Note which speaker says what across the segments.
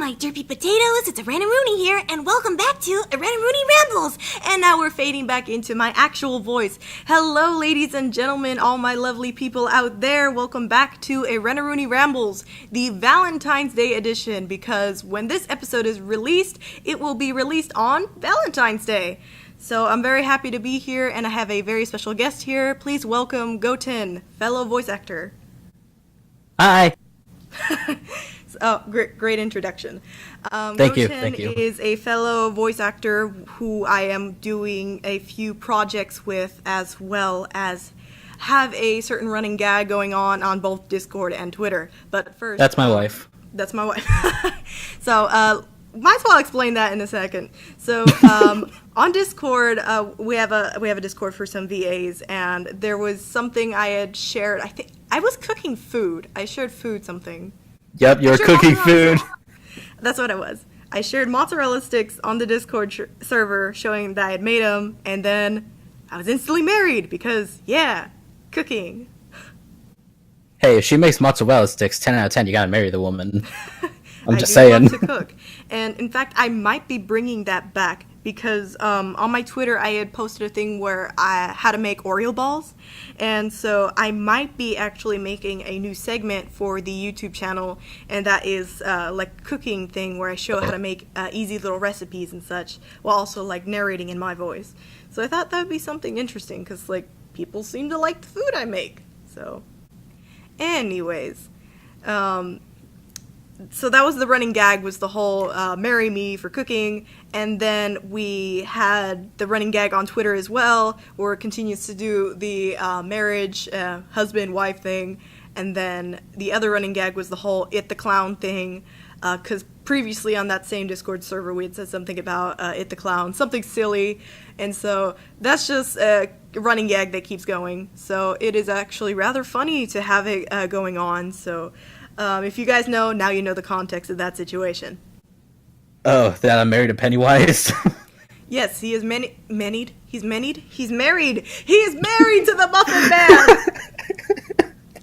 Speaker 1: my Derpy Potatoes, it's Erenaroonie here, and welcome back to Erenaroonie Rambles! And now we're fading back into my actual voice. Hello, ladies and gentlemen, all my lovely people out there, welcome back to Erenaroonie Rambles, the Valentine's Day edition, because when this episode is released, it will be released on Valentine's Day. So I'm very happy to be here, and I have a very special guest here. Please welcome Goten, fellow voice actor.
Speaker 2: Hi!
Speaker 1: Oh, great introduction.
Speaker 2: Thank you.
Speaker 1: Is a fellow voice actor who I am doing a few projects with, as well as have a certain running gag going on both Discord and Twitter. But first...
Speaker 2: That's my wife.
Speaker 1: That's my wife. So, might as well explain that in a second. So, on Discord, we have a Discord for some VAs, and there was something I had shared. I think I was cooking food. I shared something.
Speaker 2: Yep, you're cooking food.
Speaker 1: That's what it was. I shared mozzarella sticks on the Discord server showing that I had made them, and then I was instantly married because, yeah, cooking.
Speaker 2: Hey, if she makes mozzarella sticks, 10 out of 10, you gotta marry the woman. I'm just
Speaker 1: I
Speaker 2: saying.
Speaker 1: love to cook. And in fact, I might be bringing that back because on my Twitter, I had posted a thing where I had to make Oreo balls. And so I might be actually making a new segment for the YouTube channel. And that is like a cooking thing where I show how to make easy little recipes and such, while also like narrating in my voice. So I thought that would be something interesting because like people seem to like the food I make. So anyways, so that was the running gag, was the whole marry me for cooking, and then we had the running gag on Twitter as well, where it continues to do the marriage, husband-wife thing, and then the other running gag was the whole it the clown thing, because previously on that same Discord server we had said something about it the clown, something silly, and so that's just a running gag that keeps going, so it is actually rather funny to have it going on, so... if you guys know, now you know the context of that situation.
Speaker 2: Oh, that I'm married to Pennywise?
Speaker 1: Yes, he is married. He's married to the Muffin Man!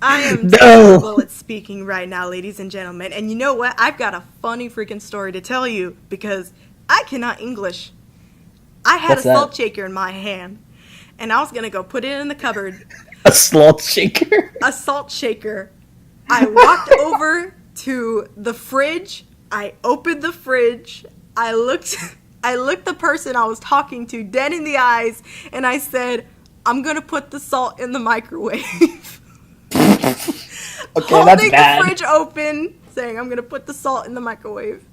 Speaker 1: I am terrible at speaking right now, ladies and gentlemen. And you know what? I've got a funny freaking story to tell you, because I cannot English. I had a salt shaker in my hand, and I was going to go put it in the cupboard.
Speaker 2: A salt shaker?
Speaker 1: A salt shaker. I walked over to the fridge, I opened the fridge, I looked the person I was talking to dead in the eyes, and I said, I'm gonna put the salt in the microwave.
Speaker 2: Okay,
Speaker 1: Holding
Speaker 2: that's bad.
Speaker 1: the fridge open, saying, I'm gonna put the salt in the microwave.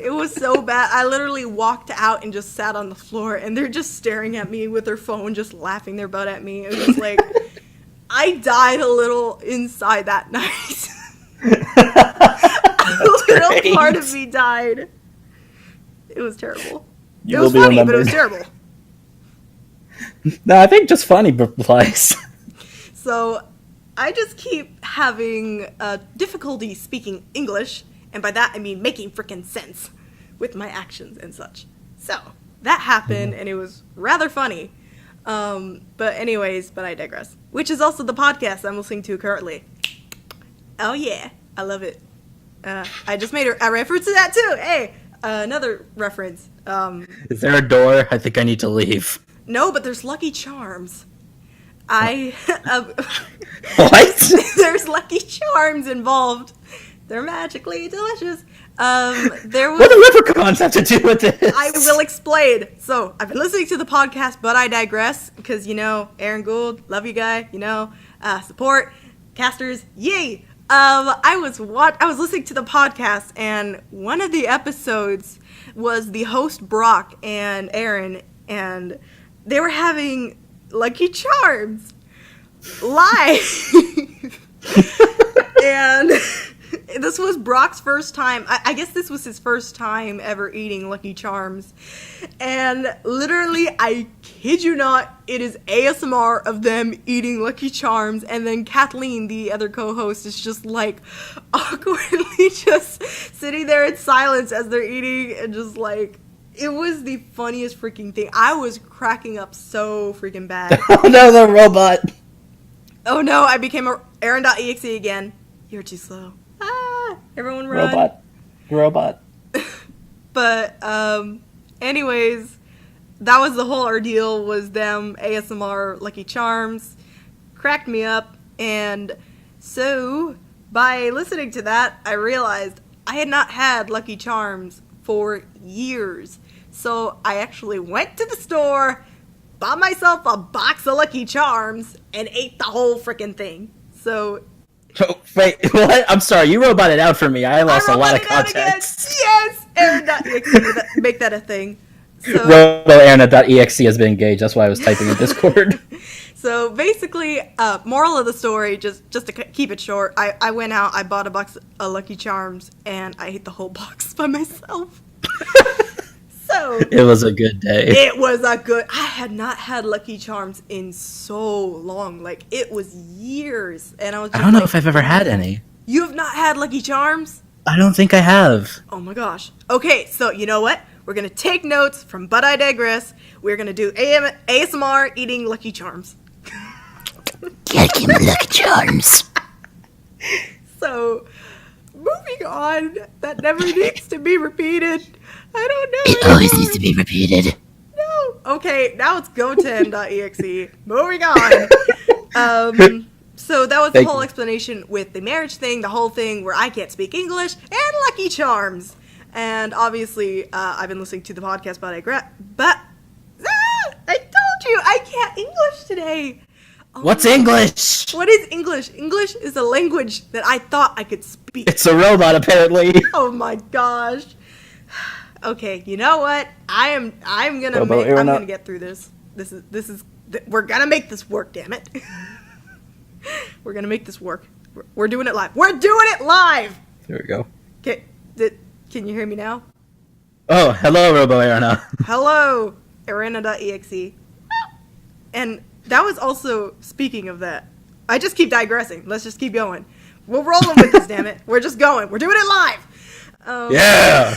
Speaker 1: It was so bad. I literally walked out and just sat on the floor, and they're just staring at me with their phone, just laughing their butt at me. It was like... I died a little inside that night. A little part of me died. It was terrible. It was funny, but it was terrible.
Speaker 2: No, I think just funny replies.
Speaker 1: So, I just keep having difficulty speaking English, and by that I mean making frickin' sense with my actions and such. So, that happened, and it was rather funny. But I digress. Which is also the podcast I'm listening to currently. Oh yeah, I love it. I just made a reference to that too. Hey, another reference.
Speaker 2: Is there a door? I think I need to leave.
Speaker 1: No, but there's Lucky Charms.
Speaker 2: What?
Speaker 1: There's Lucky Charms involved. They're magically delicious. What
Speaker 2: do leprechauns have to do with this?
Speaker 1: I will explain. So, I've been listening to the podcast, But I Digress, because, you know, Aaron Gould, love you guy, you know, support, casters, yay! I was listening to the podcast, and one of the episodes was the host Brock and Aaron, and they were having Lucky Charms live. And... this was Brock's first time. I guess this was his first time ever eating Lucky Charms. And literally, I kid you not, it is ASMR of them eating Lucky Charms. And then Kathleen, the other co-host, is just like awkwardly just sitting there in silence as they're eating. And just like, it was the funniest freaking thing. I was cracking up so freaking bad.
Speaker 2: Oh no, the robot.
Speaker 1: Oh no, I became a Eren.exe again. You're too slow. Everyone run.
Speaker 2: Robot. robot.
Speaker 1: But, anyways, that was the whole ordeal, was them ASMR Lucky Charms. Cracked me up, and so, by listening to that, I realized I had not had Lucky Charms for years. So, I actually went to the store, bought myself a box of Lucky Charms, and ate the whole freaking thing. So...
Speaker 2: Oh, wait, what? I'm sorry, you roboted out for me. I lost a lot of context.
Speaker 1: Yes! Erenaroonie.exe, make that a thing. So,
Speaker 2: RoboErena.exe has been engaged, that's why I was typing in Discord.
Speaker 1: So basically, moral of the story, just to keep it short, I went out, I bought a box of Lucky Charms, and I ate the whole box by myself. So
Speaker 2: it was a good day.
Speaker 1: It was a good... I had not had Lucky Charms in so long. Like, it was years. And I was just
Speaker 2: I don't know if I've ever had any.
Speaker 1: You have not had Lucky Charms?
Speaker 2: I don't think I have.
Speaker 1: Oh my gosh. Okay, so you know what? We're going to take notes from But I Digress. We're going to do ASMR eating Lucky Charms.
Speaker 2: Gotta give me Lucky Charms.
Speaker 1: So, moving on. That never needs to be repeated. I don't know.
Speaker 2: It always needs to be repeated.
Speaker 1: No. Okay, now it's goten.exe. Moving on. So that was the whole explanation with the marriage thing, the whole thing where I can't speak English, and Lucky Charms. And obviously, I've been listening to the podcast But I Digress. But I told you I can't English today. Oh,
Speaker 2: what's English?
Speaker 1: What is English? English is a language that I thought I could speak.
Speaker 2: It's a robot, apparently.
Speaker 1: Oh my gosh. Okay, you know what? I'm gonna get through this. We're gonna make this work, damn it. We're gonna make this work. We're doing it live. We're doing it live!
Speaker 2: There we go.
Speaker 1: Okay, can you hear me now?
Speaker 2: Oh, hello, RoboErena.
Speaker 1: Hello, Erena.exe. And that was also, speaking of that, I just keep digressing. Let's just keep going. We're rolling with this, damn it. We're just going. We're doing it live!
Speaker 2: Yeah!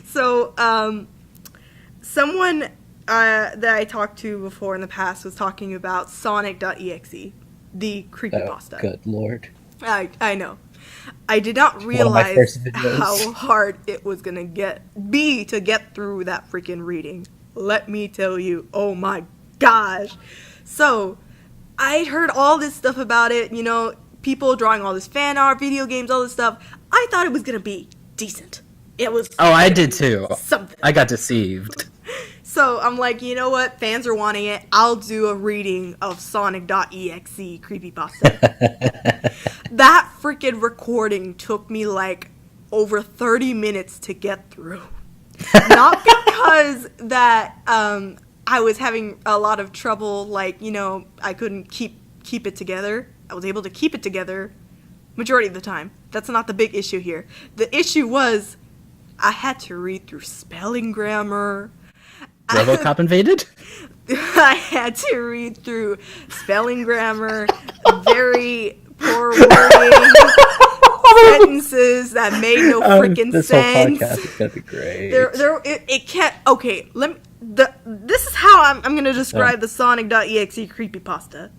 Speaker 1: So, someone that I talked to before in the past was talking about Sonic.exe, the creepypasta.
Speaker 2: Oh, good lord.
Speaker 1: I know. I did not realize how hard it was gonna be to get through that freaking reading. Let me tell you, oh my gosh. So, I heard all this stuff about it, you know, people drawing all this fan art, video games, all this stuff. I thought it was gonna be decent. It was...
Speaker 2: Oh, I did too.
Speaker 1: Something. I
Speaker 2: got deceived.
Speaker 1: So, I'm like, you know what? Fans are wanting it. I'll do a reading of Sonic.exe creepypasta. That freaking recording took me, like, over 30 minutes to get through. Not because that, I was having a lot of trouble, like, you know, I couldn't keep it together. I was able to keep it together majority of the time. That's not the big issue here. The issue was I had to read through spelling grammar.
Speaker 2: RoboCop invaded?
Speaker 1: I had to read through spelling grammar, very poor wording, sentences that made no freaking sense.
Speaker 2: This whole podcast is gonna be great.
Speaker 1: It can't. Okay, this is how I'm gonna describe the Sonic.exe creepypasta.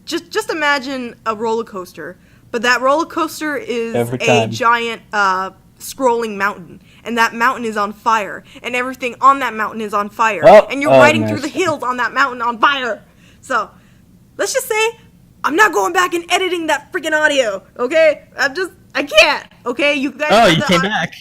Speaker 1: Just imagine a roller coaster, but that roller coaster is a giant scrolling mountain, and that mountain is on fire, and everything on that mountain is on fire, and you're riding through the hills on that mountain on fire. So, let's just say, I'm not going back and editing that freaking audio, okay? I can't, okay? You guys
Speaker 2: came back.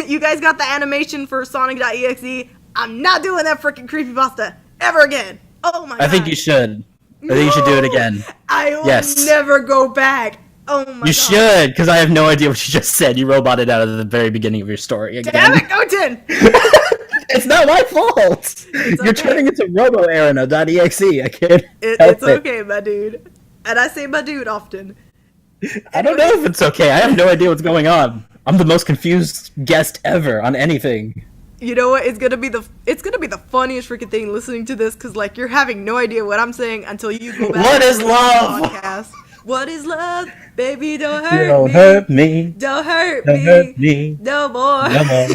Speaker 1: You guys got the animation for Sonic.exe. I'm not doing that freaking creepypasta ever again. Oh my god.
Speaker 2: I think you should. I think you should do it again.
Speaker 1: I will never go back. Oh my god.
Speaker 2: You should, because I have no idea what you just said. You roboted out of the very beginning of your story again.
Speaker 1: Damn it, Goten!
Speaker 2: It's not my fault! You're turning into RoboErena.exe. I can't
Speaker 1: It's okay, my dude. And I say my dude often.
Speaker 2: I don't know if it's okay. I have no idea what's going on. I'm the most confused guest ever on anything.
Speaker 1: You know what? It's gonna be the funniest freaking thing listening to this, because like you're having no idea what I'm saying until you go back.
Speaker 2: What is love?
Speaker 1: Podcast. What is love? Baby, don't
Speaker 2: hurt me.
Speaker 1: Don't hurt me. No more.
Speaker 2: No more.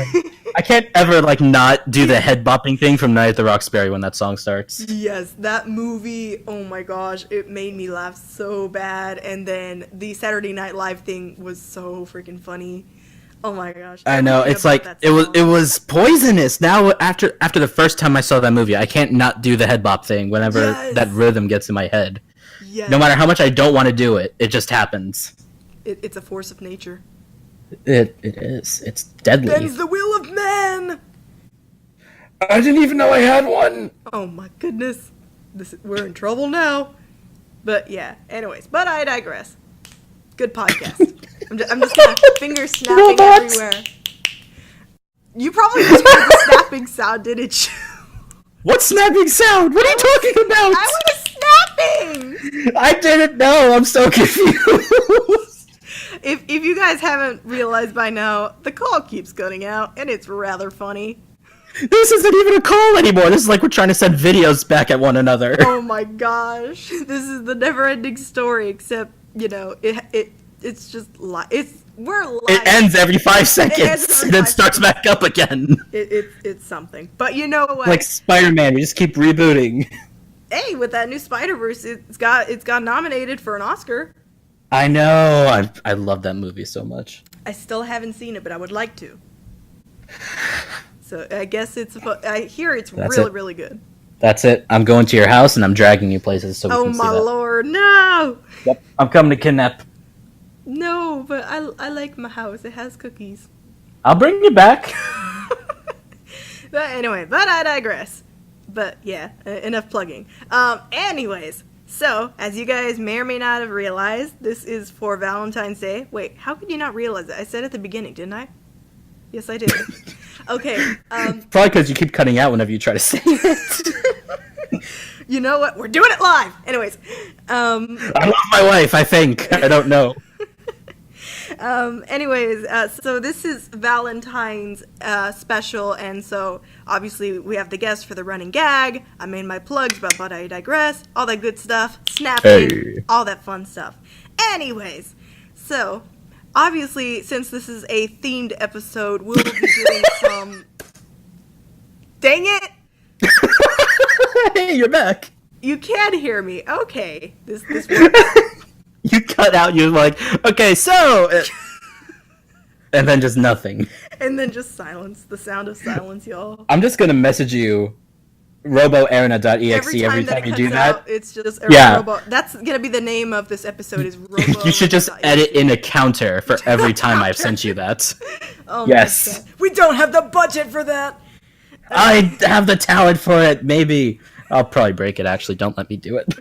Speaker 2: I can't ever not do the head bopping thing from Night at the Roxbury when that song starts.
Speaker 1: Yes, that movie, oh my gosh, it made me laugh so bad. And then the Saturday Night Live thing was so freaking funny. Oh my gosh.
Speaker 2: I know,
Speaker 1: Everything
Speaker 2: it's
Speaker 1: about
Speaker 2: like
Speaker 1: that
Speaker 2: it
Speaker 1: song.
Speaker 2: was poisonous. Now after the first time I saw that movie, I can't not do the head bop thing whenever
Speaker 1: Yes.
Speaker 2: that rhythm gets in my head.
Speaker 1: Yes.
Speaker 2: No matter how much I don't want to do it, it just happens.
Speaker 1: It's a force of nature.
Speaker 2: It is. It's deadly.
Speaker 1: Bends the will of man!
Speaker 2: I didn't even know I had one.
Speaker 1: Oh my goodness. We're in trouble now. But yeah, anyways, but I digress. Good podcast. I'm just gonna finger snapping
Speaker 2: Robots.
Speaker 1: everywhere. You probably just heard the snapping sound, didn't you?
Speaker 2: What snapping sound? What are you talking about?
Speaker 1: I was snapping!
Speaker 2: I didn't know. I'm so confused.
Speaker 1: If you guys haven't realized by now, the call keeps cutting out, and it's rather funny.
Speaker 2: This isn't even a call anymore. This is like we're trying to send videos back at one another.
Speaker 1: Oh my gosh. This is the never-ending story, except, you know, it's just we're live.
Speaker 2: It ends every 5 seconds
Speaker 1: every
Speaker 2: and then
Speaker 1: 5
Speaker 2: starts back up again.
Speaker 1: It's something. But you know what?
Speaker 2: Like Spider-Man, we just keep rebooting.
Speaker 1: Hey, with that new Spider-Verse, it's got nominated for an Oscar.
Speaker 2: I know. I love that movie so much.
Speaker 1: I still haven't seen it, but I would like to. So I guess I hear it's
Speaker 2: That's
Speaker 1: really,
Speaker 2: it.
Speaker 1: really good.
Speaker 2: That's it. I'm going to your house and I'm dragging you places so we
Speaker 1: Oh
Speaker 2: can see
Speaker 1: my
Speaker 2: that.
Speaker 1: lord, no!
Speaker 2: Yep. I'm coming to kidnap.
Speaker 1: No, but I like my house. It has cookies.
Speaker 2: I'll bring you back.
Speaker 1: But anyway, but I digress. But yeah, enough plugging. Anyways, so as you guys may or may not have realized, this is for Valentine's Day. Wait, how could you not realize that? I said at the beginning, didn't I? Yes, I did. Okay.
Speaker 2: Probably because you keep cutting out whenever you try to say it.
Speaker 1: You know what? We're doing it live. Anyways,
Speaker 2: I love my wife, I think. I don't know.
Speaker 1: So this is Valentine's special, and so obviously we have the guest for the running gag. I made my plugs about But I Digress, all that good stuff, snapping,
Speaker 2: Hey.
Speaker 1: all that fun stuff. Anyways, so obviously since this is a themed episode, we'll be doing some... Dang it!
Speaker 2: Hey, you're back.
Speaker 1: You can hear me. Okay, this works.
Speaker 2: You cut out, you're like, okay, so... and then just nothing.
Speaker 1: And then just silence, the sound of silence, y'all.
Speaker 2: I'm just gonna message you RoboErena.exe every time
Speaker 1: it
Speaker 2: you
Speaker 1: cuts
Speaker 2: do that.
Speaker 1: out, it's just
Speaker 2: Yeah.
Speaker 1: That's gonna be the name of this episode. Is Robo.
Speaker 2: You should just edit in a counter for every time I've sent you that.
Speaker 1: Oh
Speaker 2: Yes.
Speaker 1: my God. We don't have the budget for that.
Speaker 2: I have the talent for it, maybe. I'll probably break it, actually. Don't let me do it.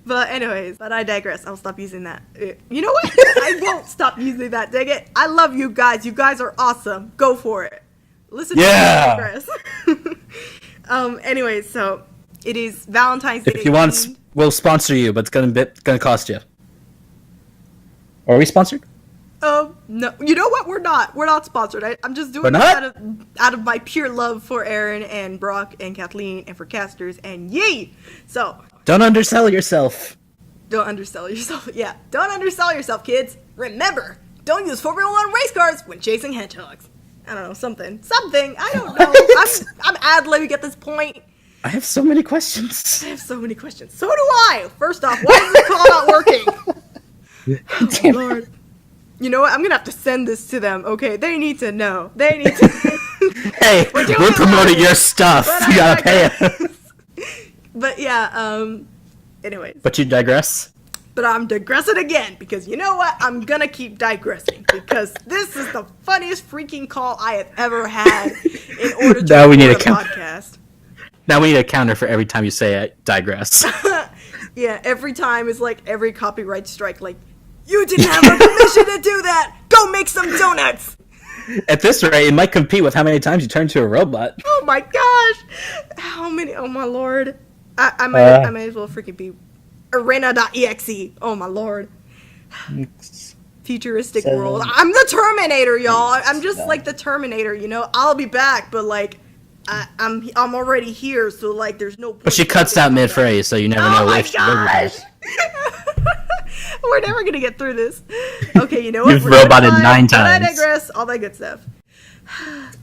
Speaker 1: But anyways, but I digress. I'll stop using that. You know what? I won't stop using that. Dang it! I love you guys. You guys are awesome. Go for it. Listen to
Speaker 2: Yeah.
Speaker 1: I digress. Anyways, so it is Valentine's Day.
Speaker 2: If you want, we'll sponsor you, but it's gonna cost you. Are we sponsored?
Speaker 1: No. You know what? We're not. We're not sponsored. I'm just doing
Speaker 2: We're
Speaker 1: this
Speaker 2: not?
Speaker 1: out of my pure love for Aaron and Brock and Kathleen and for casters and yay. So
Speaker 2: Don't undersell yourself.
Speaker 1: don't undersell yourself. Yeah, don't undersell yourself, kids. Remember, don't use Formula 1 race cars when chasing hedgehogs. I don't know, something. I don't know. I'm ad-libbing at this point.
Speaker 2: I have so many questions.
Speaker 1: I have so many questions. So do I. First off, why is this call not working?
Speaker 2: Damn.
Speaker 1: Lord. You know what? I'm gonna have to send this to them. Okay, they need to know. They need to.
Speaker 2: Hey,
Speaker 1: We're doing
Speaker 2: we're
Speaker 1: it
Speaker 2: promoting
Speaker 1: live.
Speaker 2: your stuff.
Speaker 1: But
Speaker 2: You
Speaker 1: I
Speaker 2: gotta pay
Speaker 1: digress.
Speaker 2: us.
Speaker 1: But yeah. Anyways.
Speaker 2: But you digress.
Speaker 1: But I'm digressing again because you know what? I'm gonna keep digressing because this is the funniest freaking call I have ever had in order to
Speaker 2: Now we need
Speaker 1: record
Speaker 2: a
Speaker 1: podcast.
Speaker 2: Now we need a counter for every time you say I digress.
Speaker 1: Yeah, every time is like every copyright strike. Like, you didn't have the permission to do that. Go make some donuts.
Speaker 2: At this rate, it might compete with how many times you turn into a robot.
Speaker 1: Oh my gosh, how many? Oh my lord, I might as well freaking be Erenaroonie.exe. Oh my lord. Futuristic world. I'm the Terminator, y'all. I'm just like the Terminator, you know. I'll be back, but like, I'm already here, so like, there's no.
Speaker 2: But she cuts out mid-phrase, so you never know
Speaker 1: my
Speaker 2: if she gosh.
Speaker 1: We're never gonna get through this. Okay, you know what?
Speaker 2: You've
Speaker 1: We're doing
Speaker 2: roboted
Speaker 1: live,
Speaker 2: 9
Speaker 1: but I
Speaker 2: times.
Speaker 1: digress. All that good stuff.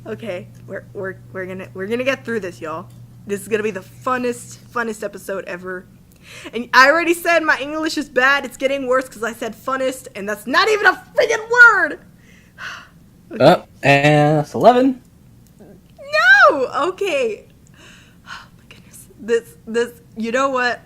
Speaker 1: Okay, we're gonna get through this, y'all. This is gonna be the funnest episode ever. And I already said my English is bad. It's getting worse because I said funnest, and that's not even a freaking word.
Speaker 2: Oh, and that's 11.
Speaker 1: No! Okay. Oh my goodness. This, you know what?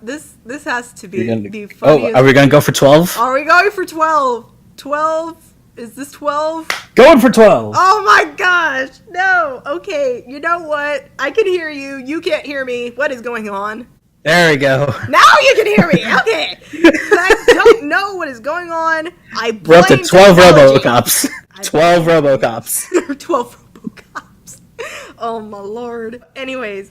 Speaker 1: This has to be the funniest.
Speaker 2: Oh, are we gonna go for 12?
Speaker 1: Are we going for 12? 12? Is this 12?
Speaker 2: Going for 12!
Speaker 1: Oh my gosh! No! Okay, you know what? I can hear you. You can't hear me. What is going on?
Speaker 2: There we go.
Speaker 1: Now you can hear me! Okay! I don't know what is going on. I blame
Speaker 2: We're up to 12
Speaker 1: technology.
Speaker 2: RoboCops. 12 RoboCops.
Speaker 1: 12 RoboCops. Oh my lord. Anyways,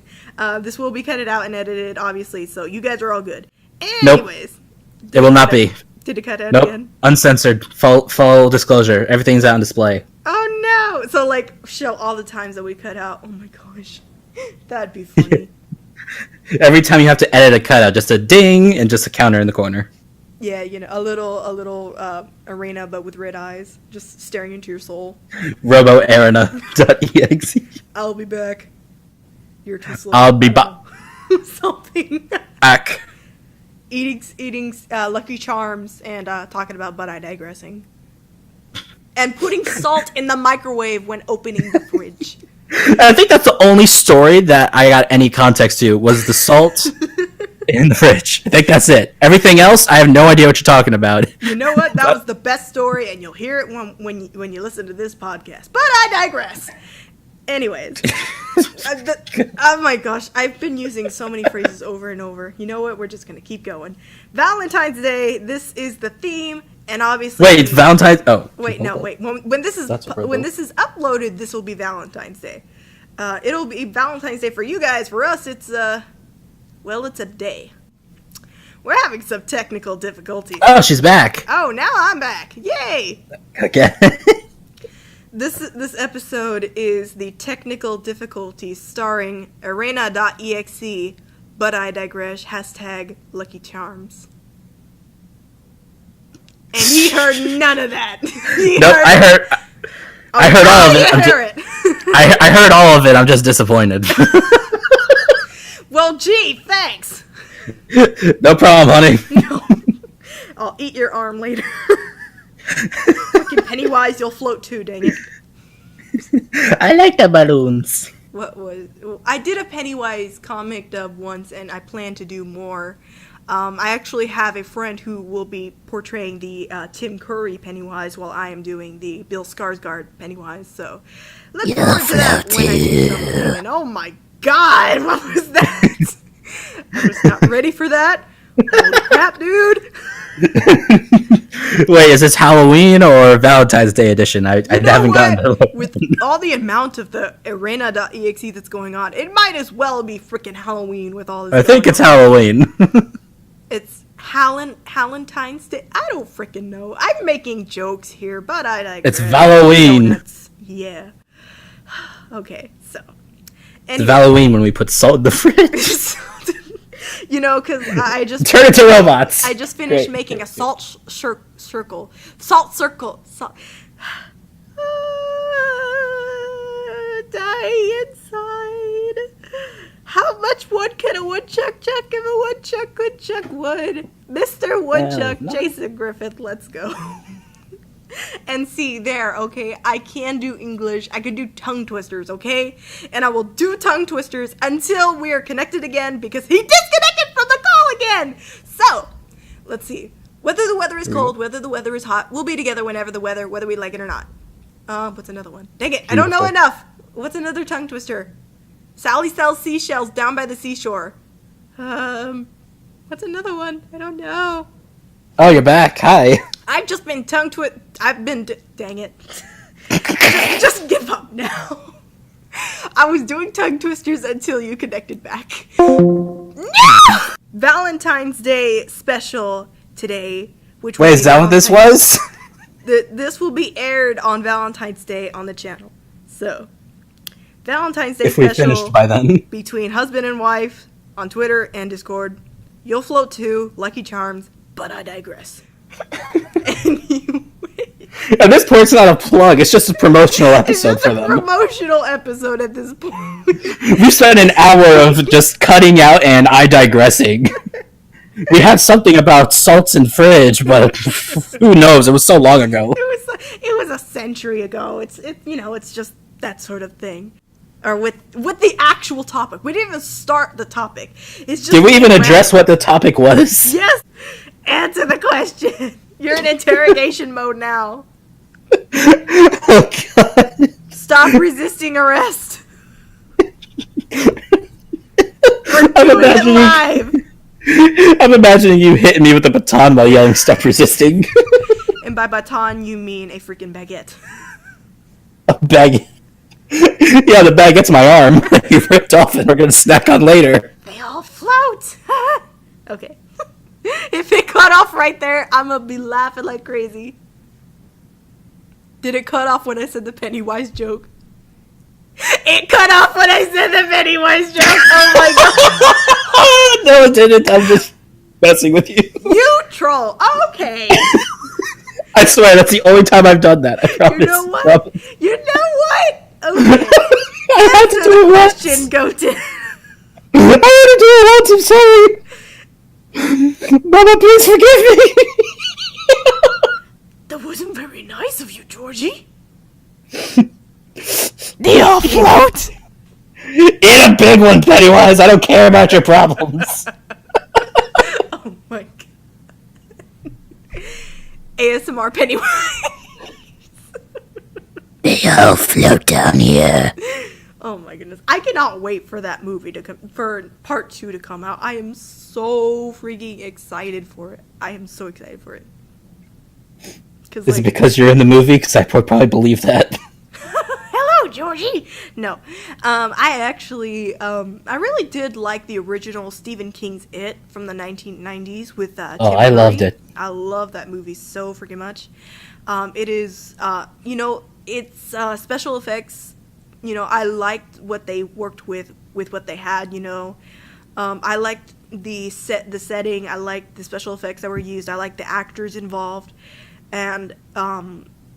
Speaker 1: this will be cut out and edited, obviously, so you guys are all good. Anyways.
Speaker 2: Nope. It will not be.
Speaker 1: Did it cut out
Speaker 2: Nope.
Speaker 1: again?
Speaker 2: Uncensored. Full disclosure. Everything's out on display.
Speaker 1: Oh no! So, like, show all the times that we cut out. Oh my gosh. That'd be funny.
Speaker 2: Every time you have to edit a cutout, just a ding and just a counter in the corner.
Speaker 1: Yeah, you know, a little arena, but with red eyes, just staring into your soul.
Speaker 2: RoboErena.exe.
Speaker 1: I'll be back. You're too slow.
Speaker 2: I'll be back.
Speaker 1: Something.
Speaker 2: Back.
Speaker 1: Eating Lucky Charms and talking about But I Digressing. And putting salt in the microwave when opening the fridge.
Speaker 2: I think that's the only story that I got any context to was the salt in the fridge. I think that's it. Everything else, I have no idea what you're talking about.
Speaker 1: You know what? That was the best story, and you'll hear it when you listen to this podcast. But I digress. Anyways. Oh my gosh, I've been using so many phrases over and over. You know what? We're just going to keep going. Valentine's Day, this is the theme, and obviously...
Speaker 2: Wait, Valentine's... Oh.
Speaker 1: Wait, no, wait. When this is uploaded, this will be Valentine's Day. It'll be Valentine's Day for you guys. For us, it's it's a day. We're having some technical difficulties.
Speaker 2: Oh, she's back.
Speaker 1: Oh, now I'm back. Yay!
Speaker 2: Okay.
Speaker 1: This episode is the technical difficulties starring Erenaroonie.exe, But I Digress, #, Lucky Charms. And he heard none of that.
Speaker 2: I heard all of it. I heard all of it. I'm just disappointed.
Speaker 1: Well, gee, thanks.
Speaker 2: No problem, honey.
Speaker 1: No. I'll eat your arm later. Fucking Pennywise, you'll float too, dang it.
Speaker 2: I like the balloons.
Speaker 1: I did a Pennywise comic dub once, and I plan to do more. I actually have a friend who will be portraying the Tim Curry Pennywise while I am doing the Bill Skarsgård Pennywise, so look forward to that when I do something. And oh my god, what was that? I was not ready for that. Holy crap, dude.
Speaker 2: Wait, is this Halloween or Valentine's Day edition? I haven't gotten to
Speaker 1: With all the amount of the Arena.exe that's going on, it might as well be freaking Halloween with all this.
Speaker 2: I think it's Halloween.
Speaker 1: It's Valentine's Day. I don't freaking know. I'm making jokes here, but I digress.
Speaker 2: It's Halloween.
Speaker 1: Yeah. Okay, so.
Speaker 2: It's Halloween when we put salt in the fridge.
Speaker 1: You know, because I just...
Speaker 2: Turn it to robots.
Speaker 1: I just finished making a salt circle. Salt circle. Dying inside. How much wood can a woodchuck chuck if a woodchuck could chuck wood? Mr. Woodchuck, Jason Griffith, let's go. And see, there, okay, I can do English. I can do tongue twisters, okay? And I will do tongue twisters until we are connected again because he disconnected from the call again. So, let's see. Whether the weather is cold, whether the weather is hot, we'll be together whether we like it or not. What's another one? Dang it, I don't know enough. What's another tongue twister? Sally sells seashells down by the seashore. What's another one? I don't know.
Speaker 2: Oh, you're back. Hi.
Speaker 1: I've just been dang it. just give up now. I was doing tongue twisters until you connected back. No! Valentine's Day special today.
Speaker 2: Wait, is that what this was?
Speaker 1: This will be aired on Valentine's Day on the channel. So, Valentine's Day
Speaker 2: if we
Speaker 1: special
Speaker 2: finished by then.
Speaker 1: Between husband and wife on Twitter and Discord. You'll float too, Lucky Charms, but I digress.
Speaker 2: At this point, it's not a plug. It's just a promotional episode for them.
Speaker 1: It's a promotional episode at this point.
Speaker 2: We spent an hour of just cutting out and I digressing. We had something about salts in fridge, but who knows? It was so long ago.
Speaker 1: It was a century ago. It's just that sort of thing. Or with the actual topic. We didn't even start the topic. It's just
Speaker 2: Did we even address what the topic was?
Speaker 1: Yes. Answer the question. You're in interrogation mode now.
Speaker 2: Oh god.
Speaker 1: Stop resisting arrest.
Speaker 2: I'm imagining you hitting me with a baton while yelling "Stop resisting."
Speaker 1: And by baton, you mean a freaking baguette.
Speaker 2: A baguette. Yeah, the baguette's my arm. You ripped off and we're gonna snack on later.
Speaker 1: They all float. Okay. If it cut off right there, I'm gonna be laughing like crazy. Did it cut off when I said the Pennywise joke? It cut off when I said the Pennywise joke. Oh my god.
Speaker 2: No, it didn't. I'm just messing with you.
Speaker 1: You troll. Okay.
Speaker 2: I swear, that's the only time I've done that. I promise.
Speaker 1: You know what?
Speaker 2: Promise.
Speaker 1: You know what? Okay.
Speaker 2: I had to do it once.
Speaker 1: Question, Goten.
Speaker 2: I had to do it once. I'm sorry. Mama, please forgive me.
Speaker 1: That wasn't very nice of you, Georgie.
Speaker 2: They all float. Eat a big one, Pennywise. I don't care about your problems.
Speaker 1: Oh my god. ASMR Pennywise.
Speaker 2: They all float down here.
Speaker 1: Oh my goodness. I cannot wait for that movie to come, for part 2 to come out. I am so freaking excited for it. I am so excited for it.
Speaker 2: Is it because you're in the movie? Because I probably believe that.
Speaker 1: Hello, Georgie. No, I actually, I really did like the original Stephen King's It from the 1990s with Tim
Speaker 2: I loved
Speaker 1: Curry.
Speaker 2: it.
Speaker 1: I love that movie so freaking much. It is, it's special effects. I liked what they worked with what they had. I liked the setting. I liked the special effects that were used. I liked the actors involved, and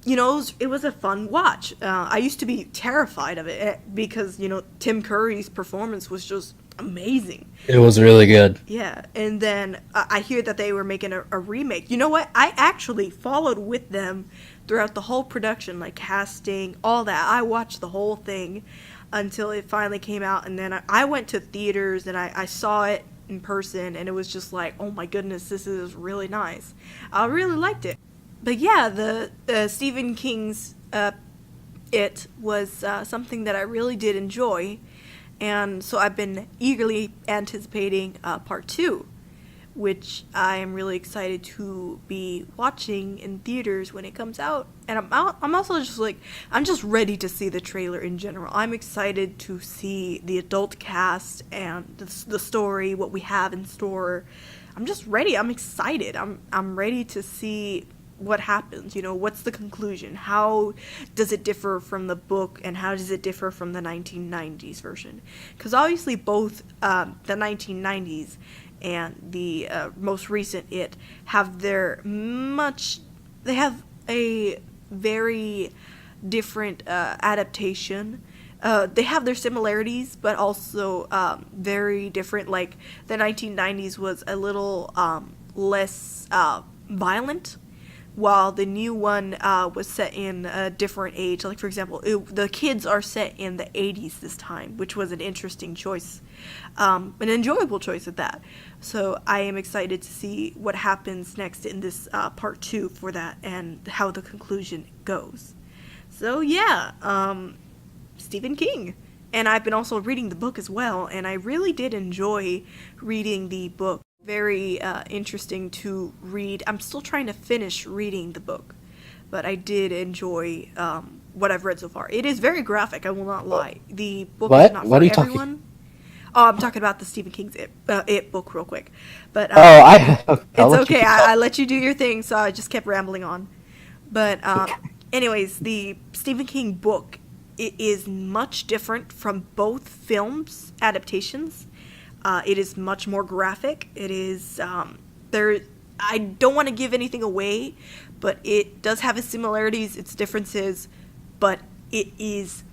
Speaker 1: it was a fun watch. I used to be terrified of it because, Tim Curry's performance was just amazing.
Speaker 2: It was really good.
Speaker 1: Yeah, and then I hear that they were making a remake. You know what? I actually followed with them throughout the whole production, like casting, all that. I watched the whole thing until it finally came out, and then I went to theaters and I saw it in person, and it was just like, oh my goodness, this is really nice. I really liked it. But yeah, the Stephen King's It was something that I really did enjoy, and so I've been eagerly anticipating part 2, which I am really excited to be watching in theaters when it comes out. And I'm also just like, I'm just ready to see the trailer in general. I'm excited to see the adult cast and the story, what we have in store. I'm just ready. I'm excited. I'm ready to see what happens, what's the conclusion? How does it differ from the book, and how does it differ from the 1990s version? Because obviously both the 1990s and the most recent It have they have a very different adaptation. They have their similarities, but also very different. Like, the 1990s was a little less violent, while the new one was set in a different age. Like, for example, the kids are set in the 80s this time, which was an interesting choice, an enjoyable choice at that. So I am excited to see what happens next in this part 2 for that, and how the conclusion goes. So yeah, Stephen King. And I've been also reading the book as well, and I really did enjoy reading the book. Very interesting to read. I'm still trying to finish reading the book, but I did enjoy what I've read so far. It is very graphic, I will not lie. The book is not for everyone. Oh, I'm talking about the Stephen King's It book real quick. But it's okay. I let you do your thing, so I just kept rambling on. But anyways, the Stephen King book, it is much different from both films adaptations. It is much more graphic. It is I don't want to give anything away, but it does have its similarities, its differences, but it is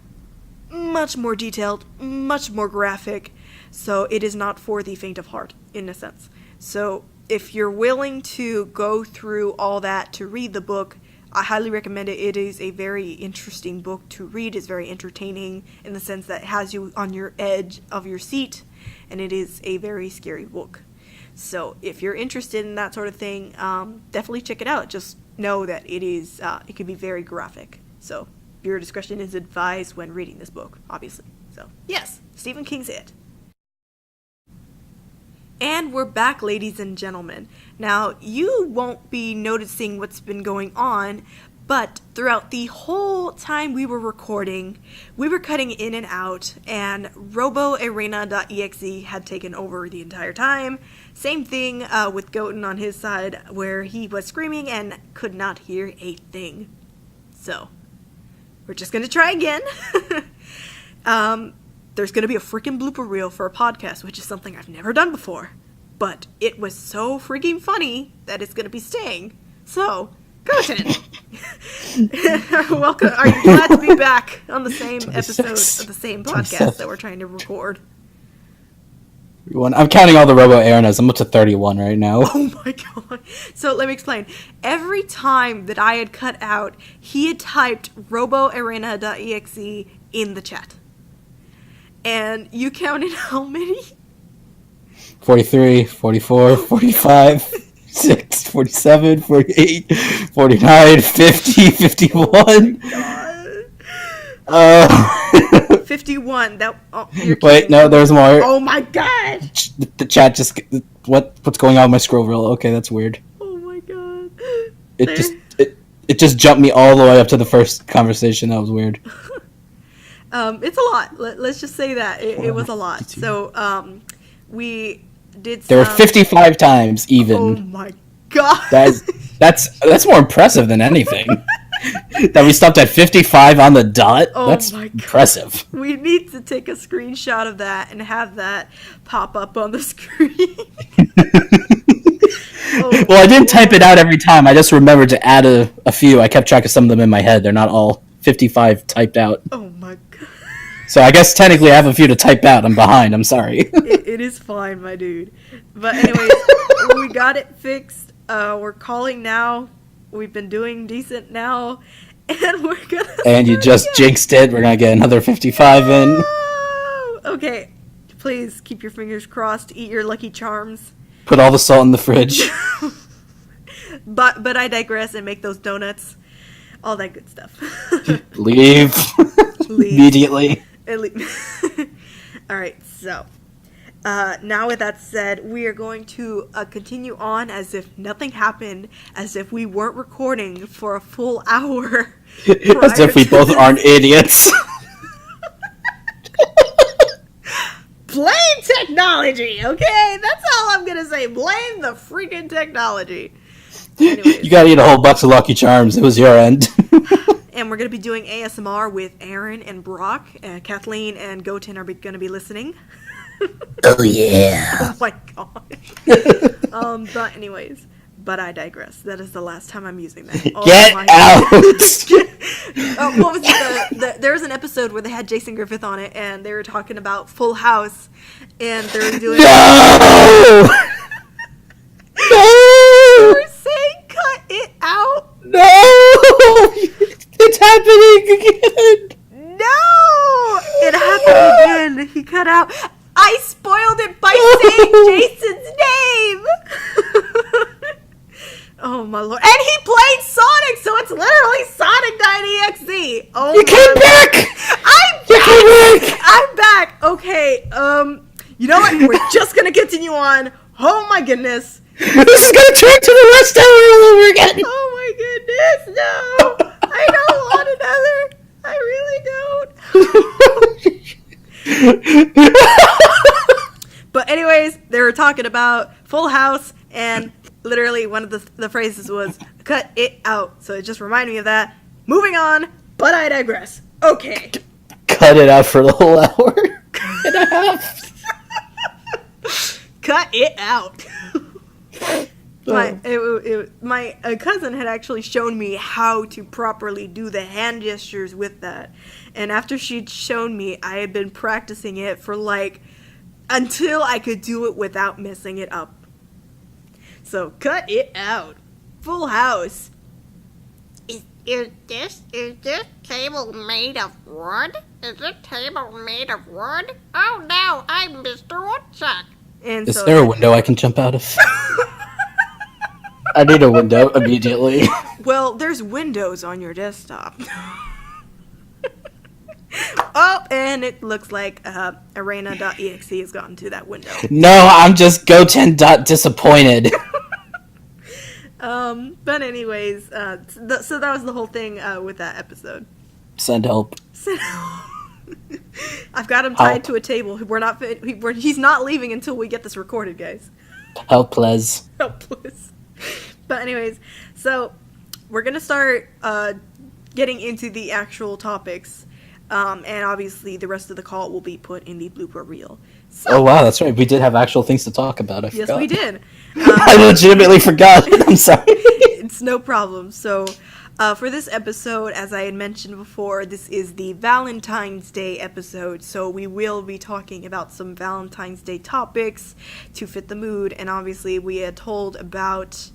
Speaker 1: much more detailed, much more graphic, so it is not for the faint of heart, in a sense. So if you're willing to go through all that to read the book, I highly recommend it. It is a very interesting book to read. It's very entertaining in the sense that it has you on your edge of your seat, and it is a very scary book. So if you're interested in that sort of thing, definitely check it out. Just know that it can be very graphic. So your discretion is advised when reading this book, obviously. So yes, Stephen King's it. And we're back, ladies and gentlemen. Now, you won't be noticing what's been going on, but throughout the whole time we were recording, we were cutting in and out, and RoboErena.exe had taken over the entire time. Same thing with Goten on his side, where he was screaming and could not hear a thing. So, we're just going to try again. There's going to be a freaking blooper reel for a podcast, which is something I've never done before. But it was so freaking funny that it's going to be staying. So, Goten! Welcome. Are you glad to be back on the same episode of the same podcast that we're trying to record?
Speaker 2: I'm counting all the RoboErenas. I'm up to 31 right now.
Speaker 1: Oh my god. So let me explain. Every time that I had cut out, he had typed RoboErena.exe in the chat. And you counted how many?
Speaker 2: 43, 44, 45, 6, 47, 48, 49, 50, 51.
Speaker 1: Oh 51.
Speaker 2: Wait, no, there's more.
Speaker 1: Oh my god!
Speaker 2: The chat just... What's going on with my scroll reel? Okay, that's weird.
Speaker 1: Oh my god.
Speaker 2: It just jumped me all the way up to the first conversation. That was weird.
Speaker 1: It's a lot. Let's just say that it was a lot. So, we did.
Speaker 2: There were 55 times even.
Speaker 1: Oh my god!
Speaker 2: That's more impressive than anything. That we stopped at 55 on the dot.
Speaker 1: Oh
Speaker 2: that's
Speaker 1: my god.
Speaker 2: Impressive.
Speaker 1: We need to take a screenshot of that and have that pop up on the screen.
Speaker 2: Well, I didn't type it out every time. I just remembered to add a few. I kept track of some of them in my head. They're not all 55 typed out.
Speaker 1: Oh my god.
Speaker 2: So I guess technically I have a few to type out. I'm behind. I'm sorry.
Speaker 1: It is fine, my dude. But anyways, we got it fixed. We're calling now. We've been doing decent now. And we're gonna
Speaker 2: And you just jinxed it. We're going to get another 55 in.
Speaker 1: Okay. Please keep your fingers crossed. Eat your Lucky Charms.
Speaker 2: Put all the salt in the fridge.
Speaker 1: But I digress and make those donuts. All that good stuff.
Speaker 2: Leave. Immediately.
Speaker 1: Alright, so. Now with that said, we are going to continue on as if nothing happened, as if we weren't recording for a full hour.
Speaker 2: As if we both aren't idiots.
Speaker 1: Blame technology, okay? That's all I'm gonna say. Blame the freaking technology. Anyways.
Speaker 2: You gotta eat a whole box of Lucky Charms. It was your end.
Speaker 1: And we're gonna be doing ASMR with Aaron and Brock. Kathleen and Goten are gonna be listening.
Speaker 2: Oh yeah.
Speaker 1: Oh my gosh. But anyways, but I digress. That is the last time I'm using that. Oh,
Speaker 2: Get out!
Speaker 1: What was it? There was an episode where they had Jason Griffith on it, and they were talking about Full House, and they were doing.
Speaker 2: No!
Speaker 1: They
Speaker 2: No!
Speaker 1: were saying, "Cut it out."
Speaker 2: No! It's happening again.
Speaker 1: No! It happened again. He cut out. I spoiled it by saying Jason's name. Oh my lord! And he played Sonic, so it's literally Sonic.exe. Oh,
Speaker 2: You came back.
Speaker 1: I'm back. Okay. You know what? We're just gonna continue on. Oh my goodness.
Speaker 2: This is gonna turn to the last hour all over again.
Speaker 1: Oh my goodness. No. I don't want another. I really don't. But anyways, they were talking about Full House, and literally one of the phrases was, cut it out. So it just reminded me of that. Moving on, but I digress. Okay.
Speaker 2: Cut it out for the whole hour and a half.
Speaker 1: Cut it out. My cousin had actually shown me how to properly do the hand gestures with that. And after she'd shown me, I had been practicing it for until I could do it without messing it up. So, cut it out. Full House is
Speaker 3: Is this table made of wood? Is this table made of wood? Oh no, I'm Mr. Woodchuck.
Speaker 1: And
Speaker 2: Is
Speaker 1: so
Speaker 2: there a window I can jump out of? I need a window immediately.
Speaker 1: well, there's windows on your desktop. Oh, and it looks like Erena.exe has gotten to that window.
Speaker 2: No, I'm just goten.disappointed.
Speaker 1: But anyways, so that was the whole thing with that episode.
Speaker 2: Send help.
Speaker 1: I've got him tied to a table. He's not leaving until we get this recorded, guys.
Speaker 2: Helpless.
Speaker 1: Helpless. But anyways, so we're gonna start getting into the actual topics, and obviously the rest of the call will be put in the blooper reel. So,
Speaker 2: Oh wow, that's right. We did have actual things to talk about. I
Speaker 1: yes,
Speaker 2: forgot.
Speaker 1: we did.
Speaker 2: I legitimately forgot. I'm sorry.
Speaker 1: It's no problem. So, for this episode, as I had mentioned before, this is the Valentine's Day episode, so we will be talking about some Valentine's Day topics to fit the mood, and obviously we had told about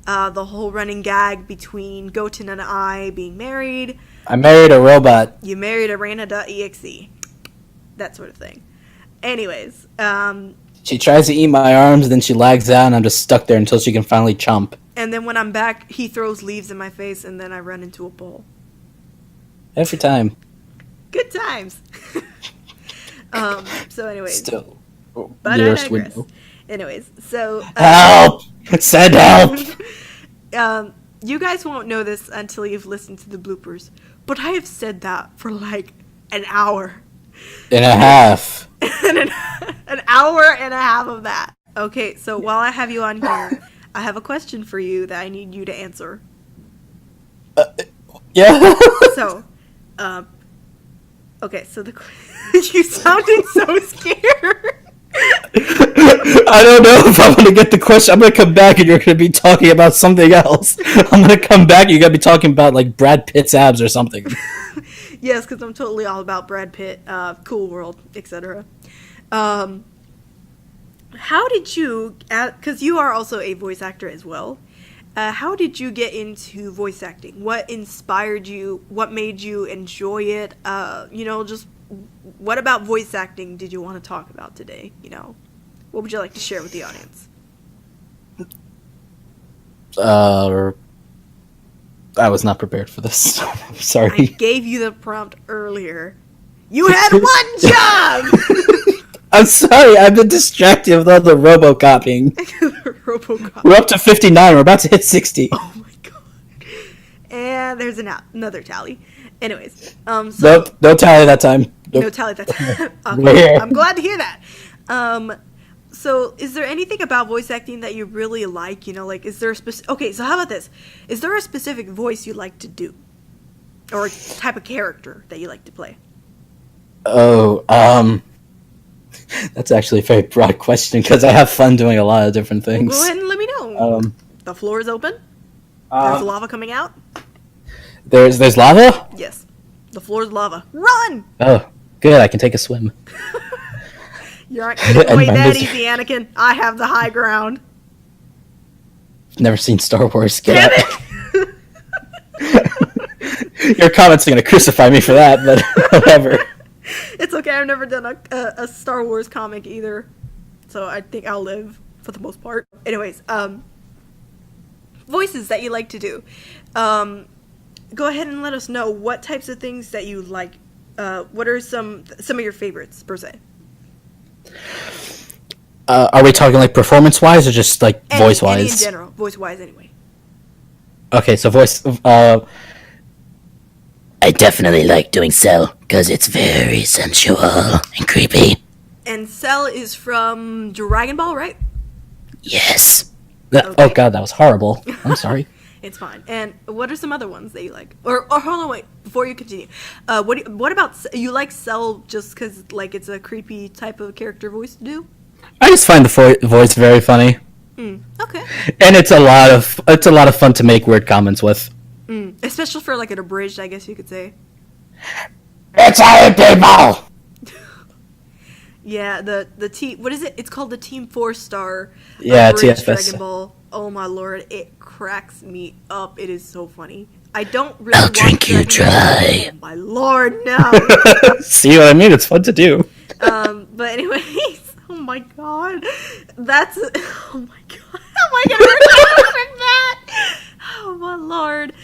Speaker 1: the whole running gag between Goten and I being married.
Speaker 2: I married a robot.
Speaker 1: You married Erena.exe. That sort of thing. Anyways,
Speaker 2: She tries to eat my arms, then she lags out, and I'm just stuck there until she can finally chomp.
Speaker 1: and then when I'm back, he throws leaves in my face, and then I run into a bowl.
Speaker 2: Every time.
Speaker 1: Good times. So anyways.
Speaker 2: Still.
Speaker 1: But I
Speaker 2: Nearest
Speaker 1: digress.
Speaker 2: window.
Speaker 1: Anyways, so
Speaker 2: Help! Send help!
Speaker 1: you guys won't know this until you've listened to the bloopers, but I have said that for like an hour.
Speaker 2: And a half.
Speaker 1: An hour and a half of that. Okay, so while I have you on here, I have a question for you that I need you to answer.
Speaker 2: Yeah.
Speaker 1: So, okay, so you sounded so scared.
Speaker 2: I don't know if I'm gonna get the question. I'm gonna come back and you're gonna be talking about something else. I'm gonna come back and you're gonna be talking about like Brad Pitt's abs or something.
Speaker 1: Yes, because I'm totally all about Brad Pitt, Cool World, etc. How did you, because you are also a voice actor as well, how did you get into voice acting? What inspired you? What made you enjoy it? Just what about voice acting did you want to talk about today? What would you like to share with the audience?
Speaker 2: I was not prepared for this. I'm sorry.
Speaker 1: I gave you the prompt earlier. You had one job!
Speaker 2: I'm sorry. I've been distracted with all the RoboCopying.
Speaker 1: RoboCop.
Speaker 2: We're up to 59. We're about to hit 60.
Speaker 1: Oh my god. And there's another tally. Anyways, so
Speaker 2: Nope. No tally that time. Nope.
Speaker 1: no tally that time. Okay, I'm glad to hear that. So is there anything about voice acting that you really like? Is there a specific... Okay, so how about this? Is there a specific voice you like to do? Or a type of character that you like to play?
Speaker 2: Oh, that's actually a very broad question because I have fun doing a lot of different things.
Speaker 1: Go ahead and let me know. The floor is open. There's lava coming out.
Speaker 2: There's lava?
Speaker 1: Yes. The floor is lava. Run!
Speaker 2: Oh, good. I can take a swim.
Speaker 1: You aren't getting away that easy, Anakin. I have the high ground.
Speaker 2: Never seen Star Wars.
Speaker 1: Damn
Speaker 2: Get
Speaker 1: it!
Speaker 2: Your comments are going to crucify me for that, but whatever.
Speaker 1: It's okay. I've never done a Star Wars comic either, so I think I'll live for the most part. Anyways, voices that you like to do. Go ahead and let us know what types of things that you like. What are some of your favorites per se?
Speaker 2: Are we talking like performance-wise or just like voice-wise?
Speaker 1: Any in general, voice-wise anyway.
Speaker 2: Okay, so voice. I definitely like doing Cell because it's very sensual and creepy.
Speaker 1: And Cell is from Dragon Ball, right?
Speaker 2: Yes.
Speaker 1: Okay.
Speaker 2: Oh god, that was horrible. I'm sorry.
Speaker 1: It's fine. And what are some other ones that you like? Or hold on, wait, before you continue. What about, you like Cell just because, like, it's a creepy type of character voice to do?
Speaker 2: I just find the voice very funny.
Speaker 1: Okay.
Speaker 2: And it's a lot of fun to make weird comments with.
Speaker 1: Especially for, like, an abridged, I guess you could say.
Speaker 2: It's all people!
Speaker 1: Yeah, the team, what is it? It's called the Team 4-Star
Speaker 2: Yeah,
Speaker 1: abridged
Speaker 2: TFS.
Speaker 1: Dragon Ball. Oh my lord, it cracks me up. It is so funny. I don't really
Speaker 2: I'll
Speaker 1: watch
Speaker 2: drink you dry.
Speaker 1: Oh my lord, no.
Speaker 2: See what I mean? It's fun to do.
Speaker 1: But anyways, oh my god. That's... Oh my god. How am I gonna recover from that? Oh my lord.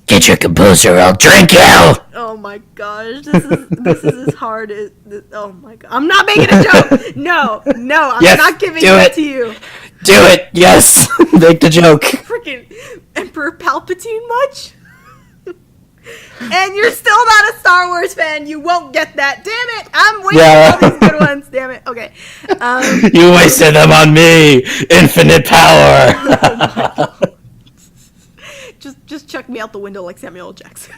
Speaker 2: Get your composure, I'll drink you!
Speaker 1: Oh my gosh, this is as hard as... Oh my god. I'm not making a joke! No, I'm
Speaker 2: Yes,
Speaker 1: not giving
Speaker 2: do
Speaker 1: it
Speaker 2: it.
Speaker 1: to you.
Speaker 2: Do it! Yes! Make the joke.
Speaker 1: Freaking Emperor Palpatine much? And you're still not a Star Wars fan. You won't get that. Damn it! I'm wasting all these good ones. Damn it. Okay.
Speaker 2: You wasted them on me! Infinite power!
Speaker 1: Oh my god. Just chuck me out the window like Samuel L. Jackson.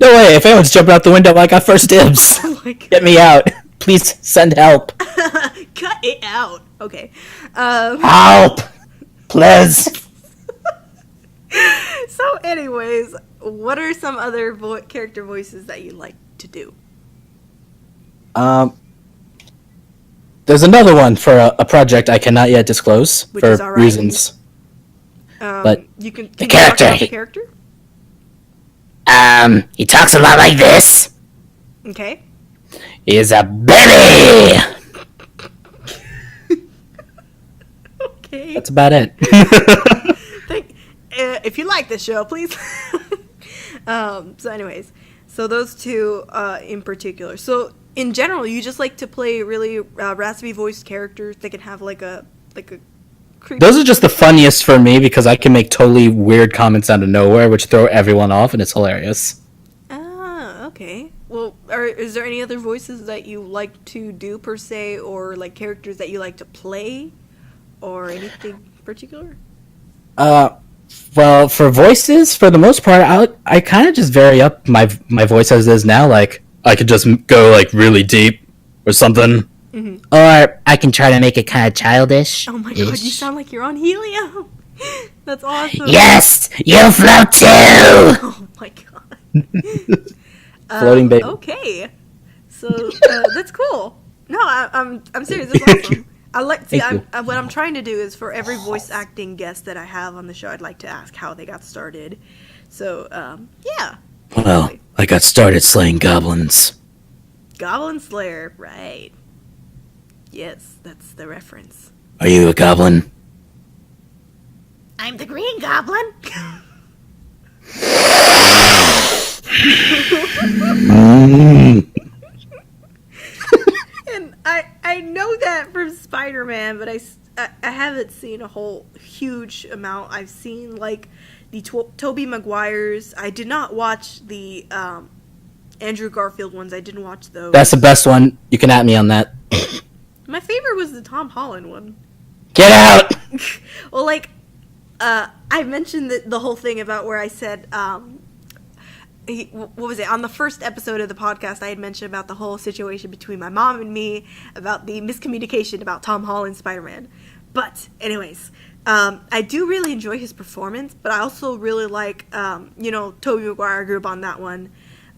Speaker 2: No way, if anyone's jumping out the window, I got first dibs.
Speaker 1: Oh my god.
Speaker 2: Get me out. Please send help.
Speaker 1: Cut it out. Okay.
Speaker 2: Help! Please.
Speaker 1: So anyways, what are some other character voices that you like to do?
Speaker 2: There's another one for a project I cannot yet disclose
Speaker 1: Which
Speaker 2: for
Speaker 1: is all right.
Speaker 2: reasons.
Speaker 1: But you can
Speaker 2: the
Speaker 1: you talk
Speaker 2: character.
Speaker 1: about the character?
Speaker 2: He talks a lot like this.
Speaker 1: Okay.
Speaker 2: He is a baby.
Speaker 1: Okay.
Speaker 2: That's about it.
Speaker 1: If you like this show, please. So anyways, so those two in particular. So in general, you just like to play really raspy voiced characters that can have like a creepy...
Speaker 2: Those are just the funniest for me because I can make totally weird comments out of nowhere, which throw everyone off, and it's hilarious.
Speaker 1: Ah, okay. Well, is there any other voices that you like to do per se, or like characters that you like to play, or anything particular?
Speaker 2: Well, for voices, for the most part, I kind of just vary up my voice as it is now. Like, I could just go, like, really deep or something.
Speaker 1: Mm-hmm.
Speaker 2: Or I can try to make it kind of childish.
Speaker 1: Oh my god, you sound like you're on helium! That's awesome!
Speaker 2: Yes! You float too!
Speaker 1: Oh my god.
Speaker 2: Floating baby.
Speaker 1: Okay. So, that's cool. No, I'm serious, that's awesome. I like see. What I'm trying to do is for every voice acting guest that I have on the show, I'd like to ask how they got started. So, yeah.
Speaker 2: Well, I got started slaying goblins.
Speaker 1: Goblin Slayer, right? Yes, that's the reference.
Speaker 2: Are you a goblin?
Speaker 3: I'm the Green Goblin.
Speaker 1: And I know that from Spider-Man, but I haven't seen a whole huge amount. I've seen like the Tobey Maguires. I did not watch the Andrew Garfield ones. I didn't watch those.
Speaker 2: That's the best one. You can at me on that.
Speaker 1: My favorite was the Tom Holland one.
Speaker 2: Get out!
Speaker 1: Well, like, I mentioned the whole thing about where I said, what was it? On the first episode of the podcast, I had mentioned about the whole situation between my mom and me, about the miscommunication about Tom Holland's Spider-Man. But, anyways, I do really enjoy his performance, but I also really like, Tobey Maguire. I grew up on that one.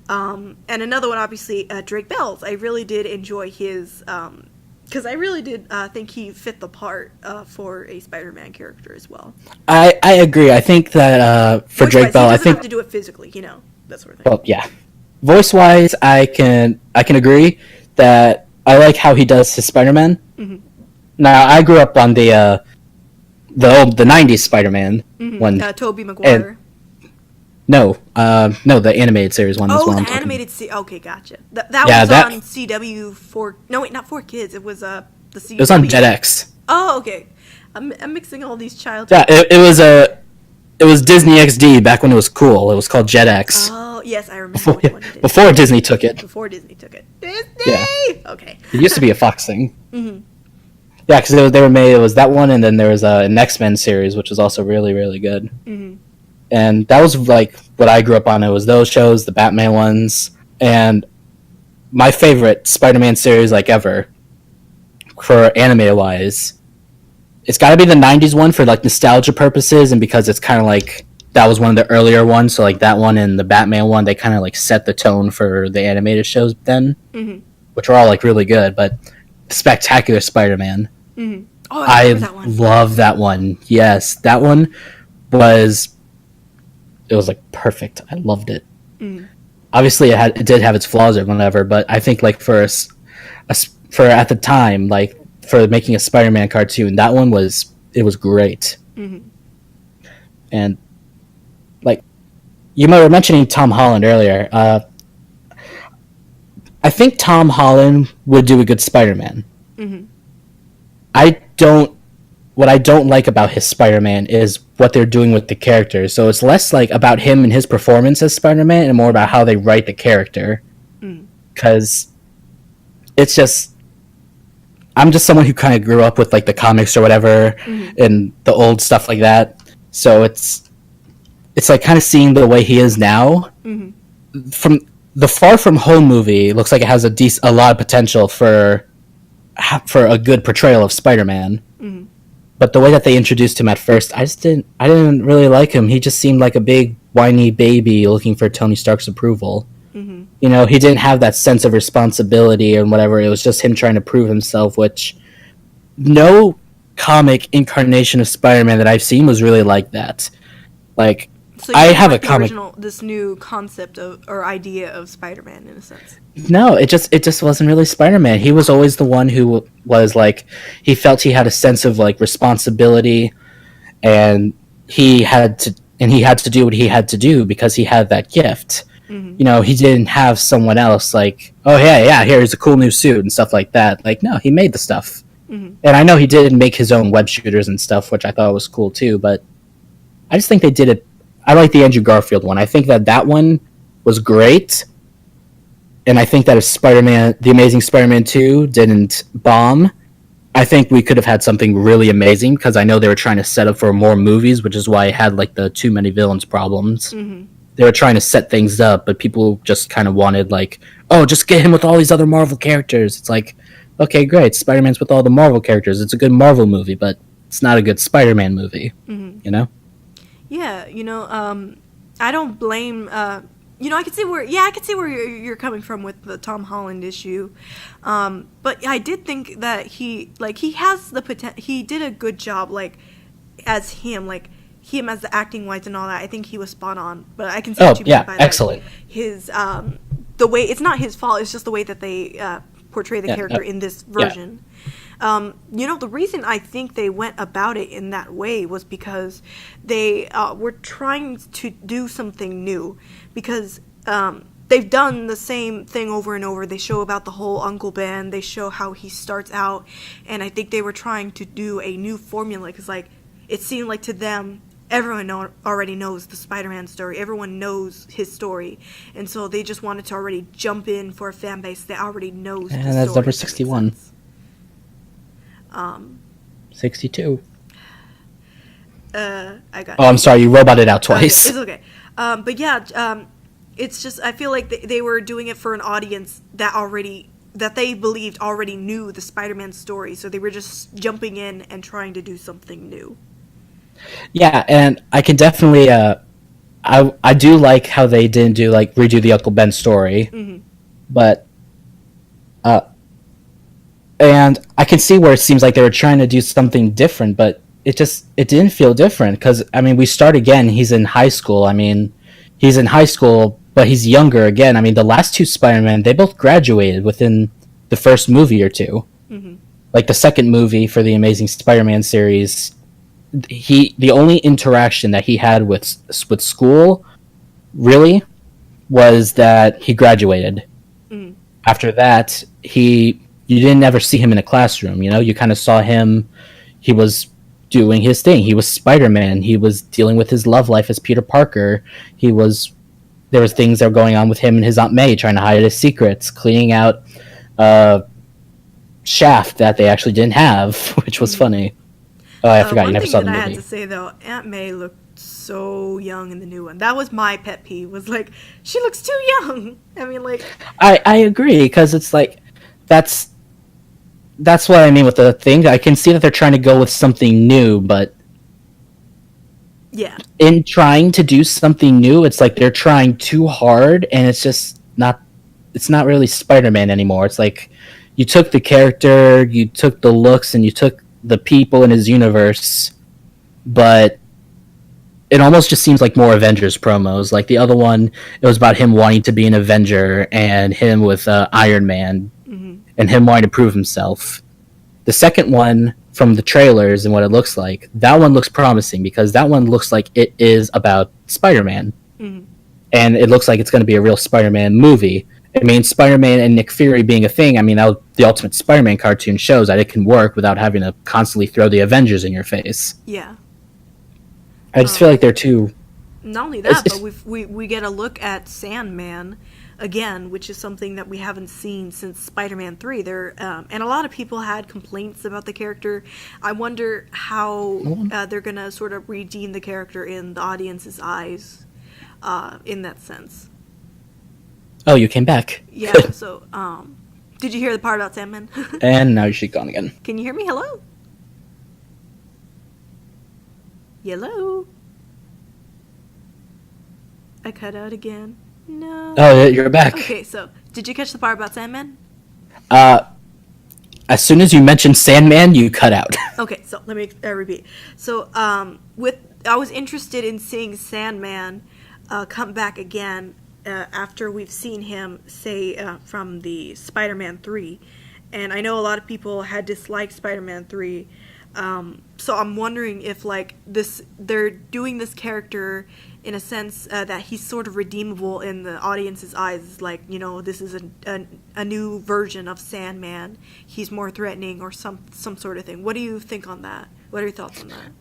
Speaker 1: And another one, obviously, Drake Bell's. I really did enjoy his, because I really did think he fit the part for a Spider-Man character as well.
Speaker 2: I agree. I think that for Drake Bell,
Speaker 1: he
Speaker 2: I
Speaker 1: doesn't
Speaker 2: think
Speaker 1: have to do it physically, that sort of thing.
Speaker 2: Well, yeah. Voice-wise, I can agree that I like how he does his Spider-Man.
Speaker 1: Mm-hmm.
Speaker 2: Now, I grew up on the 90s Spider-Man one.
Speaker 1: Tobey Maguire.
Speaker 2: No, the animated series one.
Speaker 1: Oh,
Speaker 2: the
Speaker 1: animated series. Okay, gotcha. That was on CW for... No, wait, not for kids. It was the CW.
Speaker 2: It was on Jetix.
Speaker 1: Oh, okay. I'm mixing all these child...
Speaker 2: Yeah, it was Disney XD back when it was cool. It was called Jetix.
Speaker 1: Oh, yes, I remember which one it is.
Speaker 2: Before Disney took it.
Speaker 1: Before Disney took it. Disney!
Speaker 2: Yeah.
Speaker 1: Okay.
Speaker 2: It used to be a Fox thing.
Speaker 1: Mm-hmm.
Speaker 2: Yeah, because they were made. It was that one, and then there was an X-Men series, which was also really, really good.
Speaker 1: Mm-hmm.
Speaker 2: And that was like what I grew up on. It was those shows, the Batman ones, and my favorite Spider-Man series like ever for animated wise. It's got to be the 90s one for like nostalgia purposes, and because it's kind of like that was one of the earlier ones, so like that one and the Batman one, they kind of like set the tone for the animated shows then, which are all like really good. But Spectacular Spider-Man,
Speaker 1: Oh,
Speaker 2: I
Speaker 1: that one.
Speaker 2: love that one. Yes, that one was it was like perfect. I loved it. Obviously it did have its flaws or whatever, but I think like for for at the time, like for making a Spider-Man cartoon, that one was great. And like you were mentioning Tom Holland earlier, I think Tom Holland would do a good Spider-Man. What I don't like about his Spider-Man is what they're doing with the character. So it's less like about him and his performance as Spider-Man and more about how they write the character. Because it's just, I'm just someone who kind of grew up with like the comics or whatever and the old stuff like that. So it's like kind of seeing the way he is now. From the Far From Home movie, looks like it has a lot of potential for a good portrayal of Spider-Man. But the way that they introduced him at first, I didn't really like him. He just seemed like a big whiny baby looking for Tony Stark's approval. You know, he didn't have that sense of responsibility and whatever. It was just him trying to prove himself, which no comic incarnation of Spider-Man that I've seen was really like that. Like,
Speaker 1: So I have a comic. This new concept or idea of Spider-Man in a sense.
Speaker 2: No, it just wasn't really Spider-Man. He was always the one who was like, he felt he had a sense of like responsibility, and he had to do what he had to do because he had that gift. You know, he didn't have someone else like, oh yeah, here's a cool new suit and stuff like that. Like, no, he made the stuff. And I know he did make his own web shooters and stuff, which I thought was cool too. But I just think they did it. I like the Andrew Garfield one. I think that one was great. And I think that if The Amazing Spider-Man 2 didn't bomb, I think we could have had something really amazing, because I know they were trying to set up for more movies, which is why it had like the too many villains problems. They were trying to set things up, but people just kind of wanted like, oh, just get him with all these other Marvel characters. It's like, okay, great, Spider-Man's with all the Marvel characters. It's a good Marvel movie, but it's not a good Spider-Man movie, you know?
Speaker 1: Yeah, I don't blame. I can see where you're coming from with the Tom Holland issue, but I did think that he has the potential. He did a good job, like as him as the acting wise and all that. I think he was spot on. But I can see what you mean by that.
Speaker 2: Excellent.
Speaker 1: His the way, it's not his fault. It's just the way that they portray the character in this version. The reason I think they went about it in that way was because they were trying to do something new, because they've done the same thing over and over. They show about the whole Uncle Ben. They show how he starts out, and I think they were trying to do a new formula, because it seemed like to them, everyone already knows the Spider-Man story. Everyone knows his story, and so they just wanted to already jump in for a fan base that already knows the story.
Speaker 2: And that's number 61. 62.
Speaker 1: I got.
Speaker 2: Oh, I'm sorry, you roboted out twice.
Speaker 1: It's okay. But yeah, it's just, I feel like they were doing it for an audience that they believed already knew the Spider-Man story, so they were just jumping in and trying to do something new.
Speaker 2: Yeah, and I can definitely, I do like how they didn't redo the Uncle Ben story, but, and I can see where it seems like they were trying to do something different, but it didn't feel different, because, we start again, he's in high school, but he's younger again. The last two Spider-Man, they both graduated within the first movie or two. Like, the second movie for the Amazing Spider-Man series, the only interaction that he had with school, really, was that he graduated. After that, you didn't ever see him in a classroom, you kind of saw him, he was doing his thing, he was Spider-Man, he was dealing with his love life as Peter Parker, there was things that were going on with him and his Aunt May, trying to hide his secrets, cleaning out Shaft that they actually didn't have, which was funny. Oh, I forgot, you never saw the movie.
Speaker 1: One thing that I had to say, though, Aunt May looked so young in the new one. That was my pet peeve, was she looks too young.
Speaker 2: I agree, because it's that's what I mean with the thing. I can see that they're trying to go with something new, but
Speaker 1: yeah,
Speaker 2: in trying to do something new, it's like they're trying too hard, and it's just not. It's not really Spider-Man anymore. It's like you took the character, you took the looks, and you took the people in his universe, but it almost just seems like more Avengers promos. Like the other one, it was about him wanting to be an Avenger and him with Iron Man and him wanting to prove himself. The second one, from the trailers and what it looks like, that one looks promising because that one looks like it is about Spider-Man. And it looks like it's going to be a real Spider-Man movie. I mean, Spider-Man and Nick Fury being a thing, I mean, the Ultimate Spider-Man cartoon shows that it can work without having to constantly throw the Avengers in your face.
Speaker 1: Yeah.
Speaker 2: I just feel like they're too...
Speaker 1: Not only that, but we get a look at Sandman again, which is something that we haven't seen since Spider-Man 3. And a lot of people had complaints about the character. I wonder how they're going to sort of redeem the character in the audience's eyes in that sense.
Speaker 2: Oh, you came back.
Speaker 1: Yeah, so, did you hear the part about Sandman?
Speaker 2: And now she's gone again.
Speaker 1: Can you hear me? Hello? Hello? I cut out again. No.
Speaker 2: Oh, you're back.
Speaker 1: Okay, so, did you catch the part about Sandman?
Speaker 2: As soon as you mentioned Sandman, you cut out.
Speaker 1: Okay, so, let me repeat. So, I was interested in seeing Sandman come back again after we've seen him, say, from the Spider-Man 3. And I know a lot of people had disliked Spider-Man 3. So I'm wondering if, like, they're doing this character in a sense that he's sort of redeemable in the audience's eyes. Like, you know, this is a new version of Sandman. He's more threatening or some sort of thing. What do you think on that? What are your thoughts on that?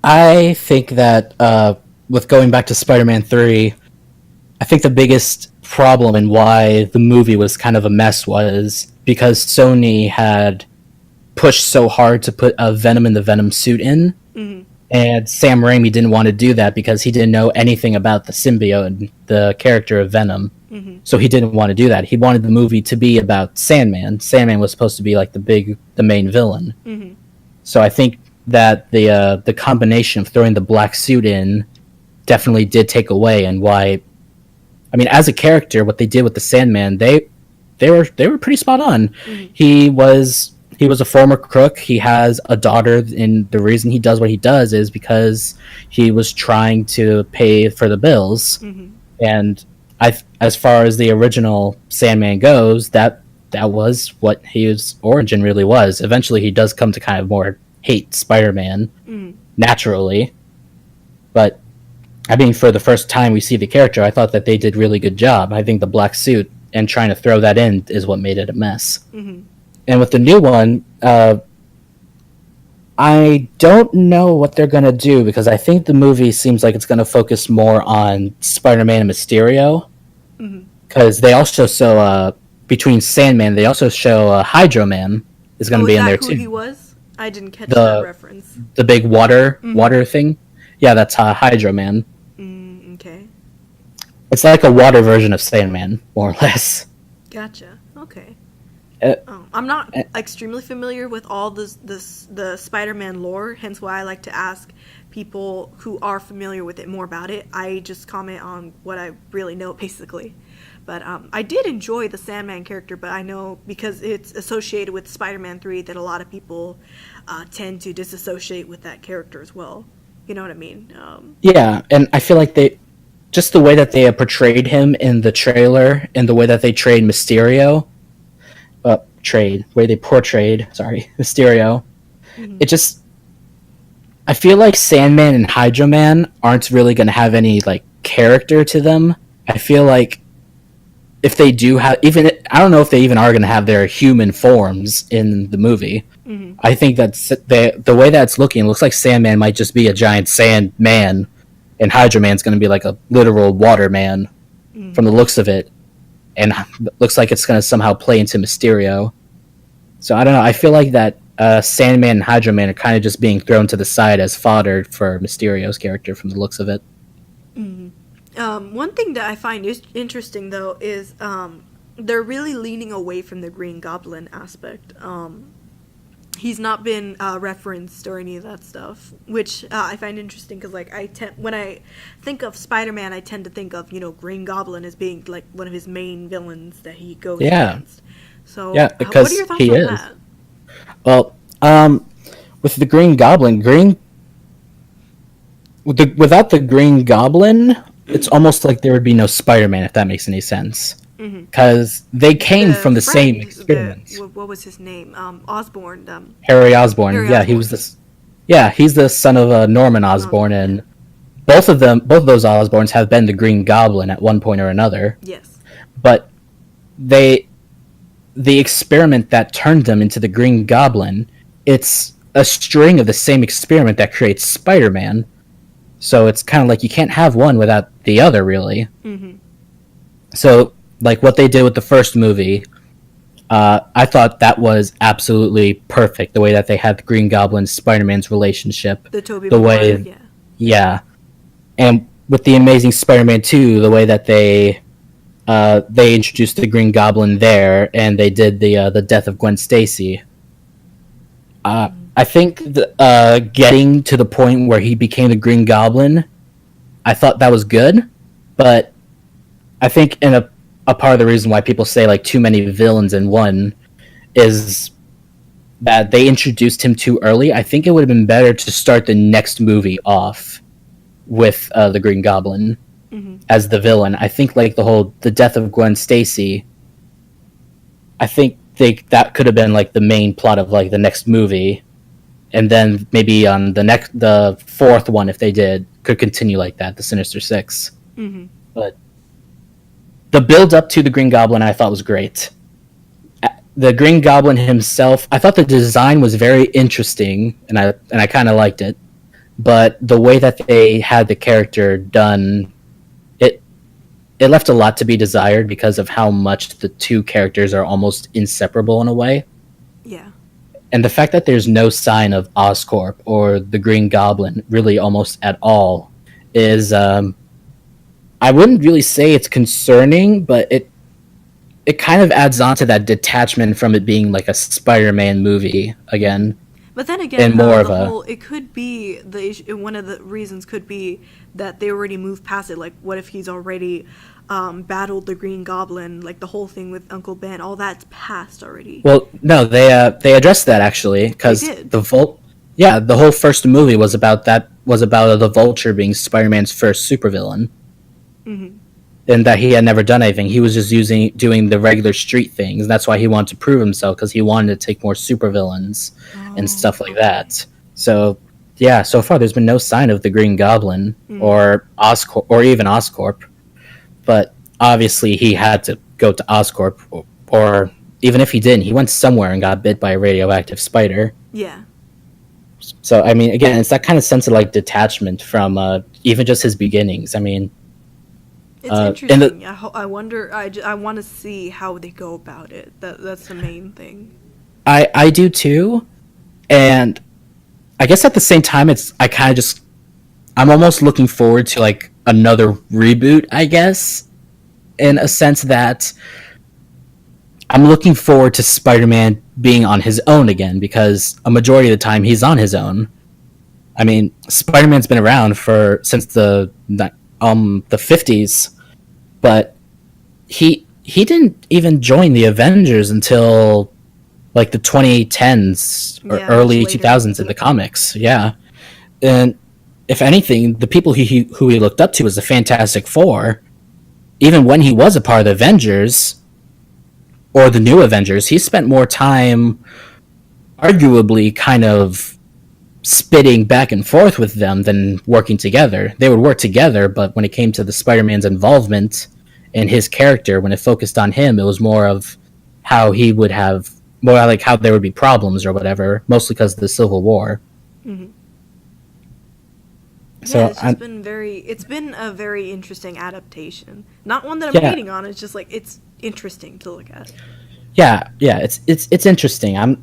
Speaker 2: I think that with going back to Spider-Man 3, I think the biggest problem and why the movie was kind of a mess was because Sony had pushed so hard to put a Venom in the Venom suit in, and Sam Raimi didn't want to do that because he didn't know anything about the symbiote and the character of Venom. So he didn't want to do that. He wanted the movie to be about Sandman. Sandman was supposed to be like the main villain. So I think that the combination of throwing the black suit in definitely did take away, and why. I mean, as a character, what they did with the Sandman, they were pretty spot on. He was a former crook. He has a daughter, and the reason he does what he does is because he was trying to pay for the bills. And as far as the original Sandman goes, that was what his origin really was. Eventually, he does come to kind of more hate Spider-Man naturally, but I mean, for the first time we see the character, I thought that they did really good job. I think the black suit and trying to throw that in is what made it a mess. And with the new one, I don't know what they're going to do because I think the movie seems like it's going to focus more on Spider-Man and Mysterio. Because they also show, between Sandman, they also show Hydro Man is going to be in there too.
Speaker 1: Who he was? I didn't catch that reference.
Speaker 2: The big water thing? Yeah, that's Hydro Man.
Speaker 1: Okay.
Speaker 2: It's like a water version of Sandman, more or less.
Speaker 1: Gotcha. Okay. I'm not extremely familiar with all the Spider-Man lore, hence why I like to ask people who are familiar with it more about it. I just comment on what I really know, basically. But I did enjoy the Sandman character, but I know because it's associated with Spider-Man 3 that a lot of people tend to disassociate with that character as well. You know what I mean?
Speaker 2: Yeah, and I feel like just the way that they portrayed him in the trailer and the way that they portrayed Mysterio, Mysterio, it just, I feel like Sandman and Hydro Man aren't really going to have any, like, character to them. I feel like if they do have, I don't know if they even are going to have their human forms in the movie. I think that the way that it's looking, it looks like Sandman might just be a giant sand man, and Hydro Man's going to be like a literal water man from the looks of it, and it looks like it's going to somehow play into Mysterio. So I don't know. I feel like that Sandman and Hydro Man are kind of just being thrown to the side as fodder for Mysterio's character from the looks of it.
Speaker 1: One thing that I find interesting, though, is they're really leaning away from the Green Goblin aspect. He's not been referenced or any of that stuff, which I find interesting because, like, when I think of Spider-Man, I tend to think of, you know, Green Goblin as being like one of his main villains that he goes against. So,
Speaker 2: because
Speaker 1: what are your thoughts on that?
Speaker 2: Well, with the Green Goblin, without the Green Goblin, it's almost like there would be no Spider-Man, if that makes any sense. Because they came from the same experiments.
Speaker 1: What was his name? Osborn.
Speaker 2: Harry Osborn.
Speaker 1: Harry
Speaker 2: Yeah,
Speaker 1: Osborn.
Speaker 2: he was this. Yeah, he's the son of Norman Osborn, and both of those Osborns have been the Green Goblin at one point or another.
Speaker 1: Yes.
Speaker 2: But the experiment that turned them into the Green Goblin, it's a string of the same experiment that creates Spider-Man. So it's kind of like you can't have one without the other, really. So, like what they did with the first movie, I thought that was absolutely perfect. The way that they had the Green Goblin Spider-Man's relationship,
Speaker 1: The Tobey
Speaker 2: the way,
Speaker 1: Maguire,
Speaker 2: yeah, and with the Amazing Spider-Man 2, the way that they introduced the Green Goblin there, and they did the death of Gwen Stacy. I think getting to the point where he became the Green Goblin, I thought that was good, but I think a part of the reason why people say like too many villains in one is that they introduced him too early. I think it would have been better to start the next movie off with the Green Goblin as the villain. I think like the death of Gwen Stacy, I think that could have been like the main plot of like the next movie, and then maybe on the fourth one, if they could continue like that, the Sinister Six. But the build up to the Green Goblin I thought was great. The Green Goblin himself, I thought the design was very interesting, and I kind of liked it. But the way that they had the character done, it left a lot to be desired because of how much the two characters are almost inseparable in a way.
Speaker 1: Yeah.
Speaker 2: And the fact that there's no sign of Oscorp or the Green Goblin really almost at all is, I wouldn't really say it's concerning, but it kind of adds on to that detachment from it being like a Spider-Man movie again.
Speaker 1: But then again,
Speaker 2: And more of a-
Speaker 1: it could be the issue. One of the reasons could be that they already moved past it. Like, what if he's already battled the Green Goblin? Like the whole thing with Uncle Ben, all that's past already.
Speaker 2: Well, no, they addressed that actually because
Speaker 1: They did.
Speaker 2: the whole first movie was about the Vulture being Spider-Man's first supervillain, and that he had never done anything. He was just doing the regular street things. That's why he wanted to prove himself, because he wanted to take more supervillains and stuff like that. So yeah, so far there's been no sign of the Green Goblin or Oscorp or even Oscorp, but obviously he had to go to Oscorp, or even if he didn't, he went somewhere and got bit by a radioactive spider.
Speaker 1: Yeah.
Speaker 2: So I mean, again, it's that kind of sense of like detachment from even just his beginnings. I mean,
Speaker 1: It's interesting. I wonder. I want to see how they go about it. That's the main thing.
Speaker 2: I do too, and I guess at the same time, I'm almost looking forward to like another reboot. I guess, in a sense that I'm looking forward to Spider-Man being on his own again, because a majority of the time he's on his own. I mean, Spider-Man's been around since the 50s, but he didn't even join the Avengers until like the 2010s or early
Speaker 1: later.
Speaker 2: 2000s in the comics. Yeah, and if anything, the people who he looked up to was the Fantastic Four. Even when he was a part of the Avengers or the New Avengers, he spent more time, arguably, kind of spitting back and forth with them than working together. They would work together, but when it came to the Spider-Man's involvement and his character, when it focused on him, it was more of how he would have, more like how there would be problems or whatever, mostly because of the Civil War. So
Speaker 1: Yeah, it's been a very interesting adaptation. Not one that I'm
Speaker 2: Yeah.
Speaker 1: hating on. It's just like it's interesting to look at.
Speaker 2: yeah, it's interesting.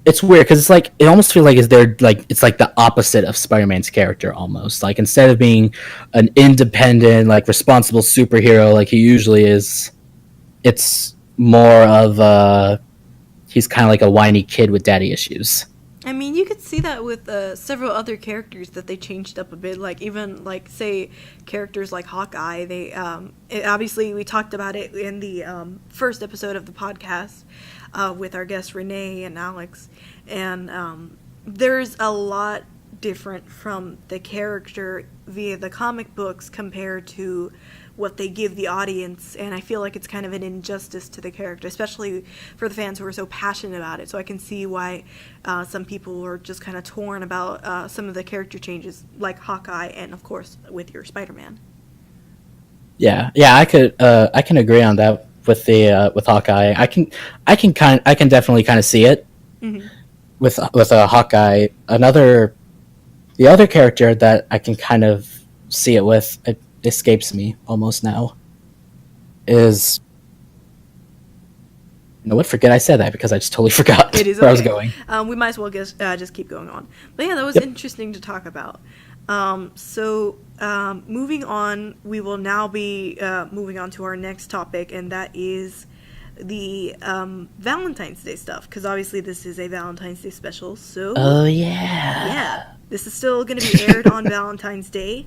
Speaker 2: It's weird because it's like it almost feels like it's like the opposite of Spider-Man's character almost. Like instead of being an independent, like responsible superhero like he usually is, it's more of he's kind of like a whiny kid with daddy issues.
Speaker 1: I mean, you could see that with several other characters that they changed up a bit. Like even like say characters like Hawkeye. They obviously we talked about it in the first episode of the podcast with our guests Renee and Alex, and there's a lot different from the character via the comic books compared to what they give the audience, and I feel like it's kind of an injustice to the character, especially for the fans who are so passionate about it. So I can see why some people are just kind of torn about some of the character changes, like Hawkeye, and of course with your Spider-Man.
Speaker 2: Yeah, I can agree on that with Hawkeye. I can definitely kind of see it with Hawkeye. The other character that I can kind of see it with, it escapes me almost now, is, you know what? Forget I said that because I just totally forgot
Speaker 1: It is
Speaker 2: where
Speaker 1: okay.
Speaker 2: I was going.
Speaker 1: We might as well just keep going on. But yeah, that was interesting to talk about. Moving on, we will now be moving on to our next topic, and that is the Valentine's Day stuff, because obviously this is a Valentine's Day special. So
Speaker 2: Oh yeah.
Speaker 1: yeah, this is still going to be aired on Valentine's Day.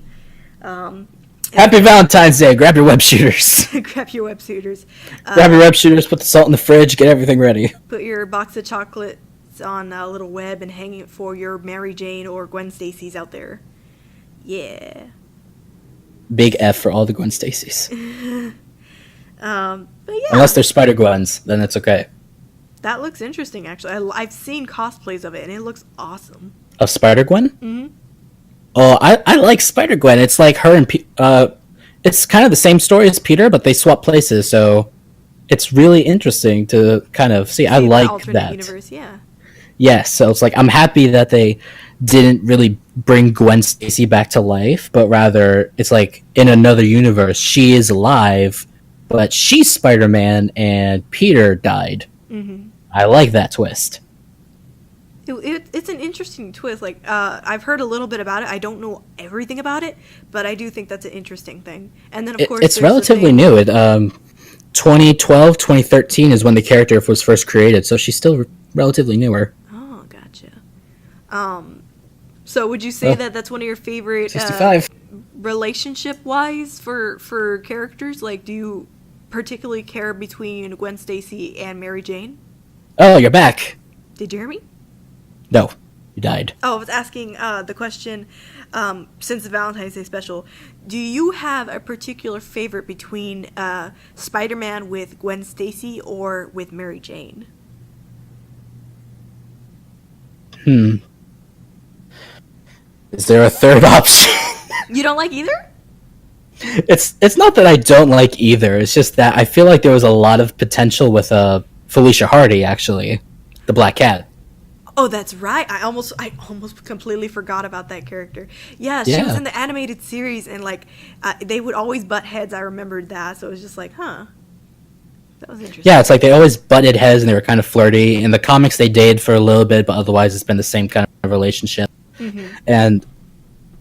Speaker 2: Happy Valentine's Day! Grab your web shooters.
Speaker 1: Grab your web shooters.
Speaker 2: Grab your web shooters. Put the salt in the fridge. Get everything ready.
Speaker 1: Put your box of chocolates on a little web and hang it for your Mary Jane or Gwen Stacy's out there. Yeah.
Speaker 2: Big F for all the Gwen Stacy's.
Speaker 1: But yeah,
Speaker 2: Unless they're Spider Gwens, then it's okay.
Speaker 1: that looks interesting. Actually, I've seen cosplays of it, and it looks awesome.
Speaker 2: Of Spider Gwen?
Speaker 1: Mm-hmm.
Speaker 2: Oh, I like Spider Gwen. It's like her and it's kind of the same story as Peter, but they swap places, so it's really interesting to kind of see. I
Speaker 1: The
Speaker 2: like
Speaker 1: alternate
Speaker 2: that.
Speaker 1: universe, yeah.
Speaker 2: Yes, so it's like I'm happy that they didn't really bring Gwen Stacy back to life, but rather it's like in another universe she is alive, but she's Spider-Man and Peter died.
Speaker 1: Mm-hmm.
Speaker 2: I like that twist.
Speaker 1: It's an interesting twist. Like, I've heard a little bit about it. I don't know everything about it, but I do think that's an interesting thing. And then, of course,
Speaker 2: It's
Speaker 1: there's
Speaker 2: relatively new. 2012, 2013 is when the character was first created, so she's still relatively newer.
Speaker 1: Oh, gotcha. So would you say that that's one of your favorite
Speaker 2: 65.
Speaker 1: relationship-wise for characters? Like, do you particularly care between Gwen Stacy and Mary Jane?
Speaker 2: Oh, you're back.
Speaker 1: Did you hear me?
Speaker 2: No, you died.
Speaker 1: Oh, I was asking the question, since the Valentine's Day special, do you have a particular favorite between Spider-Man with Gwen Stacy or with Mary Jane?
Speaker 2: Is there a third option?
Speaker 1: You don't like either?
Speaker 2: It's not that I don't like either. It's just that I feel like there was a lot of potential with Felicia Hardy, actually, the Black Cat.
Speaker 1: Oh, that's right. I almost completely forgot about that character. Yeah, she was in the animated series, and like they would always butt heads. I remembered that, so it was just like, huh, that was interesting.
Speaker 2: Yeah, it's like they always butted heads and they were kind of flirty. In the comics, they dated for a little bit, but otherwise, it's been the same kind of relationship.
Speaker 1: Mm-hmm.
Speaker 2: And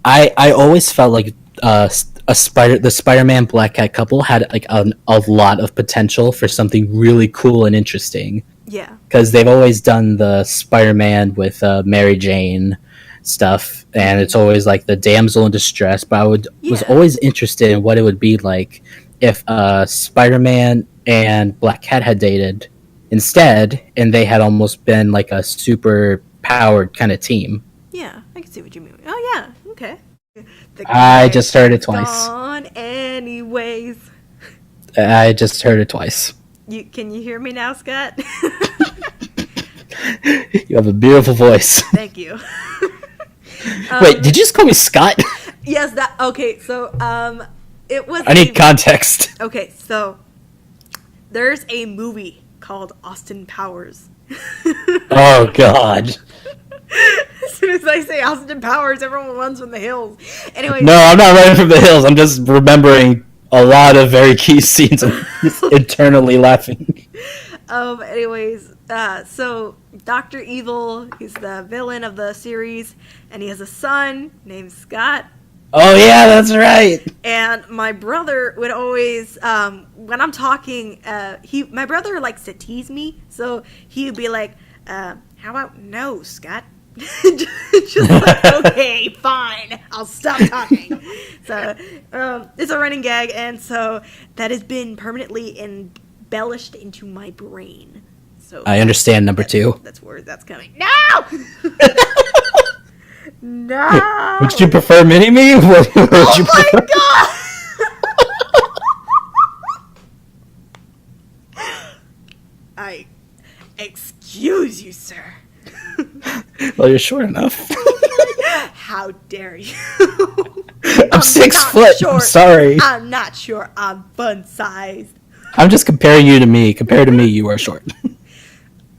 Speaker 2: I always felt like the Spider-Man Black Cat couple had like a lot of potential for something really cool and interesting.
Speaker 1: Yeah.
Speaker 2: Because they've always done the Spider-Man with Mary Jane stuff, and it's always like the damsel in distress. But I was always interested in what it would be like if Spider-Man and Black Cat had dated instead, and they had almost been like a super powered kind of team.
Speaker 1: Yeah, I can see what you mean. Oh yeah, okay.
Speaker 2: I just heard it twice.
Speaker 1: Gone anyways.
Speaker 2: I just heard it twice.
Speaker 1: Can you hear me now, Scott?
Speaker 2: You have a beautiful voice.
Speaker 1: Thank you.
Speaker 2: Wait, did you just call me Scott?
Speaker 1: Yes, that okay, so it was
Speaker 2: I need context.
Speaker 1: Okay, so there's a movie called Austin Powers.
Speaker 2: Oh god.
Speaker 1: As soon as I say Austin Powers, everyone runs from the hills. Anyway,
Speaker 2: No, I'm not running from the hills. I'm just remembering a lot of very key scenes. I'm just internally laughing.
Speaker 1: Anyways, so Dr. Evil, he's the villain of the series, and he has a son named Scott.
Speaker 2: Oh yeah, that's right.
Speaker 1: And my brother would always, when I'm talking, my brother likes to tease me, so he would be like, how about no, Scott? Just like, okay, fine, I'll stop talking. So, it's a running gag, and so that has been permanently embellished into my brain. So
Speaker 2: I understand number 2.
Speaker 1: that's where that's coming. No! No.
Speaker 2: Would you prefer Mini-Me? Would you
Speaker 1: Oh my god! Excuse you, sir.
Speaker 2: Well, you're short enough.
Speaker 1: How dare you?
Speaker 2: I'm 6
Speaker 1: not
Speaker 2: foot.
Speaker 1: short.
Speaker 2: I'm sorry.
Speaker 1: I'm not sure I'm fun-sized.
Speaker 2: I'm just comparing you to me. Compared to me, you are short.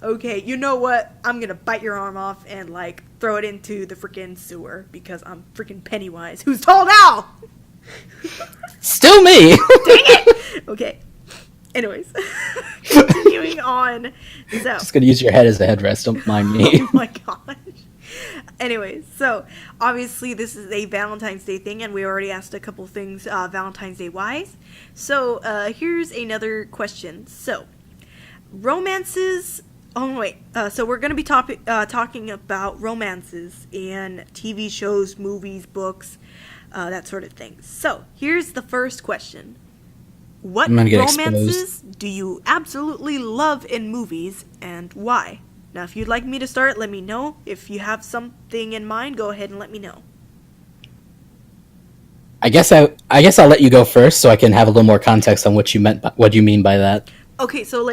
Speaker 1: Okay, you know what? I'm gonna bite your arm off and, like, throw it into the freaking sewer because I'm freaking Pennywise, who's tall now!
Speaker 2: Still me.
Speaker 1: Dang it! Okay. Anyways, continuing on. So,
Speaker 2: Just gonna use your head as a headrest. Don't mind me.
Speaker 1: oh my gosh. Anyways, so obviously this is a Valentine's Day thing, and we already asked a couple things Valentine's Day wise. So here's another question. So romances. Oh wait. So we're gonna be talking about romances in TV shows, movies, books, that sort of thing. So here's the first question. What
Speaker 2: I'm gonna get
Speaker 1: romances do you absolutely love in movies, and why? Now, if you'd like me to start, let me know. If you have something in mind, go ahead and let me know.
Speaker 2: I guess I'll let you go first, so I can have a little more context on what you mean by that.
Speaker 1: Okay, so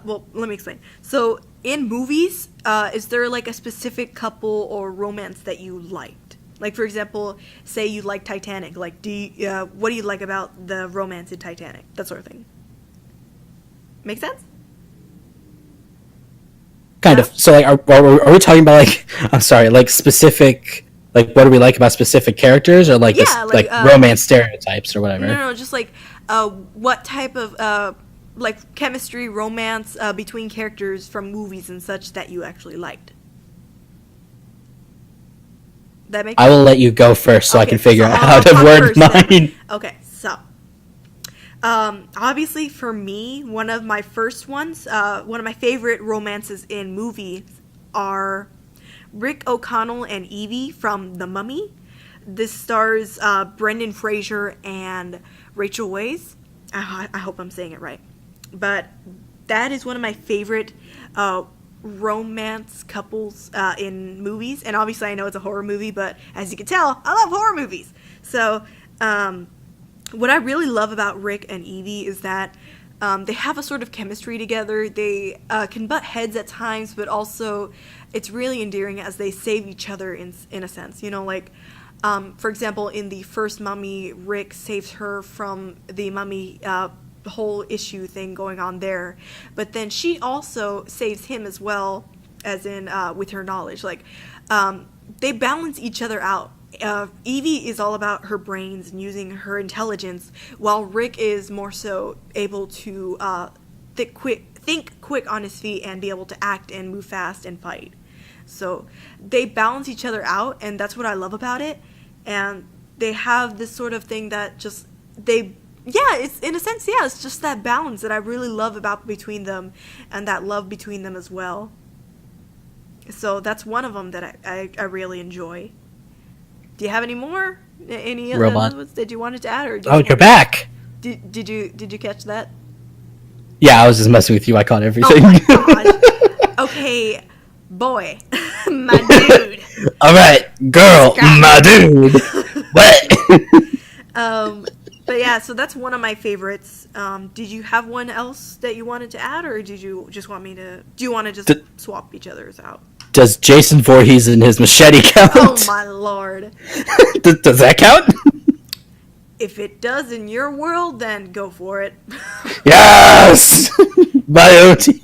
Speaker 1: well, let me explain. So, in movies, is there like a specific couple or romance that you liked? Like, for example, say you like Titanic. Like, what do you like about the romance in Titanic? That sort of thing. Make sense?
Speaker 2: Kind of. So, like, are we talking about, like, I'm sorry, like, specific, like, what do we like about specific characters, or, like,
Speaker 1: Yeah,
Speaker 2: like romance stereotypes or whatever?
Speaker 1: No, just like, what type of, like, chemistry, romance, between characters from movies and such that you actually liked? That makes
Speaker 2: I will let you go first so I can figure out how to
Speaker 1: talk
Speaker 2: word
Speaker 1: first then.
Speaker 2: mine.
Speaker 1: Okay, so obviously for me, one of my first ones, one of my favorite romances in movies are Rick O'Connell and Evie from The Mummy. This stars Brendan Fraser and Rachel Weisz. I hope I'm saying it right, but that is one of my favorite romance couples in movies. And obviously I know it's a horror movie, but as you can tell, I love horror movies. So what I really love about Rick and Evie is that they have a sort of chemistry together. They can butt heads at times, but also it's really endearing as they save each other in a sense. You know, like, for example, in the first Mummy, Rick saves her from the mummy whole issue thing going on there, but then she also saves him as well, as in with her knowledge. Like, they balance each other out. Evie is all about her brains and using her intelligence, while Rick is more so able to think quick on his feet and be able to act and move fast and fight. So they balance each other out, and that's what I love about it. And they have this sort of thing that just it's in a sense, it's just that balance that I really love about between them, and that love between them as well. So that's one of them that I really enjoy. Do you have any more? Any other ones that you wanted to add? Or
Speaker 2: You're back.
Speaker 1: Did you catch that?
Speaker 2: Yeah, I was just messing with you. I caught everything.
Speaker 1: Oh my gosh. Okay, boy, my dude.
Speaker 2: All right, girl, my dude. What?
Speaker 1: But yeah, so that's one of my favorites. Did you have one else that you wanted to add, or did you just want me to? Do you want to just swap each other's out?
Speaker 2: Does Jason Voorhees and his machete count?
Speaker 1: Oh my lord!
Speaker 2: Does that count?
Speaker 1: If it does in your world, then go for it.
Speaker 2: Yes. My OT.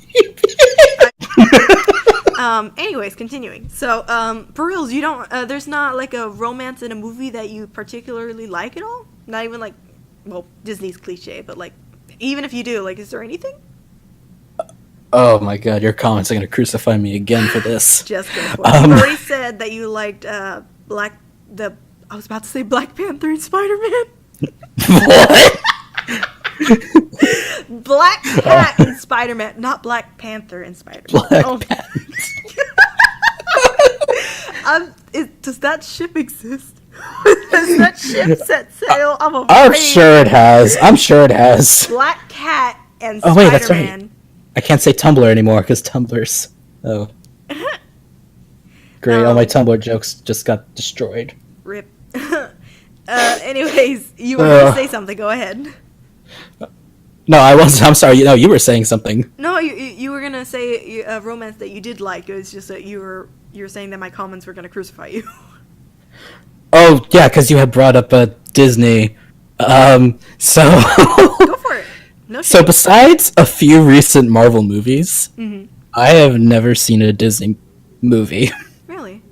Speaker 1: Anyways, continuing. So, for reals, you don't. There's not like a romance in a movie that you particularly like at all. Not even like, well, Disney's cliche, but like, even if you do, like, is there anything?
Speaker 2: Oh my god, your comments are gonna crucify me again for this.
Speaker 1: Just go for it. You already said that you liked I was about to say Black Panther and Spider-Man.
Speaker 2: What?
Speaker 1: Black Cat and Spider-Man, not Black Panther and Spider-Man.
Speaker 2: Black Panther.
Speaker 1: Does that ship exist? Has that ship set sail?
Speaker 2: I'm sure it has.
Speaker 1: Black Cat and Spider-Man.
Speaker 2: Oh wait, that's right. I can't say Tumblr anymore because Tumblr's. Oh. Great, all my Tumblr jokes just got destroyed.
Speaker 1: Rip. Anyways, you were going to say something. Go ahead.
Speaker 2: No, I wasn't. I'm sorry. You were saying something.
Speaker 1: No, you were going to say a romance that you did like. It was just that you were saying that my comments were going to crucify you.
Speaker 2: Oh, yeah, because you had brought up Disney. So...
Speaker 1: Go for it. No
Speaker 2: So
Speaker 1: shit.
Speaker 2: besides a few recent Marvel movies,
Speaker 1: Mhm.
Speaker 2: I have never seen a Disney movie.
Speaker 1: Really?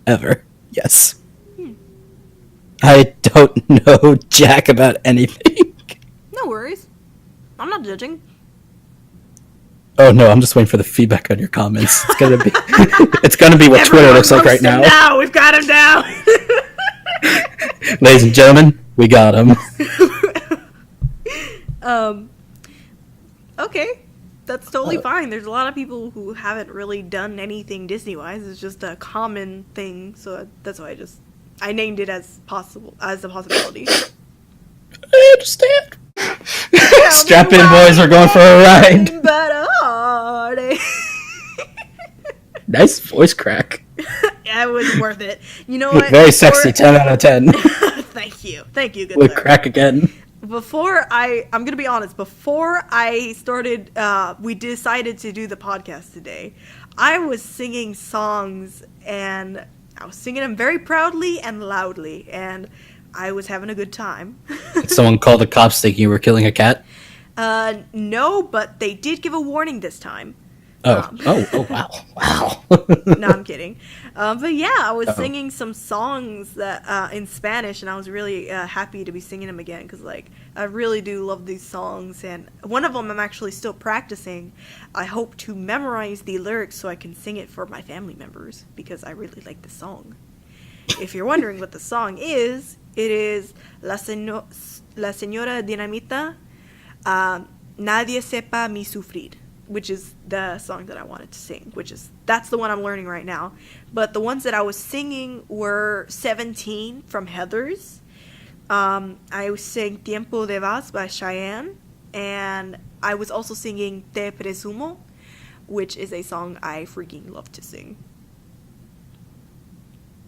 Speaker 2: Ever. Yes. I don't know jack about anything.
Speaker 1: No worries. I'm not judging.
Speaker 2: Oh no, I'm just waiting for the feedback on your comments. It's gonna be it's gonna be what Twitter looks like right now.
Speaker 1: Now we've got him down.
Speaker 2: Ladies and gentlemen, we got him.
Speaker 1: Okay. That's totally fine. There's a lot of people who haven't really done anything Disney-wise. It's just a common thing, so that's why I named it as a possibility.
Speaker 2: I understand. Strap in, boys. We're going for a ride. Nice voice crack.
Speaker 1: Yeah, it was worth it. You know what?
Speaker 2: Very sexy. 10 out of 10.
Speaker 1: Thank you, good
Speaker 2: With
Speaker 1: sir.
Speaker 2: crack again.
Speaker 1: I'm gonna be honest. Before I started, we decided to do the podcast today. I was singing songs, and I was singing them very proudly and loudly, and I was having a good time.
Speaker 2: Someone called the cops thinking you were killing a cat.
Speaker 1: No, but they did give a warning this time.
Speaker 2: Oh, wow.
Speaker 1: No, I'm kidding. But yeah, I was singing some songs that in Spanish, and I was really happy to be singing them again because, like, I really do love these songs. And one of them I'm actually still practicing. I hope to memorize the lyrics so I can sing it for my family members because I really like the song. If you're wondering what the song is, it is La Señora Dinamita, Nadie Sepa Mi Sufrir, which is the song that I wanted to sing, that's the one I'm learning right now. But the ones that I was singing were 17 from Heathers. I sang Tiempo de Vals by Cheyenne, and I was also singing Te Presumo, which is a song I freaking love to sing.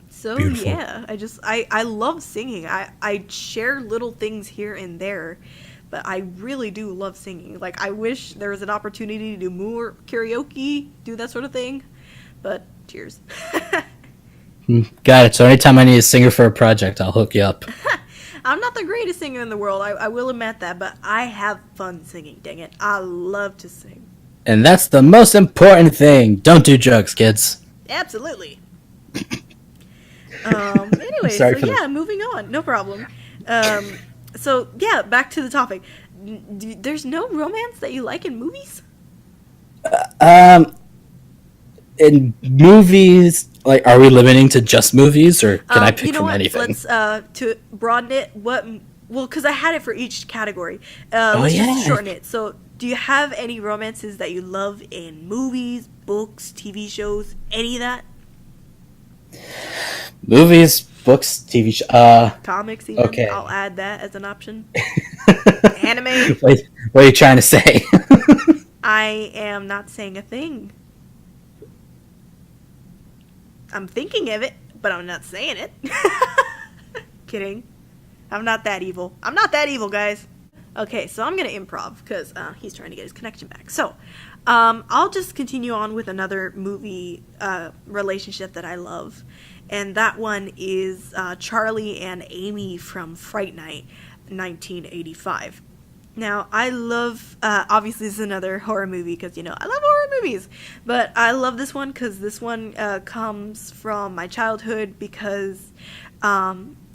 Speaker 1: So
Speaker 2: Beautiful.
Speaker 1: yeah, I love singing. I share little things here and there, but I really do love singing. Like, I wish there was an opportunity to do more karaoke, do that sort of thing, but cheers.
Speaker 2: Got it. So anytime I need a singer for a project, I'll hook you up.
Speaker 1: I'm not the greatest singer in the world, I will admit that, but I have fun singing, dang it. I love to sing.
Speaker 2: And that's the most important thing. Don't do drugs, kids.
Speaker 1: Absolutely. Anyway,
Speaker 2: Sorry
Speaker 1: so
Speaker 2: for
Speaker 1: yeah, moving on. No problem. So yeah, back to the topic. There's no romance that you like in movies?
Speaker 2: In movies, like, are we limiting to just movies, or can I pick
Speaker 1: you know
Speaker 2: from
Speaker 1: what?
Speaker 2: anything?
Speaker 1: Let's to broaden it. Because I had it for each category. Let's just shorten it. So, do you have any romances that you love in movies, books, TV shows, any of that?
Speaker 2: Movies, books, TV show.
Speaker 1: Comics, even.
Speaker 2: Okay.
Speaker 1: I'll add that as an option. Anime.
Speaker 2: Wait, what are you trying to say?
Speaker 1: I am not saying a thing. I'm thinking of it, but I'm not saying it. Kidding. I'm not that evil. I'm not that evil, guys. Okay, so I'm going to improv because he's trying to get his connection back. So, I'll just continue on with another movie relationship that I love. And that one is Charlie and Amy from Fright Night, 1985. Now, I love, obviously this is another horror movie because, I love horror movies. But I love this one because this one comes from my childhood because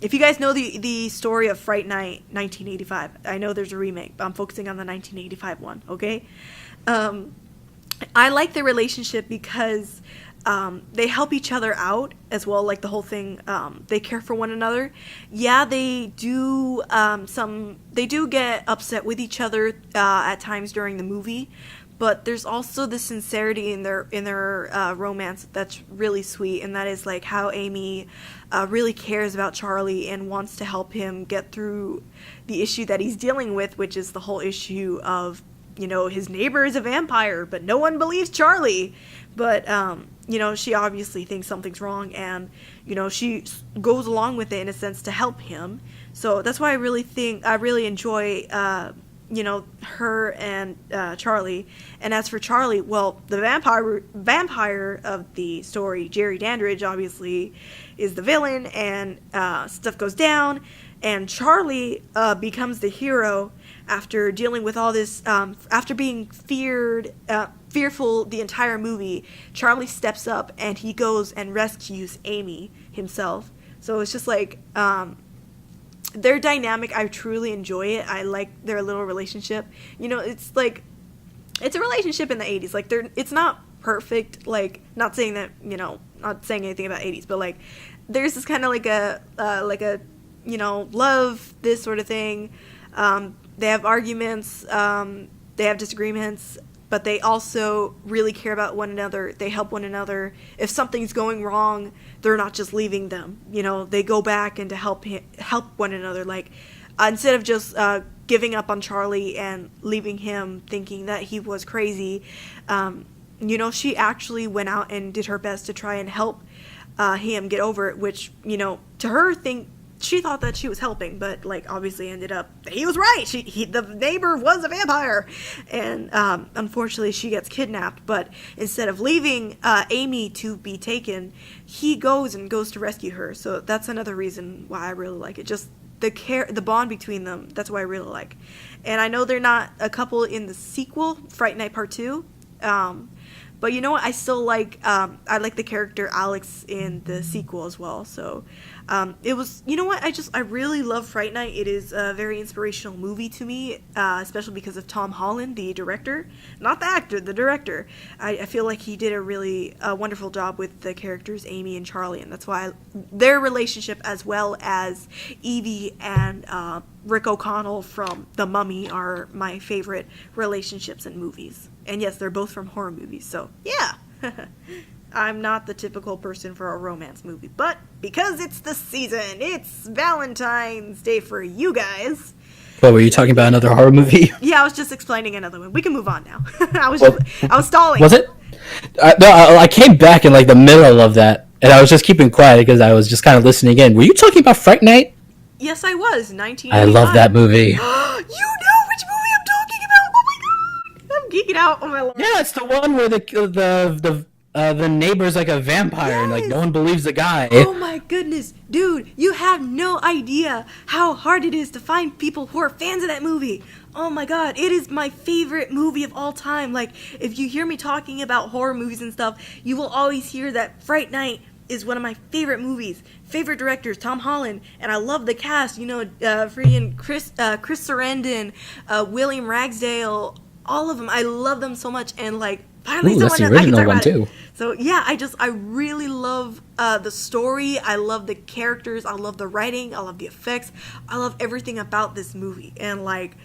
Speaker 1: if you guys know the story of Fright Night 1985, I know there's a remake, but I'm focusing on the 1985 one, okay? I like their relationship because they help each other out as well, like the whole thing, they care for one another. Yeah, they do get upset with each other at times during the movie, but there's also the sincerity in their romance that's really sweet, and that is like how Amy really cares about Charlie and wants to help him get through the issue that he's dealing with, which is the whole issue of his neighbor is a vampire, but no one believes Charlie. But, she obviously thinks something's wrong, and, she goes along with it in a sense to help him. So that's why I really enjoy, her and Charlie. And as for Charlie, well, the vampire of the story, Jerry Dandridge, obviously, is the villain, and stuff goes down, and Charlie becomes the hero after dealing with all this, after being fearful the entire movie. Charlie steps up, and he goes and rescues Amy himself. So it's just like, their dynamic, I truly enjoy it. I like their little relationship. It's like, it's a relationship in the 80s. Like, it's not perfect, like, not saying that, not saying anything about 80s, but, like, there's this kind of like a, love, this sort of thing. They have arguments, they have disagreements, but they also really care about one another. They help one another. If something's going wrong, they're not just leaving them. They go back and to help one another. Like, instead of just giving up on Charlie and leaving him thinking that he was crazy, she actually went out and did her best to try and help him get over it, which, to her she thought that she was helping, but, like, obviously ended up, he was right. The neighbor was a vampire. And, unfortunately, she gets kidnapped. But instead of leaving Amy to be taken, he goes to rescue her. So that's another reason why I really like it. Just the bond between them, that's why I really like. And I know they're not a couple in the sequel, Fright Night Part 2. But you know what? I still like, I like the character Alex in the sequel as well. So, it was, you know what? I really love Fright Night. It is a very inspirational movie to me, especially because of Tom Holland, the director. Not the actor, the director. I feel like he did a really wonderful job with the characters Amy and Charlie, and that's why their relationship, as well as Evie and Rick O'Connell from The Mummy, are my favorite relationships in movies. And yes, they're both from horror movies, so yeah. I'm not the typical person for a romance movie, but because it's the season, it's Valentine's Day for you guys.
Speaker 2: What, were you talking about another horror movie?
Speaker 1: Yeah, I was just explaining another one. We can move on now. I was stalling.
Speaker 2: Was it? No, I came back in like the middle of that, and I was just keeping quiet because I was just kind of listening in. Were you talking about Fright Night?
Speaker 1: Yes, I was. 1985.
Speaker 2: I love that movie.
Speaker 1: You know which movie I'm talking about? Oh my god, I'm geeking out on my life.
Speaker 2: Yeah, it's the one where the neighbor's like a vampire, yes. And like no one believes the guy.
Speaker 1: Oh my goodness, dude, you have no idea how hard it is to find people who are fans of that movie. Oh my god, it is my favorite movie of all time. Like, if you hear me talking about horror movies and stuff, you will always hear that Fright Night is one of my favorite movies. Favorite directors, Tom Holland, and I love the cast. Freaking Chris Sarandon, William Ragsdale, all of them. I love them so much, and like finally
Speaker 2: that's the original one too.
Speaker 1: So yeah, I really love the story. I love the characters. I love the writing. I love the effects. I love everything about this movie, and like,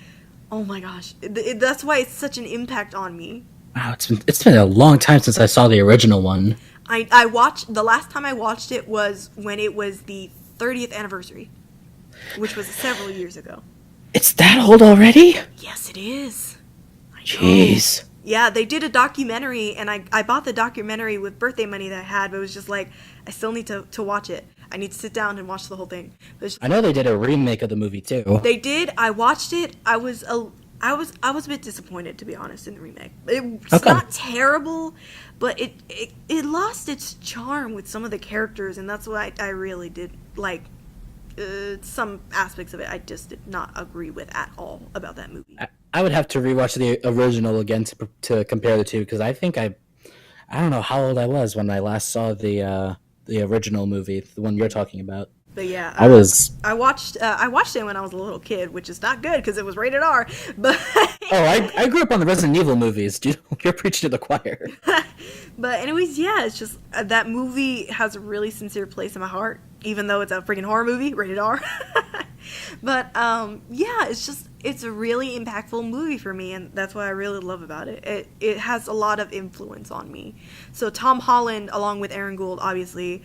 Speaker 1: oh my gosh, that's why it's such an impact on me.
Speaker 2: Wow, it's been a long time since I saw the original one.
Speaker 1: I watched, the last time I watched it was when it was the 30th anniversary, which was several years ago.
Speaker 2: It's that old already?
Speaker 1: Yes, it is.
Speaker 2: Jeez.
Speaker 1: Yeah, they did a documentary, and I bought the documentary with birthday money that I had, but it was just like, I still need to watch it. I need to sit down and watch the whole thing.
Speaker 2: I know they did a remake of the movie too.
Speaker 1: They did. I watched it. I was a bit disappointed, to be honest, in the remake. It's not terrible, but it lost its charm with some of the characters, and that's what I really did like. Some aspects of it I just did not agree with at all about that movie.
Speaker 2: I would have to rewatch the original again to compare the two, because I think I don't know how old I was when I last saw the original movie, the one you're talking about.
Speaker 1: But yeah,
Speaker 2: I
Speaker 1: watched it when I was a little kid, which is not good because it was rated R. But
Speaker 2: I grew up on the Resident Evil movies. Dude, you're preaching to the choir.
Speaker 1: But anyways, yeah, it's just that movie has a really sincere place in my heart, even though it's a freaking horror movie, rated R. But yeah, it's a really impactful movie for me, and that's what I really love about it. It has a lot of influence on me. So Tom Holland, along with Aaron Gould, obviously,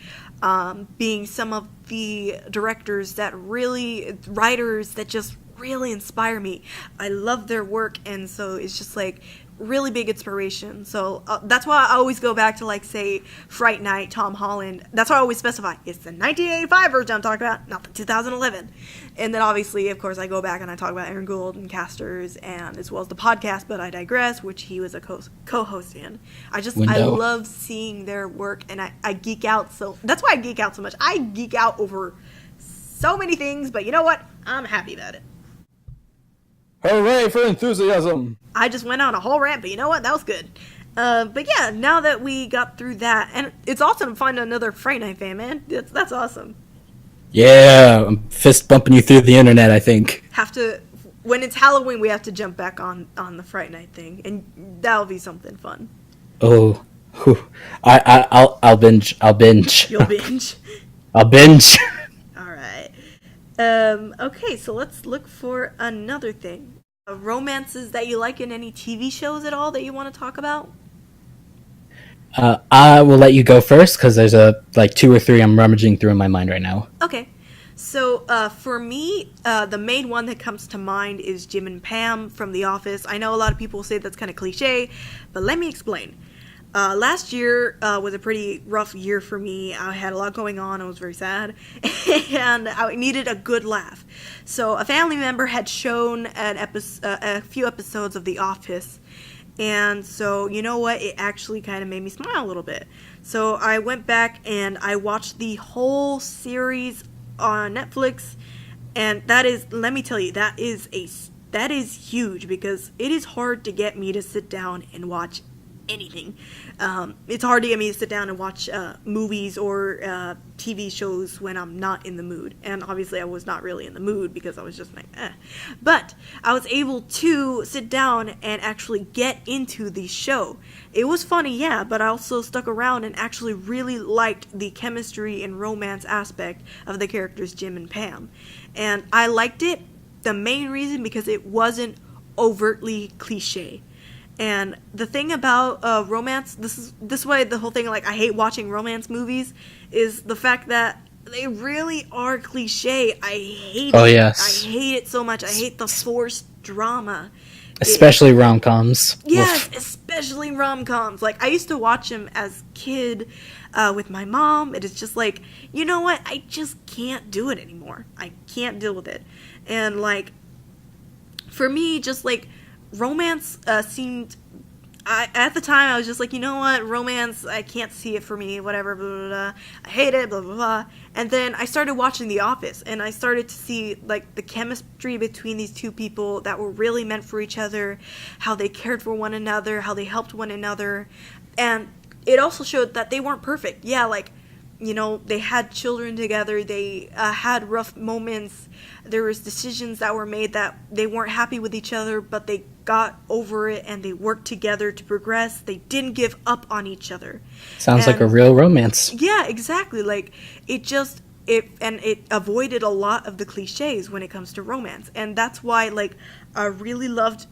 Speaker 1: being some of the writers that just really inspire me. I love their work, and so it's just like really big inspiration. So that's why I always go back to, like, say, Fright Night, Tom Holland. That's why I always specify it's the 1985 version I'm talking about, not the 2011. And then obviously, of course, I go back and I talk about Aaron Gould and Casters, and as well as the podcast But I Digress, which he was a co-host in. I love seeing their work, and I geek out. So that's why I geek out so much. I geek out over so many things, but you know what? I'm happy about it.
Speaker 2: Hooray for enthusiasm!
Speaker 1: I just went on a whole rant, but you know what? That was good. But yeah, now that we got through that, and it's awesome to find another Fright Night fan, man. That's awesome.
Speaker 2: Yeah, I'm fist bumping you through the internet, I think.
Speaker 1: When it's Halloween, we have to jump back on the Fright Night thing, and that'll be something fun.
Speaker 2: Oh, I'll binge.
Speaker 1: You'll binge.
Speaker 2: I'll binge.
Speaker 1: Okay, so let's look for another thing. Romances that you like in any TV shows at all that you want to talk about?
Speaker 2: I will let you go first, because there's like 2 or 3 I'm rummaging through in my mind right now.
Speaker 1: Okay. So, for me, the main one that comes to mind is Jim and Pam from The Office. I know a lot of people say that's kind of cliche, but let me explain. Last year was a pretty rough year for me. I had a lot going on. I was very sad. And I needed a good laugh. So a family member had shown a few episodes of The Office. And so, you know what? It actually kind of made me smile a little bit. So I went back and I watched the whole series on Netflix. And that is, let me tell you, that is huge, because it is hard to get me to sit down and watch anything. It's hard to get me to sit down and watch movies or TV shows when I'm not in the mood. And obviously I was not really in the mood, because I was just like, eh. But I was able to sit down and actually get into the show. It was funny, yeah, but I also stuck around and actually really liked the chemistry and romance aspect of the characters Jim and Pam. And I liked it, the main reason, because it wasn't overtly cliche. And the thing about romance, this way the whole thing, like, I hate watching romance movies, is the fact that they really are cliche. I hate it.
Speaker 2: Oh, yes.
Speaker 1: I hate it so much. I hate the forced drama.
Speaker 2: Especially rom-coms.
Speaker 1: Yes,
Speaker 2: Oof.
Speaker 1: especially rom-coms. Like, I used to watch them as a kid with my mom. It is just like, you know what? I just can't do it anymore. I can't deal with it. And, like, for me, just, like, romance seemed... at the time, I was just like, you know what? Romance, I can't see it for me, whatever, blah, blah, blah. I hate it, blah, blah, blah. And then I started watching The Office, and I started to see, like, the chemistry between these two people that were really meant for each other, how they cared for one another, how they helped one another. And it also showed that they weren't perfect. Yeah, like, you know, they had children together, they had rough moments, there was decisions that were made that they weren't happy with each other, but they got over it and they worked together to progress. They didn't give up on each other.
Speaker 2: Sounds like a real romance.
Speaker 1: Yeah, exactly. Like, it avoided a lot of the cliches when it comes to romance. And that's why, like, I really loved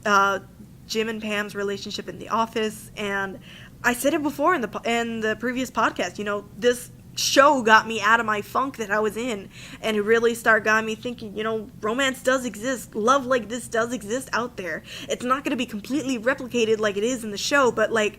Speaker 1: Jim and Pam's relationship in The Office. And I said it before in the previous podcast, you know, this show got me out of my funk that I was in, and it really got me thinking, you know, romance does exist, love like this does exist out there. It's not going to be completely replicated like it is in the show, but, like,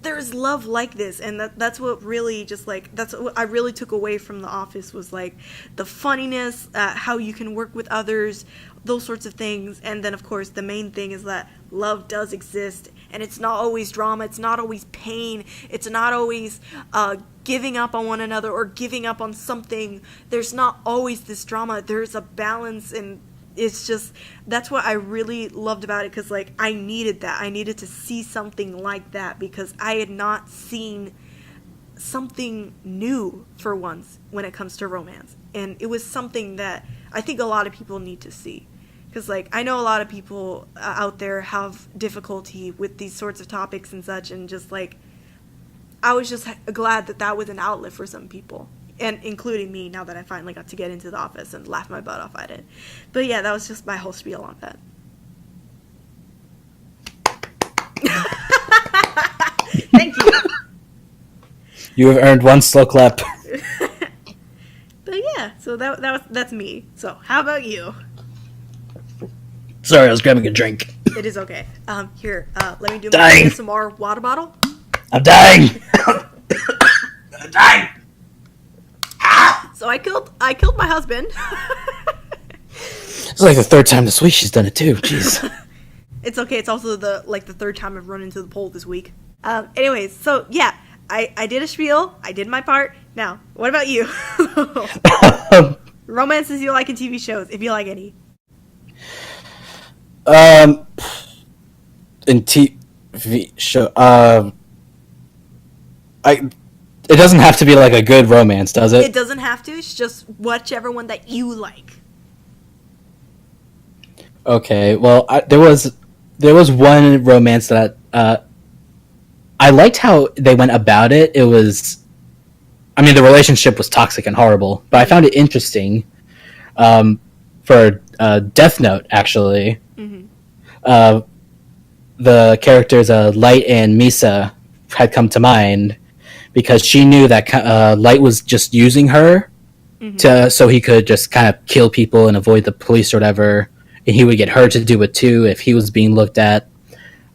Speaker 1: there's love like this, and that's what really just, like, that's what I really took away from The Office, was, like, the funniness, how you can work with others, those sorts of things. And then, of course, the main thing is that love does exist, and it's not always drama, it's not always pain, it's not always giving up on one another or giving up on something. There's not always this drama. There's a balance, and it's just, that's what I really loved about it, because, like, I needed that. I needed to see something like that, because I had not seen something new for once when it comes to romance. And it was something that I think a lot of people need to see. Because, like, I know a lot of people out there have difficulty with these sorts of topics and such, and just, like, I was just glad that that was an outlet for some people, and including me, now that I finally got to get into The Office and laugh my butt off at it. But yeah, that was just my whole spiel on that. Thank you.
Speaker 2: You have earned one slow clap.
Speaker 1: But yeah, so that's me. So how about you?
Speaker 2: Sorry, I was grabbing a drink.
Speaker 1: It is okay. Here, let me do
Speaker 2: Dying.
Speaker 1: my ASMR water bottle.
Speaker 2: I'm dying. I'm dying.
Speaker 1: So I killed my husband.
Speaker 2: It's like the third time this week she's done it too. Jeez.
Speaker 1: It's okay. It's also the third time I've run into the pole this week. Anyways, so yeah, I did a spiel. I did my part. Now, what about you? Romances you like in TV shows, if you like any.
Speaker 2: In TV show, it doesn't have to be like a good romance, does it?
Speaker 1: It doesn't have to. It's just whichever one that you like.
Speaker 2: Okay. Well, there was one romance that I liked how they went about it. It was, I mean, the relationship was toxic and horrible, but I found it interesting. For Death Note, actually, the characters Light and Misa had come to mind because she knew that Light was just using her so he could just kind of kill people and avoid the police or whatever, and he would get her to do it too if he was being looked at.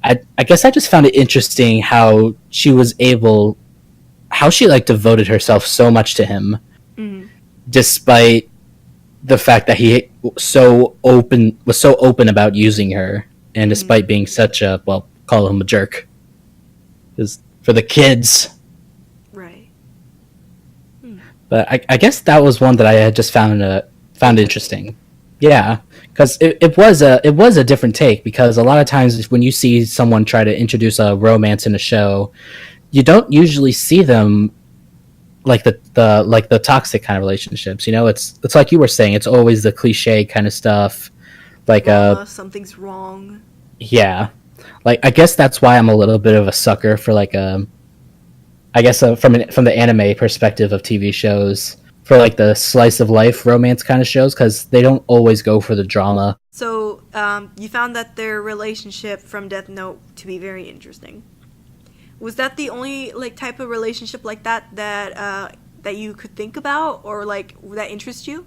Speaker 2: I guess I just found it interesting how she devoted herself so much to him, despite the fact that he was so open about using her, and despite being such a, well, call him a jerk, because for the kids.
Speaker 1: Right.
Speaker 2: But I guess that was one that I had just found interesting. Yeah, because it was a different take, because a lot of times when you see someone try to introduce a romance in a show, you don't usually see them like the toxic kind of relationships. You know, it's like you were saying, it's always the cliche kind of stuff, like
Speaker 1: something's wrong.
Speaker 2: Yeah, like I guess that's why I'm a little bit of a sucker for like I guess from the anime perspective of TV shows, for like the slice of life romance kind of shows, because they don't always go for the drama.
Speaker 1: So you found that their relationship from Death Note to be very interesting. Was that the only like type of relationship like that you could think about, or like that interests you?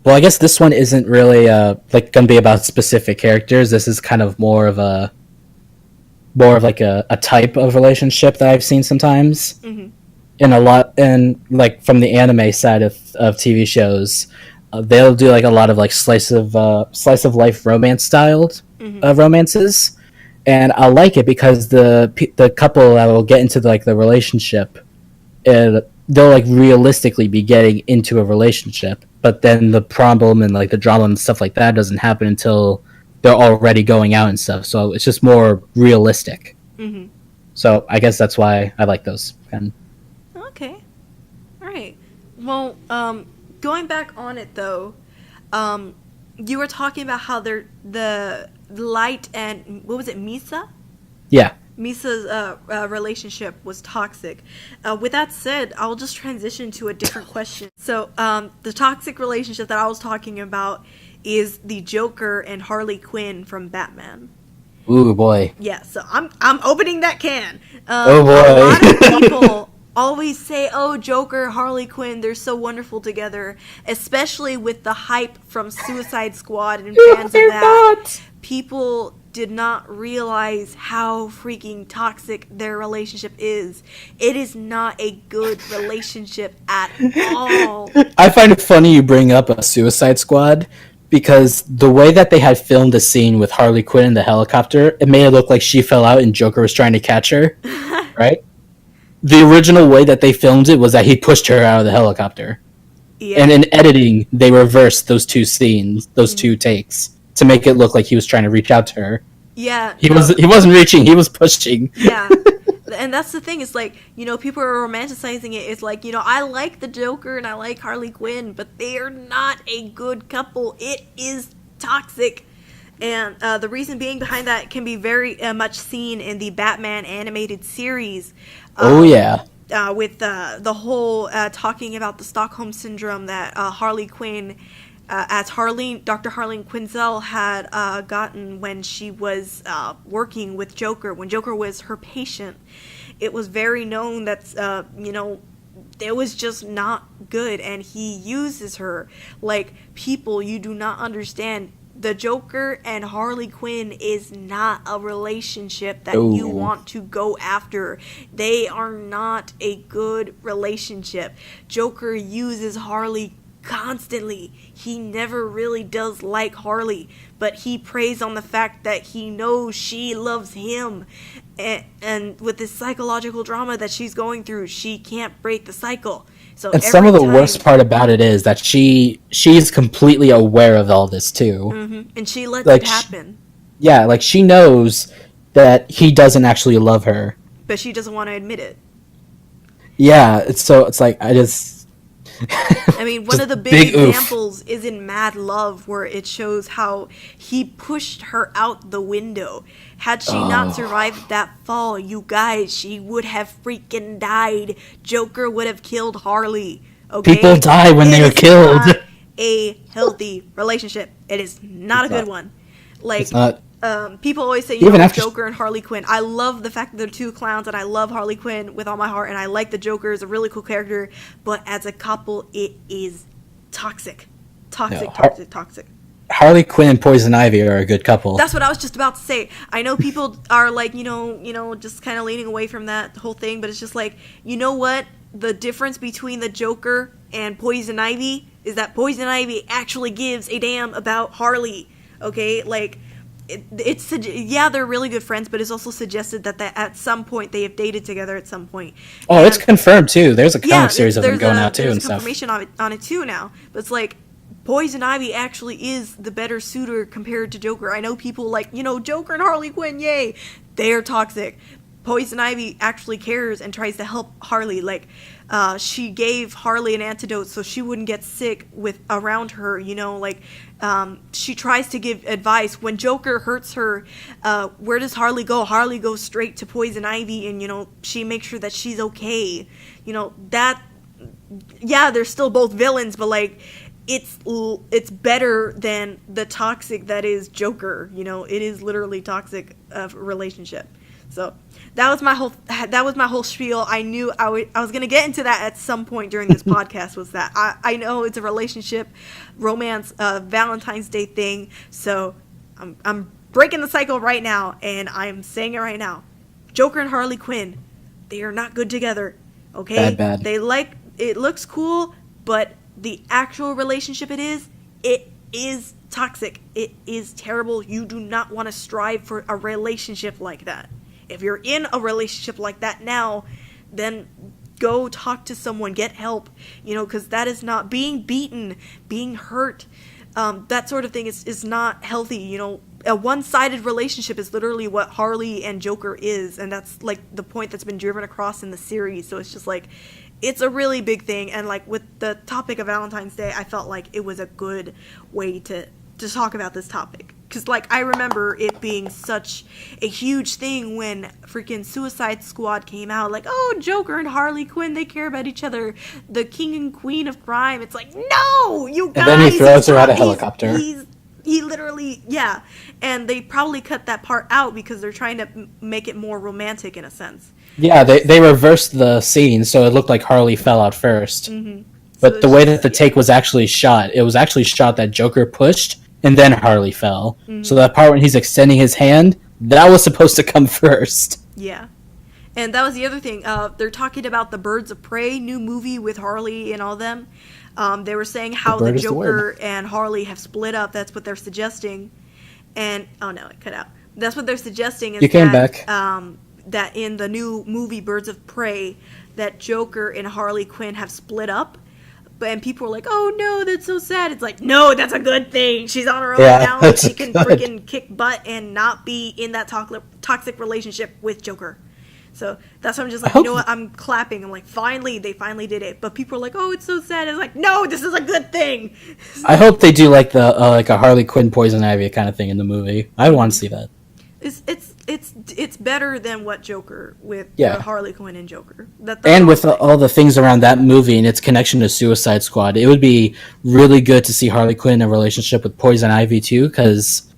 Speaker 2: Well, I guess this one isn't really like going to be about specific characters. This is kind of more of like a type of relationship that I've seen sometimes. And like from the anime side of TV shows, they'll do like a lot of like slice of life romance styled romances. And I like it because the couple that will get into like the relationship, they'll like realistically be getting into a relationship, but then the problem and like the drama and stuff like that doesn't happen until they're already going out and stuff. So it's just more realistic. So I guess that's why I like those.
Speaker 1: Okay, all right. Well, going back on it though, you were talking about how the Light and, what was it, Misa?
Speaker 2: Yeah.
Speaker 1: Misa's relationship was toxic. With that said, I'll just transition to a different question. So, the toxic relationship that I was talking about is the Joker and Harley Quinn from Batman.
Speaker 2: Ooh, boy.
Speaker 1: Yeah, so I'm opening that can.
Speaker 2: Oh, boy.
Speaker 1: A lot of people always say, oh, Joker, Harley Quinn, they're so wonderful together, especially with the hype from Suicide Squad and fans of that. People did not realize how freaking toxic their relationship is. It is not a good relationship at all.
Speaker 2: I find it funny you bring up a Suicide Squad, because the way that they had filmed the scene with Harley Quinn in the helicopter, it made it look like she fell out and Joker was trying to catch her, right? The original way that they filmed it was that he pushed her out of the helicopter. Yeah. And in editing, they reversed those two scenes, those two takes, to make it look like he was trying to reach out to her.
Speaker 1: Yeah.
Speaker 2: He wasn't reaching, he was pushing.
Speaker 1: Yeah. And that's the thing, it's like, you know, people are romanticizing it. It's like, you know, I like the Joker and I like Harley Quinn, but they are not a good couple. It is toxic. And the reason being behind that can be very much seen in the Batman animated series.
Speaker 2: Oh, yeah.
Speaker 1: With the whole talking about the Stockholm Syndrome that Harley Quinn, as Dr. Harleen Quinzel had gotten when she was working with Joker, when Joker was her patient. It was very known that, you know, it was just not good, and he uses her like, people, you do not understand. The Joker and Harley Quinn is not a relationship that you want to go after. They are not a good relationship. Joker uses Harley constantly. He never really does like Harley, but he preys on the fact that he knows she loves him. And with this psychological drama that she's going through, she can't break the cycle. So
Speaker 2: and some of the worst part about it is that she's completely aware of all this too.
Speaker 1: Mm-hmm. And she lets
Speaker 2: like,
Speaker 1: it happen.
Speaker 2: Yeah, like she knows that he doesn't actually love her,
Speaker 1: but she doesn't want to admit it.
Speaker 2: Yeah, it's like
Speaker 1: I mean, one of the big examples is in Mad Love, where it shows how he pushed her out the window. Had she not survived that fall, you guys, she would have freaking died. Joker would have killed Harley. Okay?
Speaker 2: People die when they are killed.
Speaker 1: Not a healthy relationship. It is not a good one. Like,
Speaker 2: it's not.
Speaker 1: People always say, Joker and Harley Quinn. I love the fact that they're two clowns, and I love Harley Quinn with all my heart, and I like the Joker as a really cool character, but as a couple, it is toxic. Toxic.
Speaker 2: Harley Quinn and Poison Ivy are a good couple.
Speaker 1: That's what I was just about to say. I know people are like, just kind of leaning away from that whole thing, but it's just like, you know what? The difference between the Joker and Poison Ivy is that Poison Ivy actually gives a damn about Harley, okay? Like, they're really good friends, but it's also suggested that at some point they have dated together at some point.
Speaker 2: Oh, it's confirmed too. There's a comic series of them going out too and stuff.
Speaker 1: There's confirmation on it too now. But it's like, Poison Ivy actually is the better suitor compared to Joker. I know people like, Joker and Harley Quinn, yay! They are toxic. Poison Ivy actually cares and tries to help Harley. Like, she gave Harley an antidote so she wouldn't get sick around her, she tries to give advice. When Joker hurts her, where does Harley go? Harley goes straight to Poison Ivy, and, she makes sure that she's okay. They're still both villains, but, like, it's better than the toxic that is Joker. It is literally toxic relationship. So that was my whole spiel. I knew I was going to get into that at some point during this podcast. Was that I know it's a relationship, romance, Valentine's Day thing. So I'm breaking the cycle right now, and I'm saying it right now. Joker and Harley Quinn, they are not good together. Okay,
Speaker 2: bad.
Speaker 1: It looks cool, but the actual relationship it is toxic. It is terrible. You do not want to strive for a relationship like that. If you're in a relationship like that now, then go talk to someone, get help, because that is not being beaten, being hurt. That sort of thing is not healthy. A one-sided relationship is literally what Harley and Joker is, and that's like the point that's been driven across in the series. So it's just like, it's a really big thing, and like with the topic of Valentine's Day, I felt like it was a good way to talk about this topic. Because, like, I remember it being such a huge thing when freaking Suicide Squad came out. Like, oh, Joker and Harley Quinn, they care about each other. The king and queen of crime. It's like, no, you guys.
Speaker 2: And then he throws her out a helicopter.
Speaker 1: He literally, yeah. And they probably cut that part out because they're trying to make it more romantic in a sense.
Speaker 2: Yeah, they reversed the scene, so it looked like Harley fell out first. Mm-hmm. But so the way that the take was actually shot, it was actually shot that Joker pushed, and then Harley fell. Mm-hmm. So that part when he's extending his hand, that was supposed to come first.
Speaker 1: Yeah. And that was the other thing. They're talking about the Birds of Prey new movie with Harley and all them. They were saying how the Joker and Harley have split up. That's what they're suggesting. And, oh no, it cut out. That's what they're suggesting. Is
Speaker 2: you came back.
Speaker 1: That in the new movie Birds of Prey, that Joker and Harley Quinn have split up. And people were like, oh no, that's so sad. It's like, no, that's a good thing. She's on her own now. And she can freaking kick butt and not be in that toxic relationship with Joker. So that's why I'm just like, you know what? I'm clapping. I'm like, they finally did it. But people are like, oh, it's so sad. It's like, no, this is a good thing.
Speaker 2: I hope they do like the like a Harley Quinn Poison Ivy kind of thing in the movie. I want to see that.
Speaker 1: It's better than what Joker with Harley Quinn and Joker.
Speaker 2: And with all the things around that movie and its connection to Suicide Squad, it would be really good to see Harley Quinn in a relationship with Poison Ivy too, because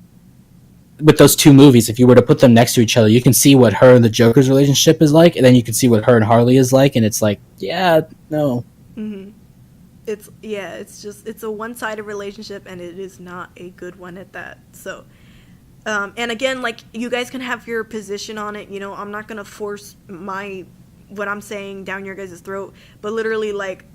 Speaker 2: with those two movies, if you were to put them next to each other, you can see what her and the Joker's relationship is like, and then you can see what her and Harley is like, and it's like, yeah, no.
Speaker 1: Mm-hmm. It's a one-sided relationship, and it is not a good one at that. So, and again, like, you guys can have your position on it. You know, I'm not gonna force what I'm saying down your guys' throat, but literally, like,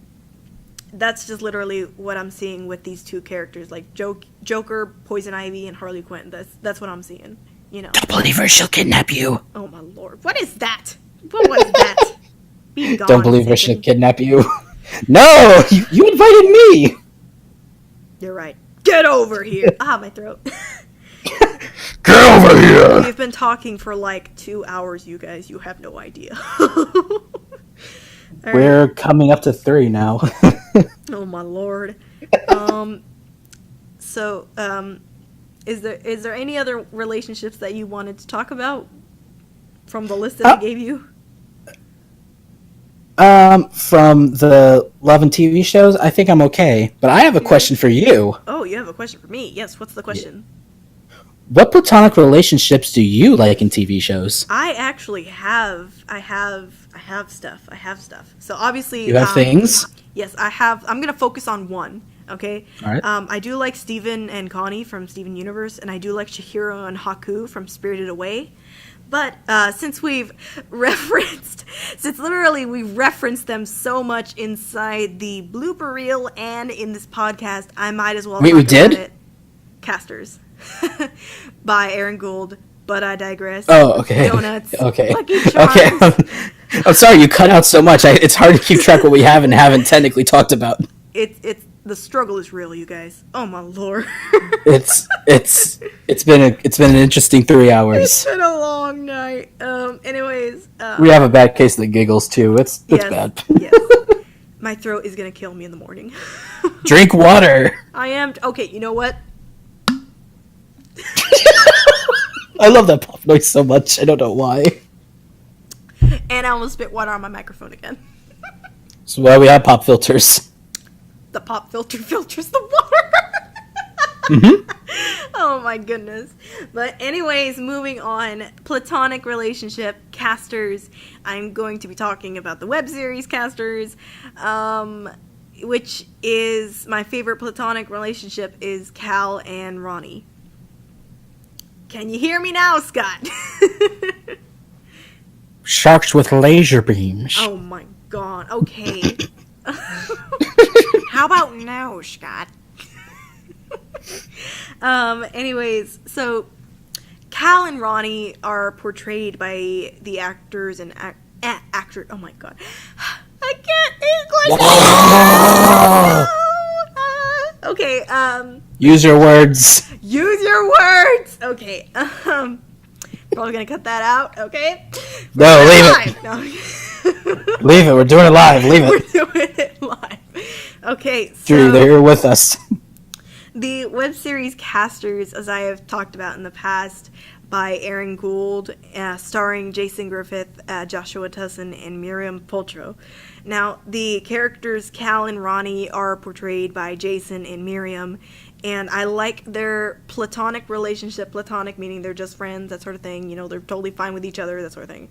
Speaker 1: that's just literally what I'm seeing with these two characters, like Joker, Poison Ivy, and Harley Quinn. That's what I'm seeing. You know.
Speaker 2: Don't believe her; she'll kidnap you.
Speaker 1: Oh my lord! What is that? What was that? Be gone,
Speaker 2: Don't believe her;
Speaker 1: Satan.
Speaker 2: she'll kidnap you. No, you invited me.
Speaker 1: You're right. Get over here. My throat.
Speaker 2: Get over here.
Speaker 1: We've been talking for like 2 hours, you guys. You have no idea.
Speaker 2: We're coming up to 3 now.
Speaker 1: Oh my lord. So, is there any other relationships that you wanted to talk about from the list that I gave you?
Speaker 2: From the Love and TV shows, I think I'm okay. But I have a question for you.
Speaker 1: Oh, you have a question for me? Yes. What's the question?
Speaker 2: What platonic relationships do you like in TV shows?
Speaker 1: I actually have. I have stuff. So obviously,
Speaker 2: You have things?
Speaker 1: Yes, I have. I'm gonna focus on one. Okay.
Speaker 2: All right.
Speaker 1: I do like Steven and Connie from Steven Universe, and I do like Chihiro and Haku from Spirited Away. But since we've referenced them so much inside the blooper reel and in this podcast, I might as well
Speaker 2: Wait,
Speaker 1: talk
Speaker 2: we
Speaker 1: about
Speaker 2: did?
Speaker 1: it. Casters by Aaron Gould. But I Digress.
Speaker 2: Oh, okay.
Speaker 1: Donuts.
Speaker 2: Okay.
Speaker 1: Lucky Charms.
Speaker 2: Okay. I'm sorry, you cut out so much. It's hard to keep track what we have and haven't technically talked about.
Speaker 1: It's the struggle is real, you guys. Oh my lord.
Speaker 2: It's been an interesting 3 hours.
Speaker 1: It's been a long night. Anyways.
Speaker 2: We have a bad case of the giggles too. It's
Speaker 1: yes,
Speaker 2: bad.
Speaker 1: Yes. My throat is gonna kill me in the morning.
Speaker 2: Drink water.
Speaker 1: I am. Okay, you know what?
Speaker 2: I love that pop noise so much. I don't know why.
Speaker 1: And I almost spit water on my microphone again.
Speaker 2: That's why we have pop filters.
Speaker 1: The pop filter filters the water.
Speaker 2: Mm-hmm.
Speaker 1: Oh my goodness. But anyways, moving on. Platonic relationship, Casters. I'm going to be talking about the web series Casters, which is my favorite platonic relationship is Cal and Ronnie. Can you hear me now, Scott?
Speaker 2: Sharks with laser beams.
Speaker 1: Oh my god. Okay. How about now, Scott? Anyways, so Cal and Ronnie are portrayed by the actors and actor. Oh my god, I can't English. Okay.
Speaker 2: Use your words.
Speaker 1: Use your words. Okay. Probably gonna cut that out. Okay.
Speaker 2: No, leave it.
Speaker 1: No.
Speaker 2: Leave it. We're doing it live. Leave it.
Speaker 1: We're doing it live. Okay.
Speaker 2: Drew,
Speaker 1: So
Speaker 2: they're here with us.
Speaker 1: the web series Casters, as I have talked about in the past, by Aaron Gould, starring Jason Griffith, Joshua Tussin, and Miriam Poltro. Now, the characters Cal and Ronnie are portrayed by Jason and Miriam, and I like their platonic relationship. Platonic meaning they're just friends, that sort of thing. You know, they're totally fine with each other, that sort of thing.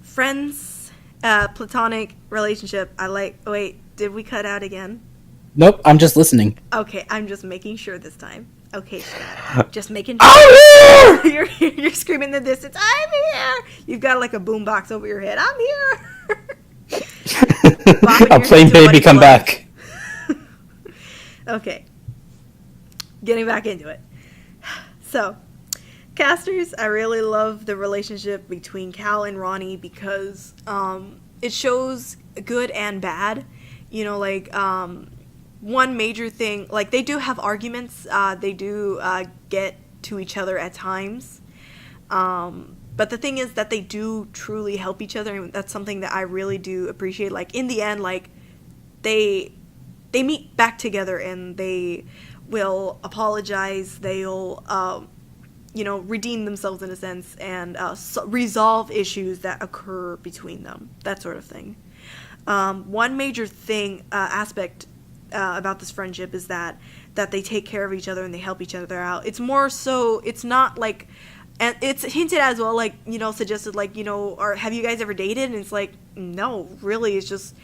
Speaker 1: Friends, platonic relationship. I like. Wait, did we cut out again?
Speaker 2: Nope, I'm just listening.
Speaker 1: Okay, I'm just making sure this time. Okay, Scott. Just making sure.
Speaker 2: I'm here!
Speaker 1: You're screaming in the distance, I'm here! You've got like a boombox over your head. I'm here!
Speaker 2: I'm playing Baby Come Back.
Speaker 1: Okay. Getting back into it. So, Casters, I really love the relationship between Cal and Ronnie because it shows good and bad. You know, like, one major thing, like, they do have arguments. They do get to each other at times. But the thing is that they do truly help each other, and that's something that I really do appreciate. Like, in the end, like, they meet back together, and they will apologize. They'll, redeem themselves in a sense, and resolve issues that occur between them. That sort of thing. One major thing, aspect about this friendship is that they take care of each other and they help each other out. It's more so, it's not like, and it's hinted as well, like, you know, suggested, like, you know, or have you guys ever dated? And it's like, no, really, it's just,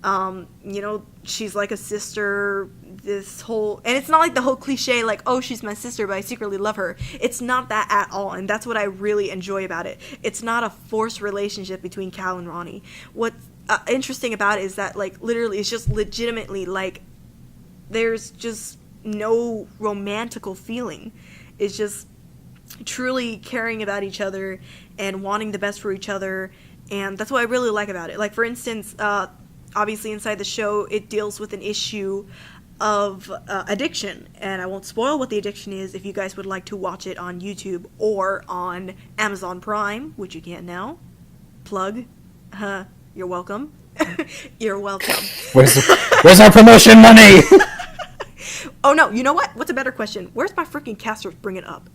Speaker 1: you know, she's like a sister, this whole, and it's not like the whole cliche, like, oh, she's my sister, but I secretly love her. It's not that at all, and that's what I really enjoy about it. It's not a forced relationship between Cal and Ronnie. What's interesting about it is that, like, literally, it's just legitimately, like, there's just no romantical feeling. It's just truly caring about each other and wanting the best for each other, and that's what I really like about it. Like, for instance, obviously inside the show, it deals with an issue of addiction, and I won't spoil what the addiction is if you guys would like to watch it on YouTube or on Amazon Prime, which you can now. Plug. You're welcome. You're welcome.
Speaker 2: Where's our promotion money?
Speaker 1: Oh no, you know what? What's a better question? Where's my freaking casters? Bring it up.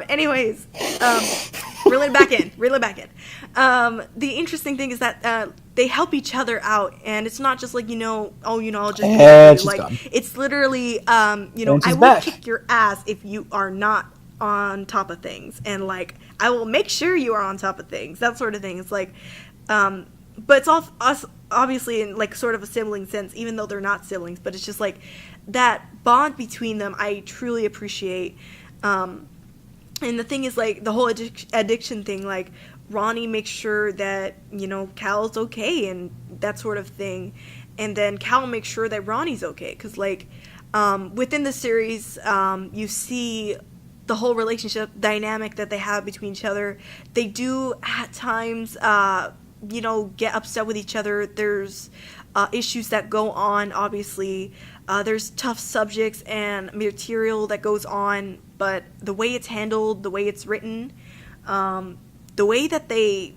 Speaker 1: Anyways, reel it back in. The interesting thing is that they help each other out, and it's not just like, you know, oh, you know, I'll just like gone. It's literally, you know, I will kick your ass if you are not on top of things, and like I will make sure you are on top of things, that sort of thing. It's like, but it's all us, obviously, in like sort of a sibling sense, even though they're not siblings. But it's just like that bond between them, I truly appreciate. And the thing is, like, the whole addiction thing, like, Ronnie makes sure that, you know, Cal's okay and that sort of thing. And then Cal makes sure that Ronnie's okay. Because, like, within the series, you see the whole relationship dynamic that they have between each other. They do, at times, you know, get upset with each other. There's issues that go on, obviously. There's tough subjects and material that goes on, but the way it's handled, the way it's written, the way that they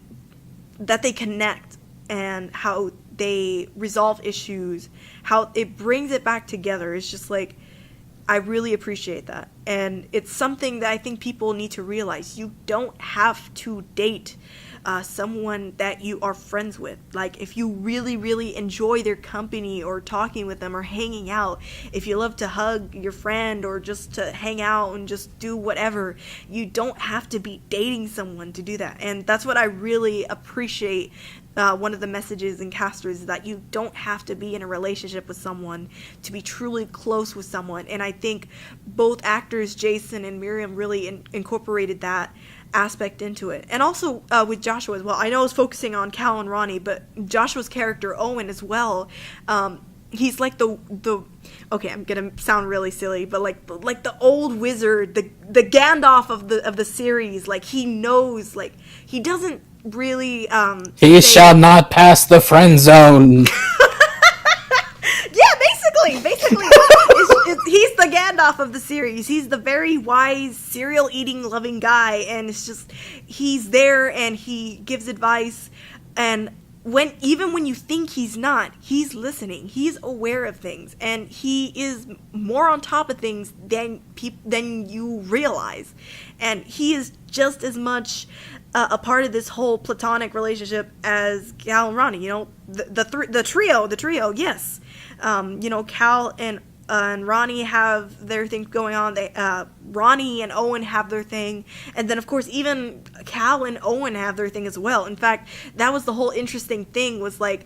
Speaker 1: connect and how they resolve issues, how it brings it back together, is just like, I really appreciate that. And it's something that I think people need to realize. You don't have to date someone that you are friends with. Like, if you really, really enjoy their company or talking with them or hanging out, if you love to hug your friend or just to hang out and just do whatever, you don't have to be dating someone to do that. And that's what I really appreciate. One of the messages in Casters is that you don't have to be in a relationship with someone to be truly close with someone. And I think both actors, Jason and Miriam, really incorporated that aspect into it. And also with Joshua as well. I know I was focusing on Cal and Ronnie, but Joshua's character, Owen, as well, he's like the okay, I'm gonna sound really silly, but like the old wizard, the Gandalf of the series. Like, he knows, like, he doesn't really
Speaker 2: he shall not pass the friend zone.
Speaker 1: Yeah, basically he's the Gandalf of the series. He's the very wise, cereal eating, loving guy, and it's just, he's there and he gives advice, and even when you think he's not, he's listening. He's aware of things, and he is more on top of things than you realize. And he is just as much a part of this whole platonic relationship as Cal and Ronnie. You know, the trio. Yes, you know, Cal and Ronnie have their thing going on. Ronnie and Owen have their thing, and then of course even Cal and Owen have their thing as well. In fact, that was the whole interesting thing, was like,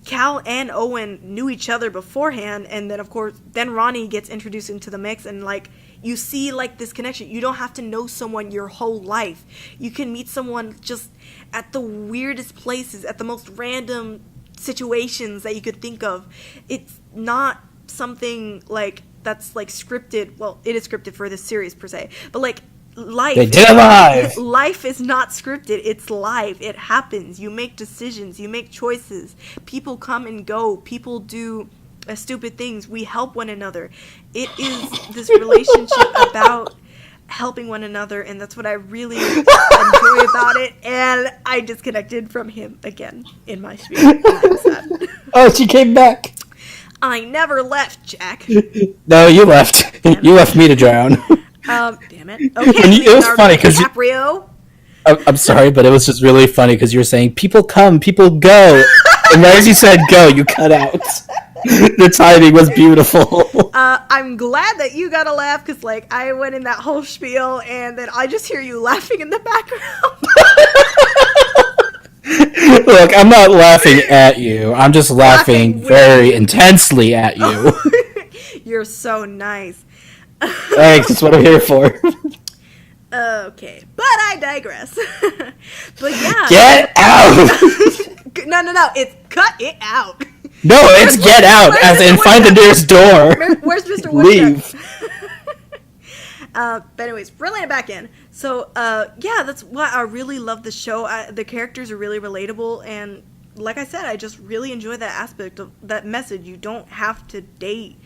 Speaker 1: Cal and Owen knew each other beforehand, and then of course then Ronnie gets introduced into the mix, and like, you see like this connection. You don't have to know someone your whole life. You can meet someone just at the weirdest places, at the most random situations that you could think of. It's not something like that's like scripted. Well, it is scripted for this series per se, but like, life,
Speaker 2: they did it live.
Speaker 1: Life is not scripted. It's live. It happens. You make decisions. You make choices. People come and go. People do stupid things. We help one another. It is this relationship about helping one another, and that's what I really enjoy about it. And I disconnected from him again in my spirit. I'm sad.
Speaker 2: Oh, she came back.
Speaker 1: I never left, Jack.
Speaker 2: No, you left. You left me to drown.
Speaker 1: Damn it. Okay,
Speaker 2: it was funny because
Speaker 1: DiCaprio.
Speaker 2: I'm sorry, but it was just really funny because you were saying people come, people go. And right as you said go, you cut out. The timing was beautiful.
Speaker 1: I'm glad that you got a laugh, because, like, I went in that whole spiel, and then I just hear you laughing in the background.
Speaker 2: Look, I'm not laughing at you. I'm just laughing very intensely at you.
Speaker 1: You're so nice.
Speaker 2: Thanks, that's what I'm here for.
Speaker 1: Okay, but I digress. But yeah.
Speaker 2: Get out!
Speaker 1: No, it's cut it out.
Speaker 2: No, it's get out, as in find the nearest door.
Speaker 1: Where's Mr. Woodchuck?
Speaker 2: Leave.
Speaker 1: But anyways, reeling it back in. So, yeah, that's why I really love the show. The characters are really relatable, and like I said, I just really enjoy that aspect of that message. You don't have to date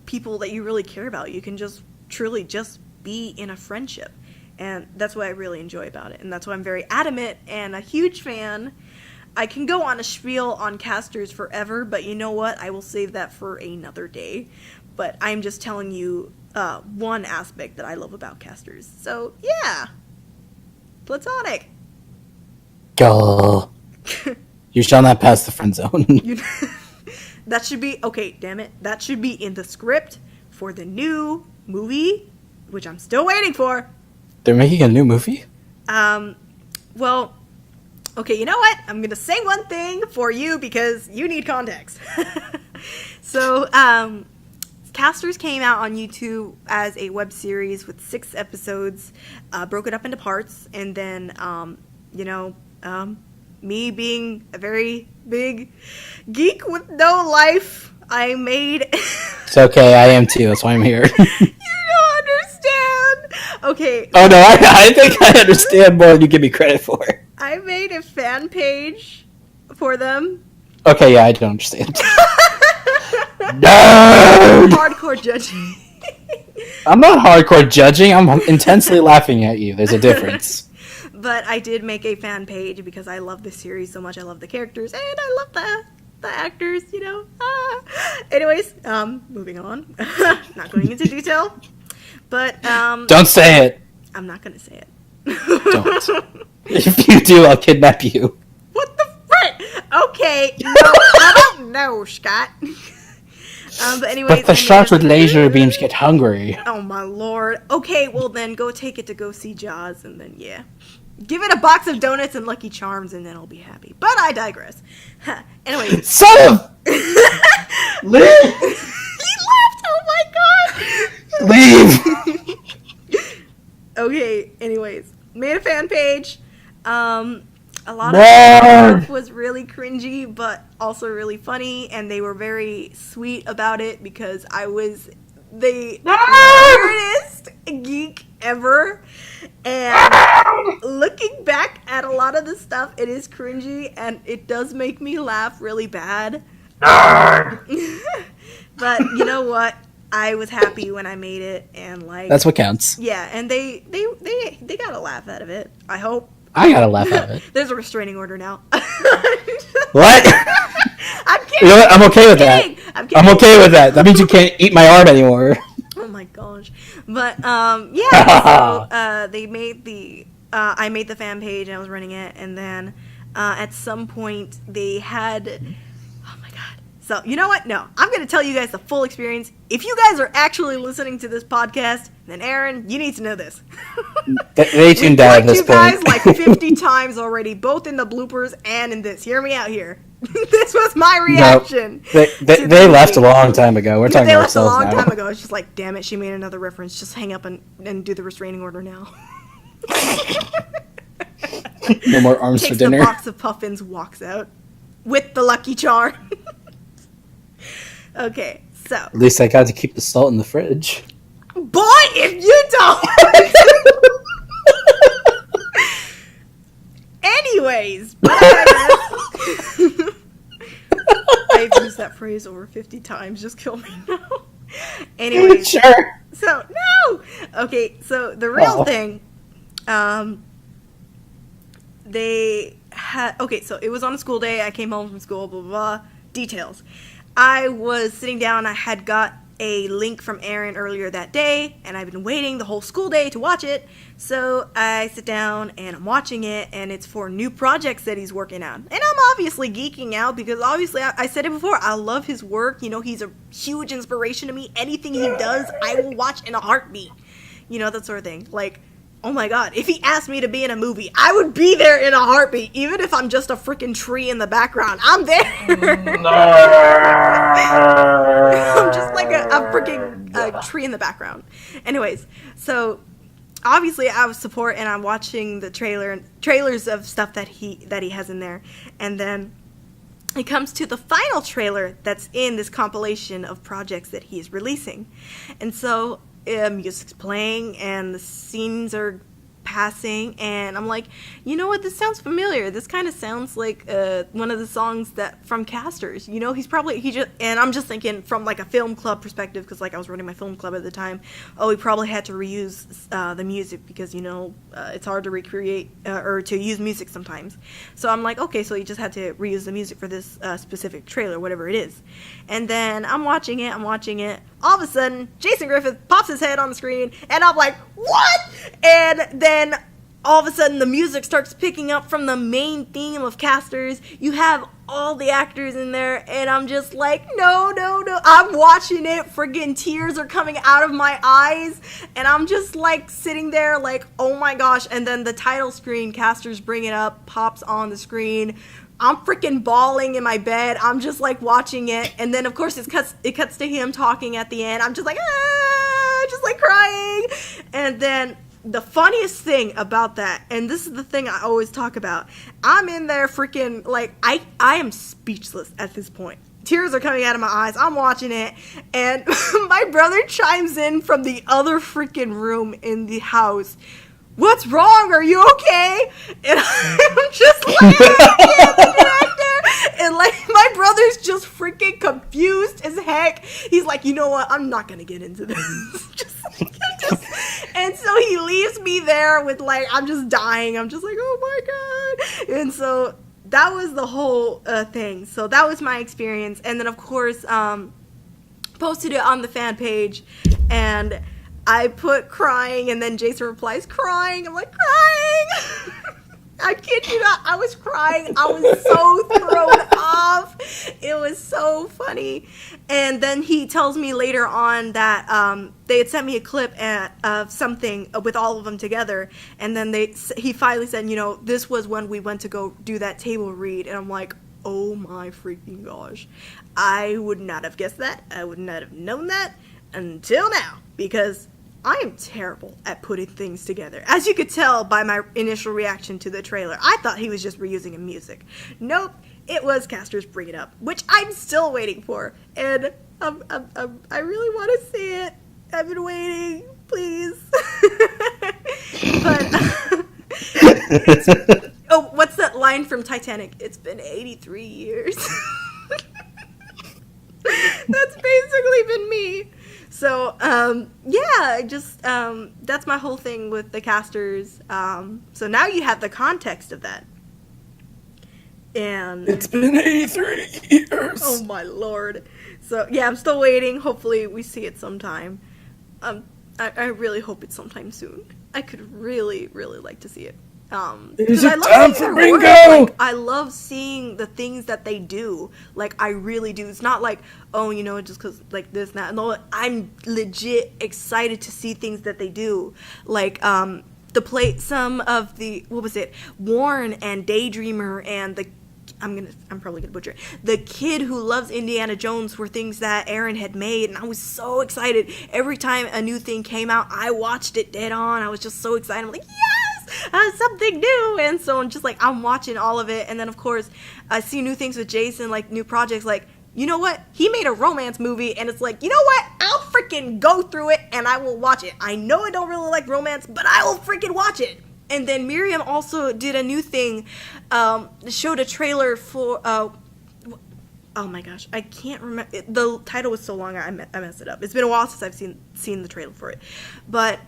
Speaker 1: people that you really care about. You can just truly just be in a friendship, and that's what I really enjoy about it, and that's why I'm very adamant and a huge fan. I can go on a spiel on casters forever, but you know what? I will save that for another day. But I'm just telling you one aspect that I love about casters. So, yeah. Platonic.
Speaker 2: Go. You shall not pass the friend zone.
Speaker 1: That should be, okay, damn it. That should be in the script for the new movie, which I'm still waiting for.
Speaker 2: They're making a new movie?
Speaker 1: Well, okay, you know what? I'm going to say one thing for you because you need context. So, Casters came out on YouTube as a web series with 6 episodes, broke it up into parts, and then, me being a very big geek with no life, I made...
Speaker 2: It's okay, I am too, that's why I'm here.
Speaker 1: You don't understand! Okay.
Speaker 2: Oh no, I think I understand more than you give me credit for.
Speaker 1: I made a fan page for them.
Speaker 2: Okay, yeah, I don't understand. No!
Speaker 1: Hardcore judging.
Speaker 2: I'm not hardcore judging, I'm intensely laughing at you. There's a difference.
Speaker 1: But I did make a fan page because I love this series so much. I love the characters, and I love the actors, you know. Anyways, moving on. Not going into detail. But,
Speaker 2: Don't say it!
Speaker 1: I'm not gonna say it.
Speaker 2: Don't. If you do, I'll kidnap you.
Speaker 1: What the frick? Okay, no, I don't know, Scott. But anyways,
Speaker 2: But the sharks with laser beams get hungry.
Speaker 1: Oh my lord. Okay, well then go take it to go see Jaws, and then yeah. Give it a box of donuts and Lucky Charms, and then I'll be happy. But I digress. Anyway.
Speaker 2: Son of... Leave!
Speaker 1: He left! Oh my god!
Speaker 2: Leave!
Speaker 1: Okay, anyways. Made a fan page. A lot of stuff was really cringy, but also really funny, and they were very sweet about it because I was the weirdest geek ever. And looking back at a lot of the stuff, it is cringy, and it does make me laugh really bad. But you know what? I was happy when I made it, and like
Speaker 2: that's what counts.
Speaker 1: Yeah, and they got a laugh out of it. I hope.
Speaker 2: I got a laugh out of it.
Speaker 1: There's a restraining order now.
Speaker 2: What?
Speaker 1: I'm kidding.
Speaker 2: You know what? I'm okay with that. I'm okay with that. That means you can't eat my arm anymore.
Speaker 1: Oh my gosh. But yeah. So they made the I made the fan page and I was running it, and then at some point they had. So, you know what? No. I'm going to tell you guys the full experience. If you guys are actually listening to this podcast, then Aaron, you need to know this.
Speaker 2: They tuned out at this point.
Speaker 1: You guys like 50 times already, both in the bloopers and in this. Hear me out here. This was my reaction.
Speaker 2: No, they left a long time ago. We're talking about ourselves now.
Speaker 1: They left a long time ago. It's just like, damn it, she made another reference. Just hang up and do the restraining order now.
Speaker 2: No more arms for dinner.
Speaker 1: Takes the box of puffins, walks out with the Lucky Charm. Okay, so.
Speaker 2: At least I got to keep the salt in the fridge.
Speaker 1: Boy, if you don't! Anyways, I've used that phrase over 50 times, just kill me now. Anyways.
Speaker 2: Sure.
Speaker 1: So, no! Okay, so the real thing, they had, okay, so it was on a school day, I came home from school, blah, blah, blah, details. I was sitting down, I had got a link from Aaron earlier that day, and I've been waiting the whole school day to watch it, so I sit down and I'm watching it, and it's for new projects that he's working on. And I'm obviously geeking out because obviously I said it before, I love his work. You know, he's a huge inspiration to me. Anything he does, I will watch in a heartbeat. You know, that sort of thing. Like, oh my god, if he asked me to be in a movie, I would be there in a heartbeat, even if I'm just a freaking tree in the background. I'm there. I'm just like a freaking tree in the background. Anyways, so obviously I support, and I'm watching the trailers of stuff that he has in there, and then it comes to the final trailer that's in this compilation of projects that he's releasing, and so music's playing and the scenes are passing, and I'm like, you know what, this sounds familiar. This kind of sounds like one of the songs that from Casters. You know, and I'm just thinking from like a film club perspective, because like I was running my film club at the time. Oh, he probably had to reuse the music because, you know, it's hard to recreate or to use music sometimes. So I'm like, okay, so he just had to reuse the music for this specific trailer, whatever it is. And then I'm watching it. All of a sudden, Jason Griffith pops his head on the screen, and I'm like, what? And then all of a sudden, the music starts picking up from the main theme of Casters. You have all the actors in there, and I'm just like, no. I'm watching it, friggin' tears are coming out of my eyes, and I'm just like sitting there like, oh my gosh. And then the title screen, Casters Bring It Up, pops on the screen. I'm freaking bawling in my bed. I'm just like watching it, and then of course it cuts to him talking at the end. I'm just like, just like crying. And then the funniest thing about that, and this is the thing I always talk about, I'm in there freaking like I am speechless at this point. Tears are coming out of my eyes. I'm watching it, and my brother chimes in from the other freaking room in the house. What's wrong? Are you okay? And I'm just like, yeah, the director. And like, my brother's just freaking confused as heck. He's like, you know what? I'm not going to get into this. And so he leaves me there with like, I'm just dying. I'm just like, oh my God. And so that was the whole thing. So that was my experience. And then of course, posted it on the fan page, and I put crying, and then Jason replies, crying. I'm like, crying? I kid you not, I was crying. I was so thrown off. It was so funny. And then he tells me later on that they had sent me a clip of something with all of them together, and then he finally said, you know, this was when we went to go do that table read, and I'm like, oh my freaking gosh. I would not have guessed that. I would not have known that until now, because I am terrible at putting things together. As you could tell by my initial reaction to the trailer, I thought he was just reusing a music. Nope, it was Casters Bring It Up, which I'm still waiting for, and I really want to see it. I've been waiting, please. But oh, what's that line from Titanic? It's been 83 years. That's basically been me. So, yeah, I just, that's my whole thing with the Casters. So now you have the context of that. And
Speaker 2: it's been 83 years.
Speaker 1: Oh my lord. So, yeah, I'm still waiting. Hopefully we see it sometime. I really hope it's sometime soon. I could really, really like to see it.
Speaker 2: Is
Speaker 1: I
Speaker 2: it
Speaker 1: love
Speaker 2: time
Speaker 1: seeing
Speaker 2: for
Speaker 1: their
Speaker 2: bingo?
Speaker 1: work. Like, I love seeing the things that they do. Like, I really do. It's not like, oh, you know, just because, like, this and that. No, I'm legit excited to see things that they do. Like, some of the, what was it? Warren and Daydreamer and I'm probably gonna butcher it. The Kid Who Loves Indiana Jones were things that Aaron had made, and I was so excited. Every time a new thing came out, I watched it dead on. I was just so excited. I'm like, yes, something new. And so I'm just like, I'm watching all of it. And then of course I see new things with Jason, like new projects, like, you know what, he made a romance movie, and it's like, you know what, I'll freaking go through it and I will watch it. I know I don't really like romance, but I will freaking watch it. And then Miriam also did a new thing, showed a trailer for, oh my gosh, I can't remember, the title was so long I messed it up. It's been a while since I've seen the trailer for it. But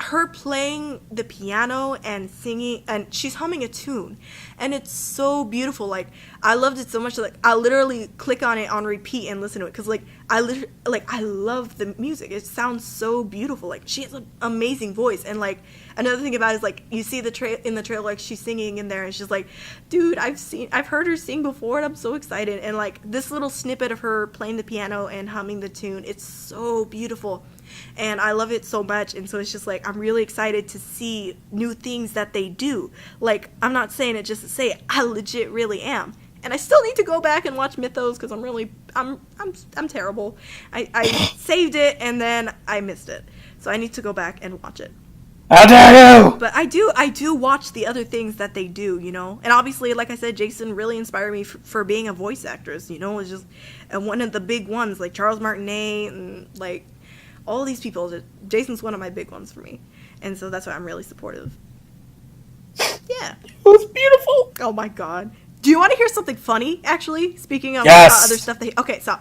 Speaker 1: her playing the piano and singing, and she's humming a tune, and it's so beautiful. Like, I loved it so much, like I literally click on it on repeat and listen to it, because like I love the music. It sounds so beautiful. Like, she has an amazing voice. And like, another thing about it is, like, you see in the trailer, like, she's singing in there, and she's like, dude, I've heard her sing before, and I'm so excited. And like, this little snippet of her playing the piano and humming the tune, it's so beautiful. And I love it so much. And so it's just like, I'm really excited to see new things that they do. Like, I'm not saying it just to say it. I legit really am. And I still need to go back and watch Mythos, because I'm terrible. I saved it and then I missed it. So I need to go back and watch it.
Speaker 2: How dare you!
Speaker 1: But I do watch the other things that they do, you know? And obviously, like I said, Jason really inspired me for being a voice actress, you know? It's just one of the big ones, like Charles Martinet and like all these people. Jason's one of my big ones for me. And so that's why I'm really supportive. Yeah.
Speaker 2: It was beautiful.
Speaker 1: Oh my god. Do you want to hear something funny, actually? Speaking of
Speaker 2: Yes.
Speaker 1: Other stuff okay, so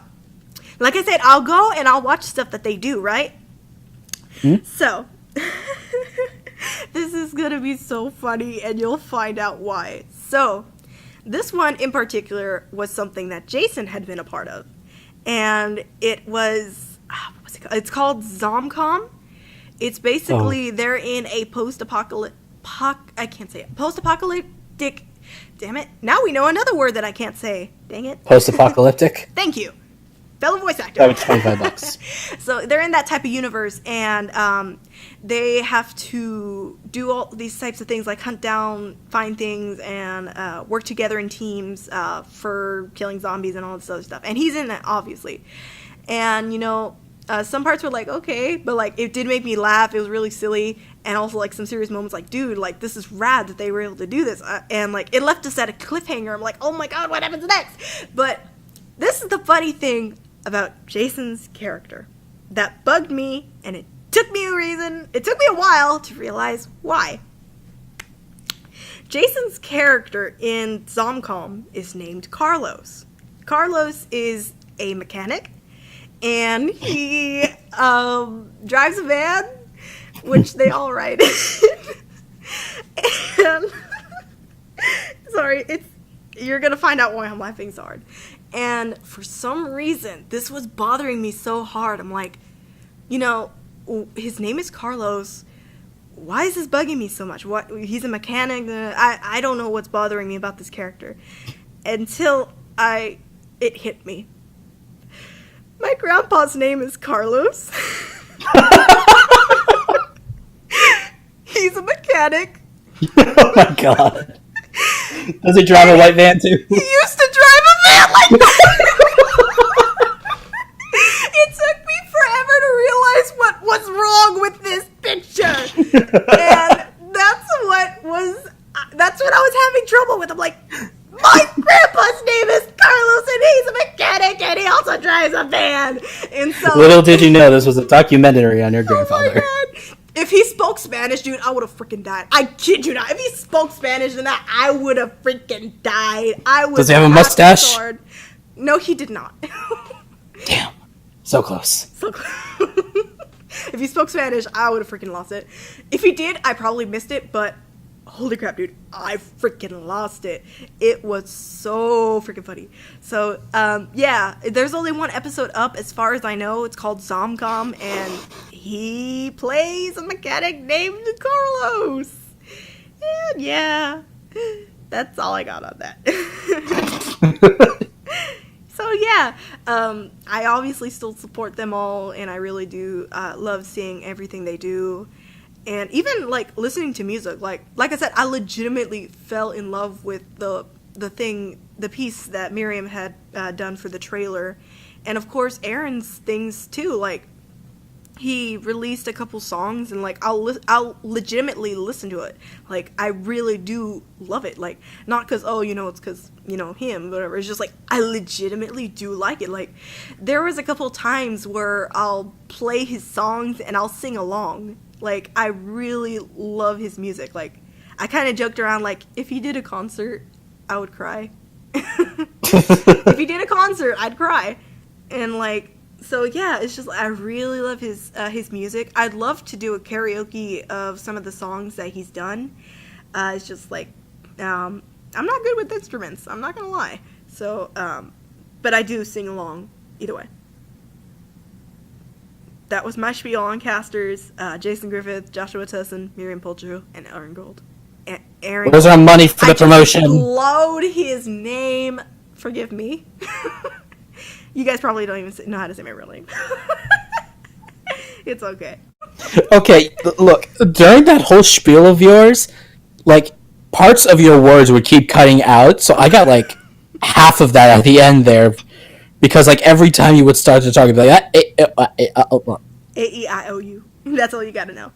Speaker 1: like I said, I'll go and I'll watch stuff that they do, right? So this is gonna be so funny, and you'll find out why. So this one in particular was something that Jason had been a part of, and it was what's it called? It's called Zomcom. It's basically they're in a post-apocalyptic. Damn it! Now we know another word that I can't say. Dang it!
Speaker 2: Post-apocalyptic.
Speaker 1: Thank you, fellow voice actor.
Speaker 2: That was $25.
Speaker 1: So they're in that type of universe, and they have to do all these types of things, like hunt down, find things, and work together in teams for killing zombies and all this other stuff. And he's in that, obviously. And, you know, some parts were like, okay, but like, it did make me laugh. It was really silly. And also, like, some serious moments, like, dude, like, this is rad that they were able to do this. And, like, it left us at a cliffhanger. I'm like, oh my god, what happens next? But this is the funny thing about Jason's character that bugged me, and it took me a while to realize why. Jason's character in Zomcom is named Carlos. Carlos is a mechanic, and he drives a van, which they all ride in. And sorry, you're gonna find out why I'm laughing so hard. And for some reason, this was bothering me so hard. I'm like, you know, his name is Carlos. Why is this bugging me so much? What? He's a mechanic. I don't know what's bothering me about this character. Until it hit me. My grandpa's name is Carlos. He's a mechanic.
Speaker 2: Oh my god. Does he drive a white van too?
Speaker 1: He used to drive a van like that. It took me forever to realize what was wrong with this picture. And that's what I was having trouble with. I'm like, my grandpa's name is Carlos, and he's a mechanic, and he also drives a van. And so,
Speaker 2: little did you know this was a documentary on your
Speaker 1: oh my
Speaker 2: grandfather.
Speaker 1: god. If he spoke Spanish, dude, I would have freaking died. I kid you not. If he spoke Spanish, then I would have freaking died.
Speaker 2: Does he have a mustache?
Speaker 1: No, he did not.
Speaker 2: Damn. So close.
Speaker 1: So close. If he spoke Spanish, I would have freaking lost it. If he did, I probably missed it, but holy crap, dude, I freaking lost it. It was so freaking funny. So, yeah, there's only one episode up as far as I know. It's called Zomcom, and he plays a mechanic named Carlos. And yeah, that's all I got on that. So yeah, I obviously still support them all, and I really do love seeing everything they do. And even, like, listening to music, like I said, I legitimately fell in love with the piece that Miriam had done for the trailer. And, of course, Aaron's things, too. Like, he released a couple songs, and, like, I'll legitimately listen to it. Like, I really do love it. Like, not because, oh, you know, it's because, you know, him, whatever. It's just, like, I legitimately do like it. Like, there was a couple times where I'll play his songs and I'll sing along. Like, I really love his music. Like, I kind of joked around, like, if he did a concert, I would cry. If he did a concert, I'd cry. And, like, So yeah, it's just I really love his music. I'd love to do a karaoke of some of the songs that he's done. It's just like I'm not good with instruments. I'm not gonna lie. So, but I do sing along either way. That was my spiel on casters. Jason Griffith, Joshua Tussin, Miriam Polcho, and Aaron Gold. Aaron.
Speaker 2: Where's our money for the promotion?
Speaker 1: I just load his name. Forgive me. You guys probably don't even know how to say my real name. It's okay.
Speaker 2: Okay, look, during that whole spiel of yours, like, parts of your words would keep cutting out, so I got, like, half of that at the end there, because, like, every time you would start to talk, you'd be like,
Speaker 1: A-E-I-O-U. That's all you gotta know.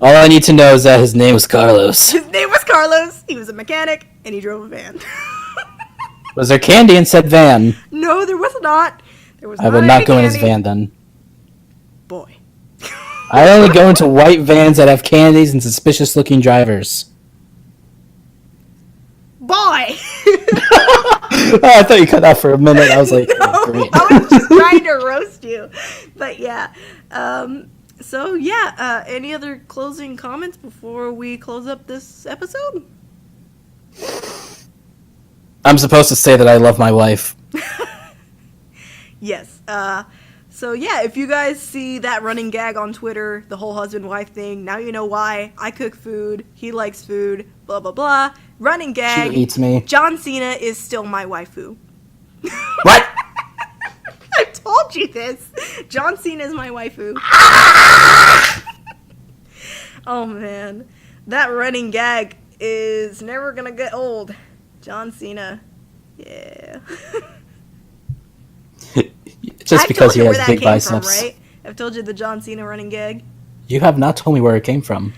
Speaker 2: All I need to know is that his name was Carlos.
Speaker 1: His name was Carlos, he was a mechanic, and he drove a van.
Speaker 2: Was there candy in said van?
Speaker 1: No, there was not. There was
Speaker 2: I would not go in his van then.
Speaker 1: Boy.
Speaker 2: I only go into white vans that have candies and suspicious-looking drivers.
Speaker 1: Boy!
Speaker 2: Oh, I thought you cut out for a minute. I was like,
Speaker 1: No,
Speaker 2: oh, great.
Speaker 1: I was just trying to roast you. But yeah. So yeah, any other closing comments before we close up this episode?
Speaker 2: I'm supposed to say that I love my wife.
Speaker 1: Yes. So yeah, if you guys see that running gag on Twitter, the whole husband-wife thing, now you know why. I cook food, he likes food, blah blah blah. Running gag.
Speaker 2: She eats me.
Speaker 1: John Cena is still my waifu.
Speaker 2: What?
Speaker 1: I've told you this. John Cena is my waifu. Oh man, that running gag is never gonna get old. John Cena, yeah.
Speaker 2: Just because he has big biceps.
Speaker 1: From, right? I've told you the John Cena running gag.
Speaker 2: You have not told me where it came from.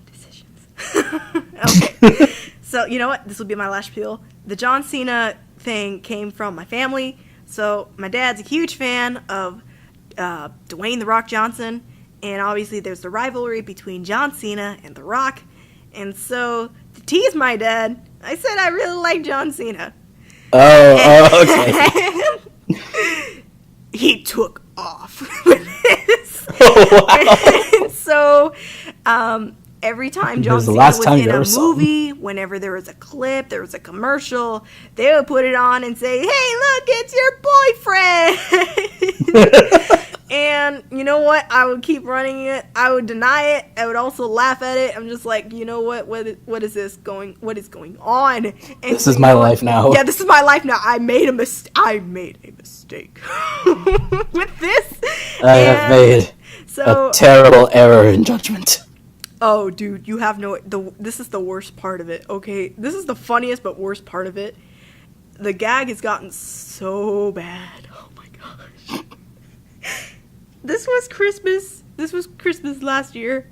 Speaker 1: Decisions. Okay. So, you know what? This will be my last spiel. The John Cena thing came from my family. So, my dad's a huge fan of Dwayne "The Rock" Johnson. And obviously, there's the rivalry between John Cena and The Rock. And so, to tease my dad, I said I really like John Cena.
Speaker 2: Oh, okay.
Speaker 1: He took off with this.
Speaker 2: Oh, wow.
Speaker 1: And so, every time John Cena was in a movie, whenever there was a clip, there was a commercial, they would put it on and say, "Hey, look, it's your boyfriend." And you know what? I would keep running it. I would deny it. I would also laugh at it. I'm just like, you know what? What is this going? What is going on? And
Speaker 2: this is my life now.
Speaker 1: Yeah, this is my life now. I made a mistake with this.
Speaker 2: I have made a terrible error in judgment.
Speaker 1: Oh, dude, you have no. This is the worst part of it. Okay, this is the funniest but worst part of it. The gag has gotten so bad. Oh my gosh. This was Christmas last year.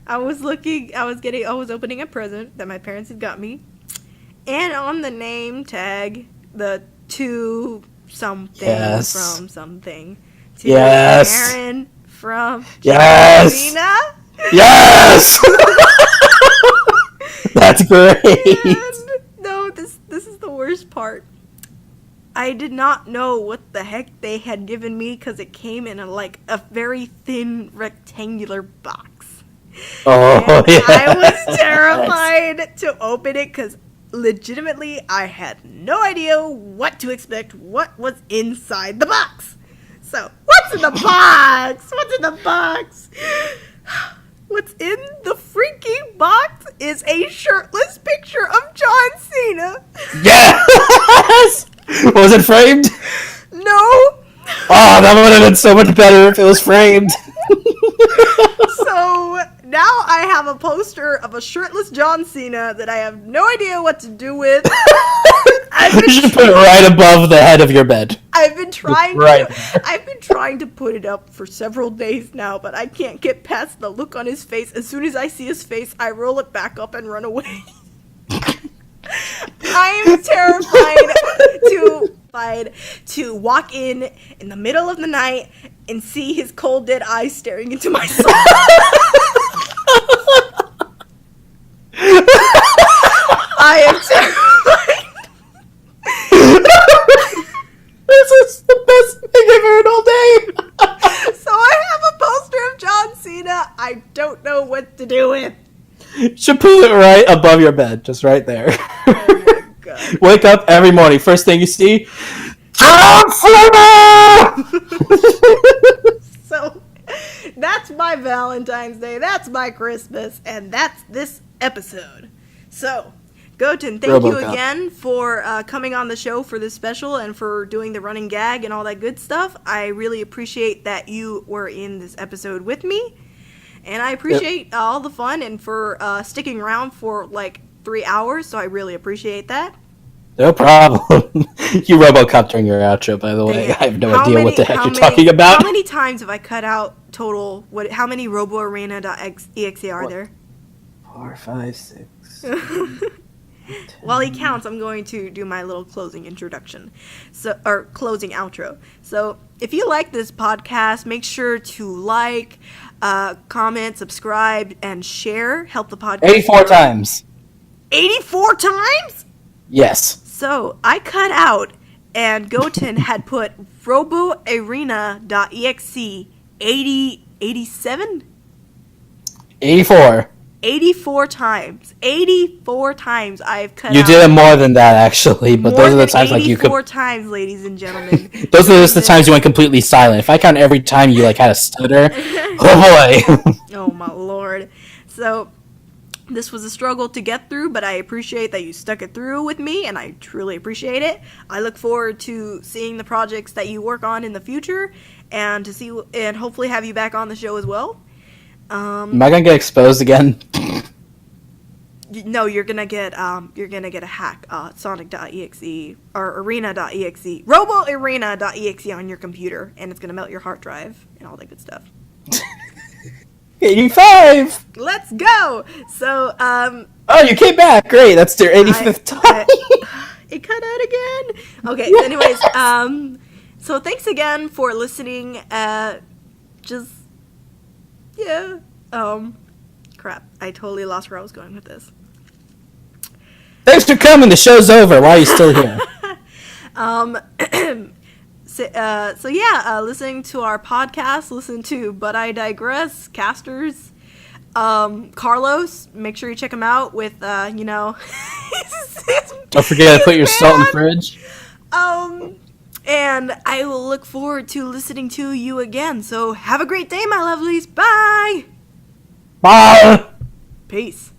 Speaker 1: I was opening a present that my parents had got me. And on the name tag, the to something from something. To Aaron from Gina.
Speaker 2: Yes! That's great.
Speaker 1: And, no, this is the worst part. I did not know what the heck they had given me because it came in a very thin rectangular box.
Speaker 2: Oh,
Speaker 1: and
Speaker 2: yes.
Speaker 1: I was terrified to open it because legitimately I had no idea what to expect, what was inside the box. So, what's in the box? What's in the box? What's in the freaking box is a shirtless picture of John Cena.
Speaker 2: Yes! Was it framed?
Speaker 1: No.
Speaker 2: Oh, that would have been so much better if it was framed.
Speaker 1: So now I have a poster of a shirtless John Cena that I have no idea what to do with.
Speaker 2: You should put it right above the head of your bed.
Speaker 1: I've been trying to put it up for several days now, but I can't get past the look on his face. As soon as I see his face, I roll it back up and run away. I am terrified to walk in the middle of the night and see his cold dead eyes staring into my soul. I am terrified. do with?
Speaker 2: Should put it right above your bed, just right there.
Speaker 1: Oh my god.
Speaker 2: Wake up every morning. First thing you see, Transformer!
Speaker 1: So, that's my Valentine's Day, that's my Christmas, and that's this episode. So, Goten, thank you
Speaker 2: RoboCop.
Speaker 1: again for coming on the show for this special and for doing the running gag and all that good stuff. I really appreciate that you were in this episode with me. And I appreciate all the fun and for sticking around for like 3 hours, so I really appreciate that.
Speaker 2: No problem. You RoboCop during your outro, by the way. I have no idea what the heck you're talking about.
Speaker 1: How many times have I cut out total? How many RoboErena.exe are there?
Speaker 2: 4, 5, 6.
Speaker 1: While he counts, I'm going to do my little closing introduction, or closing outro. So, if you like this podcast, make sure to like, comment, subscribe, and share. Help the podcast.
Speaker 2: 84 times.
Speaker 1: 84 times?
Speaker 2: Yes.
Speaker 1: So, I cut out, and Goten had put RoboErena.exe 87?
Speaker 2: 84.
Speaker 1: 84 times. 84 times I've cut out.
Speaker 2: You did it more than that, actually, but those are the times like you could.
Speaker 1: 84 times, ladies and gentlemen.
Speaker 2: Those are just the times you went completely silent. If I count every time you like had a stutter, oh boy.
Speaker 1: Oh my lord. So, this was a struggle to get through, but I appreciate that you stuck it through with me, and I truly appreciate it. I look forward to seeing the projects that you work on in the future, and and hopefully have you back on the show as well.
Speaker 2: Am I gonna get exposed again?
Speaker 1: No, you're gonna get a hack, Sonic.exe or Arena.exe, RoboErena.exe on your computer, and it's gonna melt your hard drive and all that good stuff.
Speaker 2: 85.
Speaker 1: Let's go. So,
Speaker 2: Oh, you came back. Great. That's their 85th time.
Speaker 1: It cut out again. Okay. Anyways, so thanks again for listening. Crap. I totally lost where I was going with this.
Speaker 2: Thanks for coming. The show's over. Why are you still here?
Speaker 1: Listening to our podcast, listen to But I Digress, casters, Carlos, make sure you check him out with, Don't
Speaker 2: forget to put your salt in the fridge.
Speaker 1: And I will look forward to listening to you again. So have a great day, my lovelies. Bye!
Speaker 2: Bye!
Speaker 1: Peace.